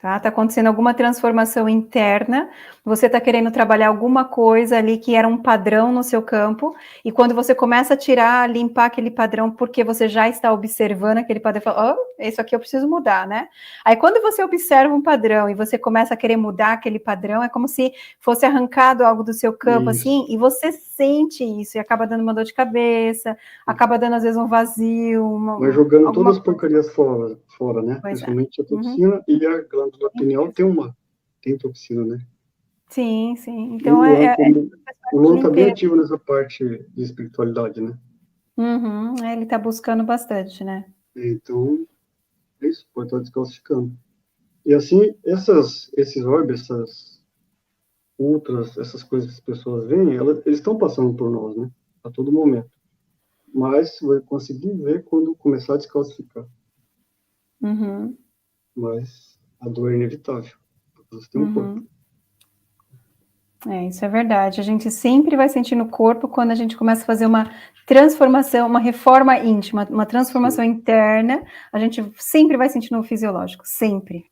Tá acontecendo alguma transformação interna, você está querendo trabalhar alguma coisa ali que era um padrão no seu campo, e quando você começa a tirar, limpar aquele padrão, porque você já está observando aquele padrão, fala, oh, isso aqui eu preciso mudar, né? Aí quando você observa um padrão e você começa a querer mudar aquele padrão, é como se fosse arrancado algo do seu campo, isso. assim, e você sente isso, e acaba dando uma dor de cabeça, acaba dando às vezes um vazio, Vai jogando alguma todas as coisa. porcarias fora, né? Pois é. Principalmente a Uhum. toxina e a glândula pineal tem toxina, né? Sim, sim. E o Então Luan, é como o de Luan tá bem limpeza. ativo nessa parte de espiritualidade, né? Uhum, ele está buscando bastante, né? Então, é isso, pode estar descalcificando. E assim, esses orbes, essas ultras, essas coisas que as pessoas veem, eles estão passando por nós, né? A todo momento. Mas vai conseguir ver quando começar a descalcificar. Uhum, Mas a dor é inevitável. Você tem um corpo. uhum. Isso é verdade. A gente sempre vai sentir no corpo quando a gente começa a fazer uma transformação, uma reforma íntima, uma transformação interna, a gente sempre vai sentir no fisiológico, sempre.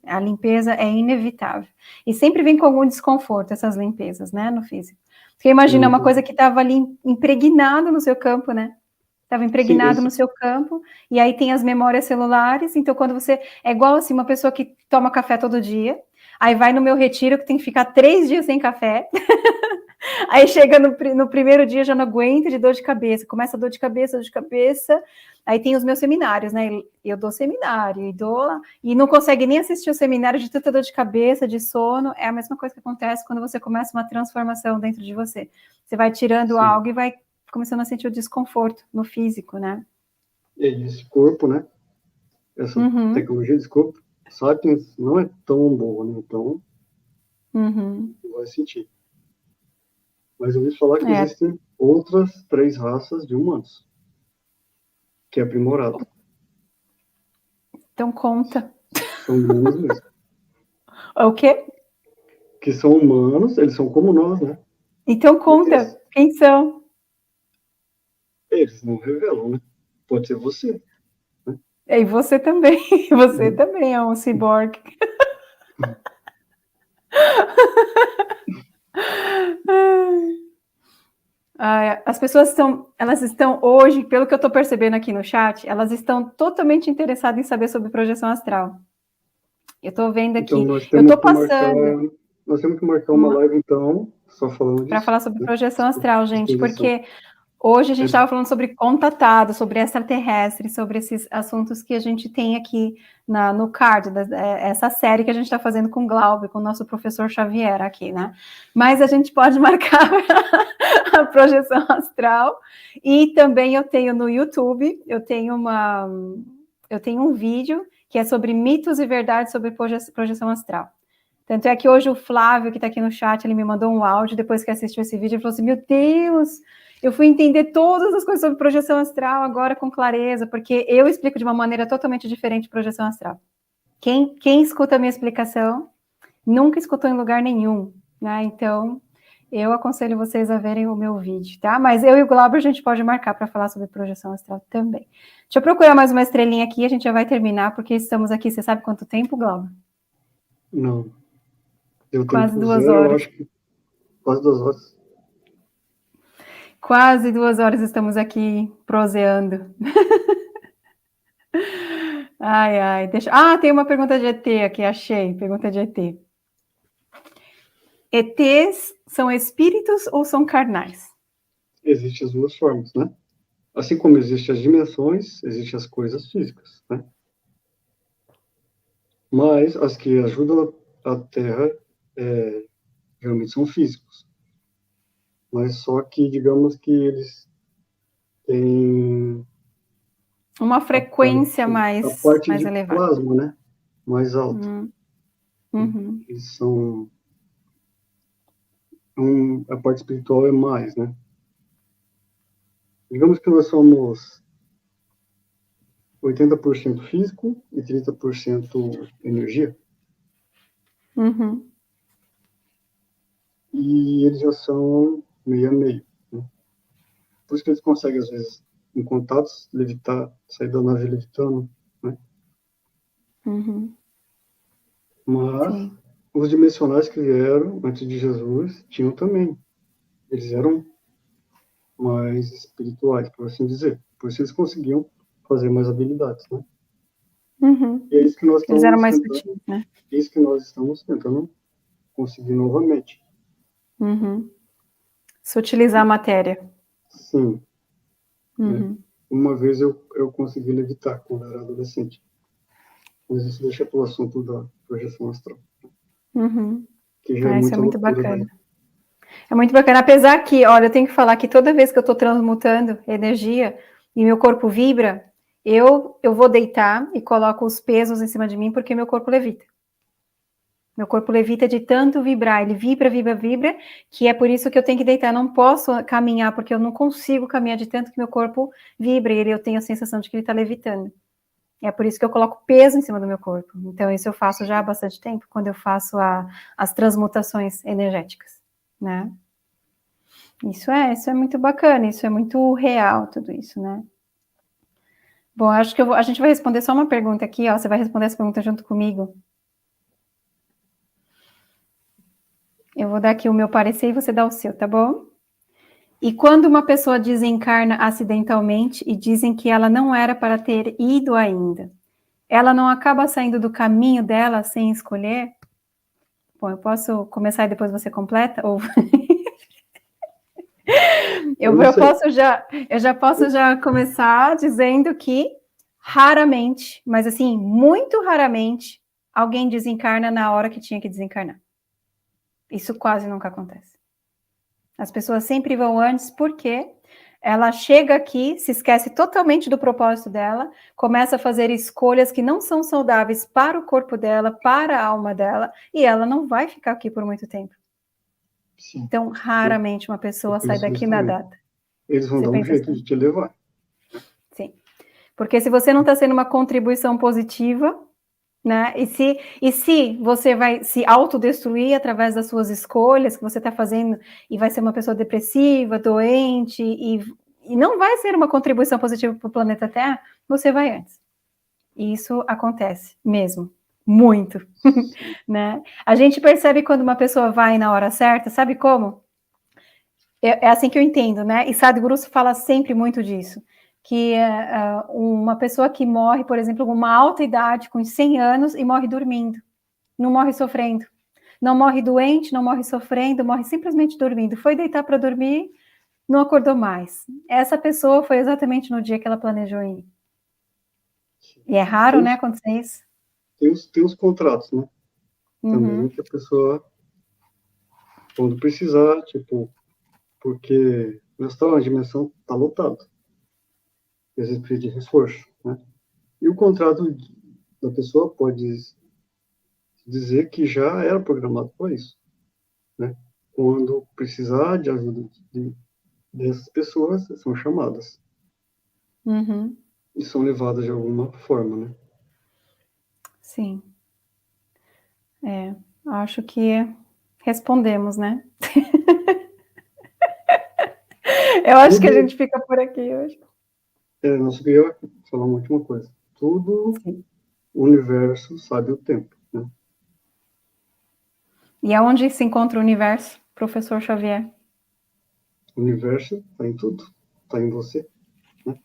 A limpeza é inevitável. E sempre vem com algum desconforto, essas limpezas, né, no físico. Porque imagina uma coisa que estava ali impregnada no seu campo, né? Estava impregnado no seu campo, e aí tem as memórias celulares, então quando você... É igual assim, uma pessoa que toma café todo dia, aí vai no meu retiro, que tem que ficar 3 dias sem café, aí chega no primeiro dia, já não aguenta de dor de cabeça, começa a dor de cabeça, aí tem os meus seminários, né, eu dou seminário, e não consegue nem assistir o seminário de tanta dor de cabeça, de sono, é a mesma coisa que acontece quando você começa uma transformação dentro de você. Você vai tirando algo e vai começando a sentir o desconforto no físico, né? E esse corpo, né? Essa tecnologia desse corpo, Sapiens não é tão boa, né? Então, vai sentir. Mas eu ouvi falar que existem outras 3 raças de humanos, que é aprimorado. Então conta. São humanos mesmo. O quê? Que são humanos, eles são como nós, né? Então conta, quem são? Eles não revelam, né? Pode ser você. Né? E você também. Você também é um ciborgue. As pessoas elas estão hoje, pelo que eu estou percebendo aqui no chat, elas estão totalmente interessadas em saber sobre projeção astral. Eu estou vendo aqui, então, eu estou passando. Nós temos que marcar uma live, então, só falando disso. Para falar sobre projeção astral, gente, porque hoje a gente estava falando sobre contatado, sobre extraterrestre, sobre esses assuntos que a gente tem aqui no card, essa série que a gente está fazendo com o Glaube, com o nosso professor Xavier aqui, né? Mas a gente pode marcar a projeção astral. E também eu tenho no YouTube, eu tenho um vídeo que é sobre mitos e verdades sobre projeção astral. Tanto é que hoje o Flávio, que está aqui no chat, ele me mandou um áudio depois que assistiu esse vídeo, ele falou assim, meu Deus, eu fui entender todas as coisas sobre projeção astral agora com clareza, porque eu explico de uma maneira totalmente diferente projeção astral. Quem escuta a minha explicação nunca escutou em lugar nenhum, né? Então, eu aconselho vocês a verem o meu vídeo, tá? Mas eu e o Glauber a gente pode marcar para falar sobre projeção astral também. Deixa eu procurar mais uma estrelinha aqui, a gente já vai terminar, porque estamos aqui, você sabe quanto tempo, Glauber? Não. Quase 2 horas. Eu acho que quase 2 horas. Quase 2 horas estamos aqui proseando. Tem uma pergunta de ET aqui, achei. Pergunta de ET. ETs são espíritos ou são carnais? Existem as 2 formas, né? Assim como existem as dimensões, existem as coisas físicas, né? Mas as que ajudam a Terra realmente são físicos. Mas só que, digamos que eles têm... Uma frequência mais de elevada. Plasma, né? Mais alta. Eles são... a parte espiritual é mais, né? Digamos que nós somos 80% físico e 30% energia. E eles já são meio a meio. Né? Por isso que eles conseguem, às vezes, em contatos, levitar, sair da nave levitando. Né? Mas os dimensionais que vieram antes de Jesus tinham também. Eles eram mais espirituais, por assim dizer. Por isso eles conseguiam fazer mais habilidades, né? E é isso que nós Eles eram mais sutis, né? É isso que nós estamos tentando conseguir novamente. Sutilizar a matéria. Sim. Né? Uma vez eu consegui levitar quando eu era adolescente. Mas isso deixa para o assunto da projeção astral. Que já isso é muito bacana. É muito bacana, apesar que, olha, eu tenho que falar que toda vez que eu estou transmutando energia e meu corpo vibra, eu vou deitar e coloco os pesos em cima de mim porque meu corpo levita. Meu corpo levita de tanto vibrar, ele vibra, que é por isso que eu tenho que deitar. Eu não posso caminhar, porque eu não consigo caminhar de tanto que meu corpo vibra, e eu tenho a sensação de que ele está levitando. É por isso que eu coloco peso em cima do meu corpo. Então, isso eu faço já há bastante tempo, quando eu faço as transmutações energéticas. né? Isso é muito bacana, isso é muito real, tudo isso, né? Bom, acho que a gente vai responder só uma pergunta aqui, ó. Você vai responder essa pergunta junto comigo. Eu vou dar aqui o meu parecer e você dá o seu, tá bom? E quando uma pessoa desencarna acidentalmente e dizem que ela não era para ter ido ainda, ela não acaba saindo do caminho dela sem escolher? Bom, eu posso começar e depois você completa? Ou eu já posso já começar dizendo que raramente, mas assim, muito raramente, alguém desencarna na hora que tinha que desencarnar. Isso quase nunca acontece. As pessoas sempre vão antes porque ela chega aqui, se esquece totalmente do propósito dela, começa a fazer escolhas que não são saudáveis para o corpo dela, para a alma dela, e ela não vai ficar aqui por muito tempo. Sim. Então, raramente uma pessoa sai daqui na também. data. Eles vão Você dar um jeito assim? de te levar. Sim. Porque se você não está sendo uma contribuição positiva, né? E se você vai se autodestruir através das suas escolhas que você está fazendo e vai ser uma pessoa depressiva, doente e não vai ser uma contribuição positiva para o planeta Terra, você vai antes. E isso acontece mesmo, muito, né? A gente percebe quando uma pessoa vai na hora certa, sabe como? É assim que eu entendo, né? E Sadhguru fala sempre muito disso, que uma pessoa que morre, por exemplo, com uma alta idade, com 100 anos, e morre dormindo, não morre sofrendo, não morre doente, não morre sofrendo, morre simplesmente dormindo. Foi deitar para dormir, não acordou mais. Essa pessoa foi exatamente no dia que ela planejou ir. E é raro, né, acontecer isso. Tem os contratos, né? Também que a pessoa, quando precisar, tipo, porque o restaurante de dimensão está lotado. Às vezes precisa de reforço, né? E o contrato da pessoa pode dizer que já era programado para isso, né? Quando precisar de ajuda dessas pessoas, são chamadas. E são levadas de alguma forma, né? Sim. Acho que respondemos, né? Eu acho que a gente fica por aqui hoje. Não, só queria falar uma última coisa. Tudo o universo sabe o tempo, né? E aonde se encontra o universo, professor Xavier? O universo está em tudo, está em você, né?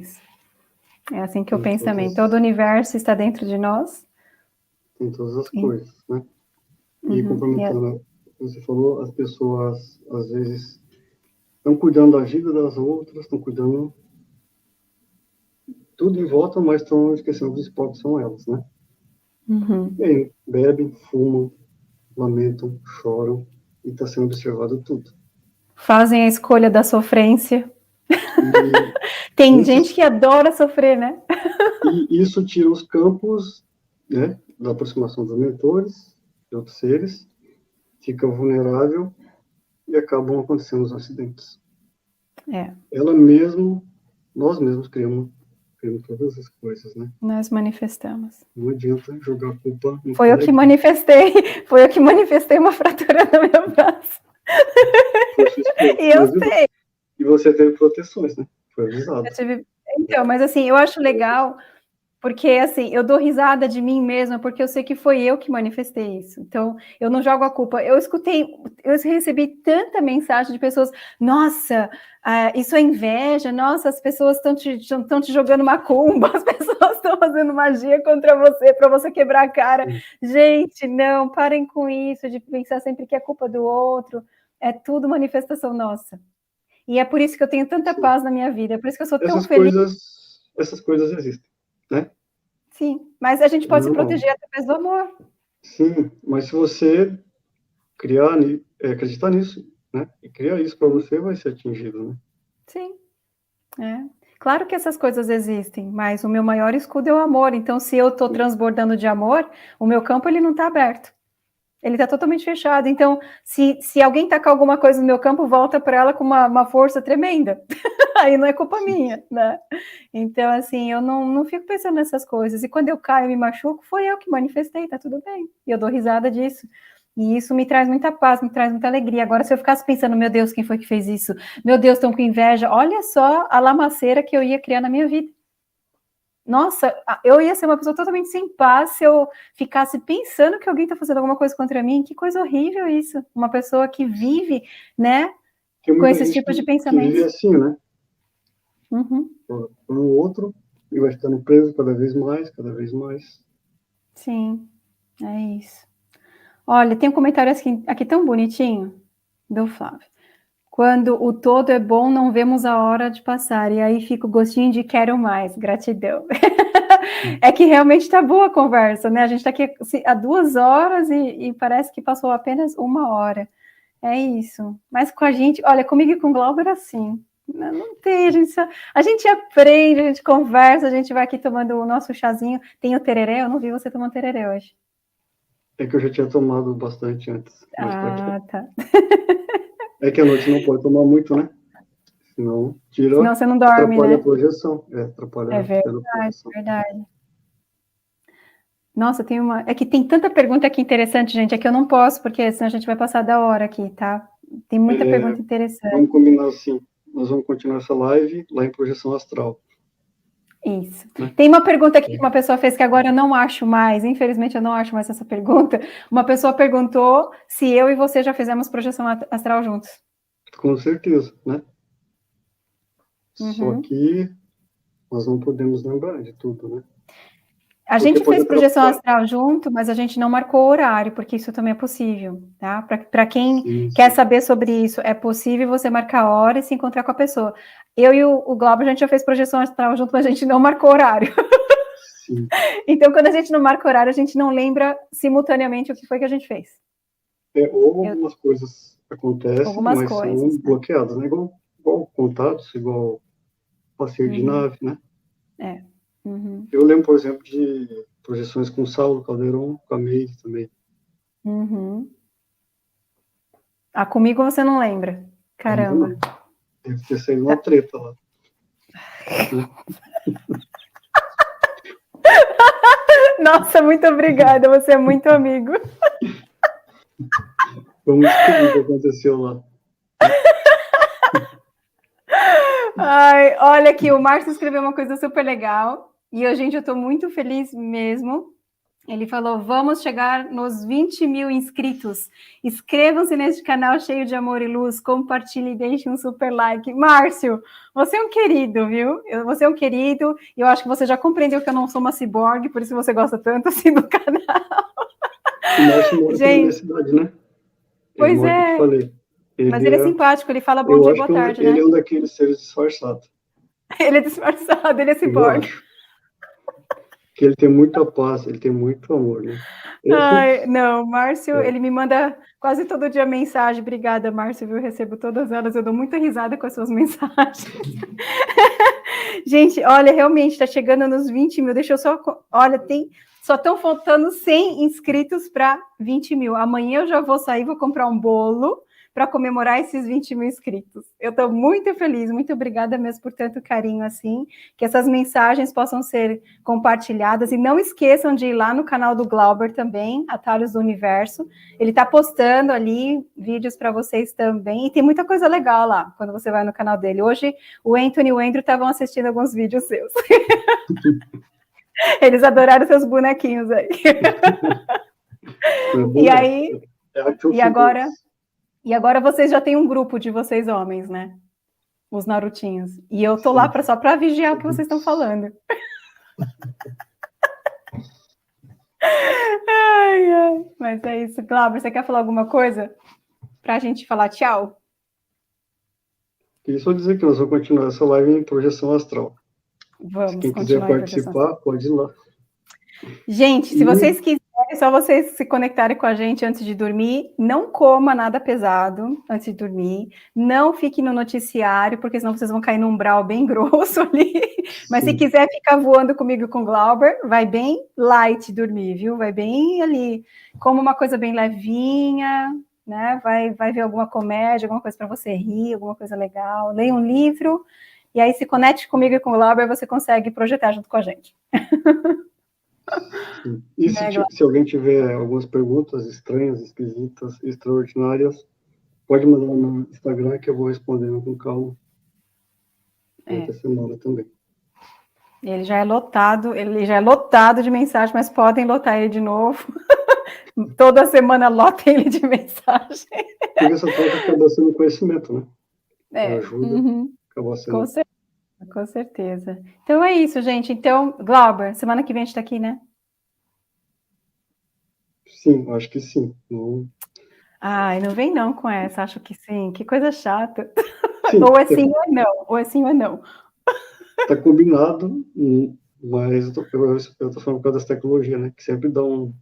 Isso. É assim que eu penso também. Todo o universo está dentro de nós. Tem todas as coisas, né? E complementando o que você falou, as pessoas, às vezes, estão cuidando da vida das outras, estão cuidando tudo em volta, mas estão esquecendo dos pobres, são elas, né? E aí, bebem, fumam, lamentam, choram, e está sendo observado tudo. Fazem a escolha da sofrência. Tem gente que adora sofrer, né? E isso tira os campos, né, da aproximação dos mentores, de outros seres, fica vulnerável e acabam acontecendo os acidentes. Ela mesmo, nós mesmos criamos todas as coisas, né? Nós manifestamos. Não adianta jogar a culpa no Foi eu que manifestei uma fratura no meu braço. E eu sei. E você teve proteções, né? Foi avisado. Então, mas assim, eu acho legal, porque assim, eu dou risada de mim mesma, porque eu sei que foi eu que manifestei isso. Então, eu não jogo a culpa. Eu recebi tanta mensagem de pessoas, nossa, isso é inveja, nossa, as pessoas estão te jogando macumba, as pessoas estão fazendo magia contra você, para você quebrar a cara. Gente, não, parem com isso, de pensar sempre que é culpa do outro, é tudo manifestação nossa. E é por isso que eu tenho tanta paz na minha vida, é por isso que eu sou tão feliz. Essas coisas existem, né? Sim, mas a gente pode se proteger através do amor. Sim, mas se você acreditar nisso, né? E criar isso para você, vai ser atingido, né? Sim, Claro que essas coisas existem, mas o meu maior escudo é o amor. Então, se eu estou transbordando de amor, o meu campo ele não está aberto. Ele está totalmente fechado. Então, se alguém tacar alguma coisa no meu campo, volta para ela com uma força tremenda. Aí não é culpa minha, né? Então, assim, eu não fico pensando nessas coisas. E quando eu caio e me machuco, foi eu que manifestei, tá tudo bem. E eu dou risada disso. E isso me traz muita paz, me traz muita alegria. Agora, se eu ficasse pensando, meu Deus, quem foi que fez isso? Meu Deus, estão com inveja. Olha só a lamaceira que eu ia criar na minha vida. Nossa, eu ia ser uma pessoa totalmente sem paz se eu ficasse pensando que alguém está fazendo alguma coisa contra mim. Que coisa horrível isso. Uma pessoa que vive, né, com esses tipos de pensamentos. Que vive assim, né? Uhum. Por um outro, e vai ficando preso cada vez mais, cada vez mais. Sim, é isso. Olha, tem um comentário aqui tão bonitinho do Flávio. Quando o todo é bom, não vemos a hora de passar. E aí fica o gostinho de quero mais. Gratidão. É que realmente está boa a conversa, né? A gente está aqui há 2 horas e parece que passou apenas 1 hora. É isso. Mas com a gente, olha, comigo e com o Glauber assim. Não tem, a gente aprende, a gente conversa, a gente vai aqui tomando o nosso chazinho. Tem o tereré? Eu não vi você tomando tereré hoje. É que eu já tinha tomado bastante antes. Ah, tá. É que à noite não pode tomar muito, né? Senão você não dorme, atrapalha né? a projeção. Atrapalha É verdade, a projeção. Verdade. Nossa, é que tem tanta pergunta aqui interessante, gente, é que eu não posso, porque senão a gente vai passar da hora aqui, tá? Tem muita pergunta interessante. Vamos combinar assim, nós vamos continuar essa live lá em projeção astral. Isso. Né? Tem uma pergunta aqui que uma pessoa fez que agora eu não acho mais, infelizmente eu não acho mais essa pergunta. Uma pessoa perguntou se eu e você já fizemos projeção astral juntos. Com certeza, né? Uhum. Só que nós não podemos lembrar de tudo, né? A gente fez projeção astral junto, mas a gente não marcou o horário, porque isso também é possível, tá? Para quem quer saber sobre isso, é possível você marcar a hora e se encontrar com a pessoa. Eu e o Glauber, a gente já fez projeção astral junto, mas a gente não marcou horário. Sim. Então, quando a gente não marca horário, a gente não lembra simultaneamente o que foi que a gente fez. Ou algumas coisas acontecem, mas são bloqueadas, né? Igual contatos, igual passeio de nave, né? Uhum. Eu lembro, por exemplo, de projeções com Saulo Calderon, com a Meire também. Uhum. Ah, comigo você não lembra? Caramba. Deve ter saído uma treta lá. Nossa, muito obrigada, você é muito amigo. Vamos descobrir o que aconteceu lá. Ai, olha aqui, o Márcio escreveu uma coisa super legal. E, gente, eu estou muito feliz mesmo. Ele falou, vamos chegar nos 20 mil inscritos. Inscrevam-se neste canal cheio de amor e luz. Compartilhe e deixe um super like. Márcio, você é um querido, viu? Você é um querido. Eu acho que você já compreendeu que eu não sou uma ciborgue, por isso você gosta tanto assim do canal. O Márcio mora aqui na minha cidade, né? Pois é. Falei. Mas ele é simpático, ele fala bom dia, boa tarde, né? Ele é um daqueles seres disfarçados. Ele é disfarçado, ele é ciborgue. Que ele tem muita paz, ele tem muito amor, né? Ai, não, Márcio, ele me manda quase todo dia mensagem. Obrigada, Márcio, viu? Eu recebo todas elas, eu dou muita risada com as suas mensagens. Gente, olha, realmente, está chegando nos 20 mil. Deixa eu só... Olha, só estão faltando 100 inscritos para 20 mil. Amanhã eu já vou sair, vou comprar um bolo para comemorar esses 20 mil inscritos. Eu estou muito feliz, muito obrigada mesmo por tanto carinho assim, que essas mensagens possam ser compartilhadas, e não esqueçam de ir lá no canal do Glauber também, Atalhos do Universo, ele está postando ali vídeos para vocês também, e tem muita coisa legal lá, quando você vai no canal dele. Hoje, o Anthony e o Andrew estavam assistindo alguns vídeos seus. Eles adoraram seus bonequinhos aí. E aí, e agora vocês já têm um grupo de vocês homens, né? Os Narutinhos. E eu tô lá só para vigiar o que vocês estão falando. Ai, ai. Mas é isso. Glauber, você quer falar alguma coisa? Para a gente falar tchau? Queria só dizer que nós vamos continuar essa live em projeção astral. Vamos. Quem quiser participar, pode ir lá. Gente, se vocês quiserem, é só vocês se conectarem com a gente antes de dormir. Não coma nada pesado antes de dormir. Não fique no noticiário, porque senão vocês vão cair num umbral bem grosso ali. Mas se quiser ficar voando comigo e com o Glauber, vai bem light dormir, viu? Vai bem ali, como uma coisa bem levinha, né? Vai ver alguma comédia, alguma coisa para você rir, alguma coisa legal. Leia um livro, e aí se conecte comigo e com o Glauber, você consegue projetar junto com a gente. Sim. E Né, Glauber? se alguém tiver algumas perguntas estranhas, esquisitas, extraordinárias, pode mandar no Instagram que eu vou respondendo com calma durante a semana também. Ele já é lotado de mensagem, mas podem lotar ele de novo. Toda semana lotem ele de mensagem. Porque essa troca acaba sendo conhecimento, né? Ajuda, acaba sendo. Com certeza. Então é isso, gente. Então, Glauber, semana que vem a gente tá aqui, né? Sim, acho que sim. Não... Ai, não vem não com essa, acho que sim. Que coisa chata. Sim, Ou é sim ou é não. Ou é sim ou é não. tá combinado, mas eu tô falando por causa dessa tecnologia, né? Que sempre dá um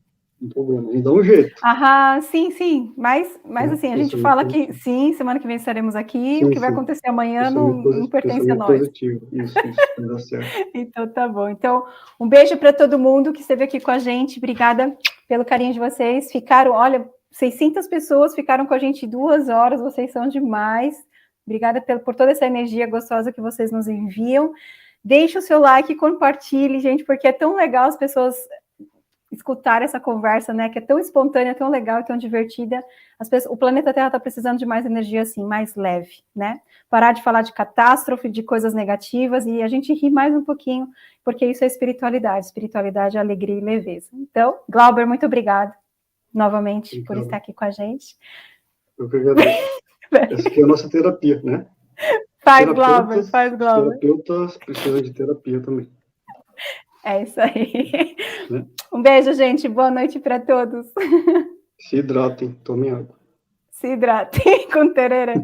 problema. E dá um jeito. Ah, sim. Mas assim, a gente fala que positivo. sim, semana que vem estaremos aqui. O que vai Sim. acontecer amanhã não pertence a Pensamento nós. positivo. Isso, vai dar certo. Então tá bom. Então, um beijo para todo mundo que esteve aqui com a gente. Obrigada pelo carinho de vocês. Ficaram, olha, 600 pessoas ficaram com a gente 2 horas. Vocês são demais. Obrigada por toda essa energia gostosa que vocês nos enviam. Deixe o seu like, compartilhe, gente, porque é tão legal as pessoas escutar essa conversa, né, que é tão espontânea, tão legal e tão divertida. O planeta Terra está precisando de mais energia assim, mais leve, né? Parar de falar de catástrofe, de coisas negativas e a gente rir mais um pouquinho, porque isso é espiritualidade. Espiritualidade é alegria e leveza. Então, Glauber, muito obrigado novamente por estar aqui com a gente. Eu que agradeço. Essa aqui é a nossa terapia, né? Faz, Glauber, faz, Glauber. Terapeutas precisam de terapia também. É isso aí. Né? Um beijo, gente. Boa noite para todos. Se hidratem, tomem água. Se hidratem com tereré.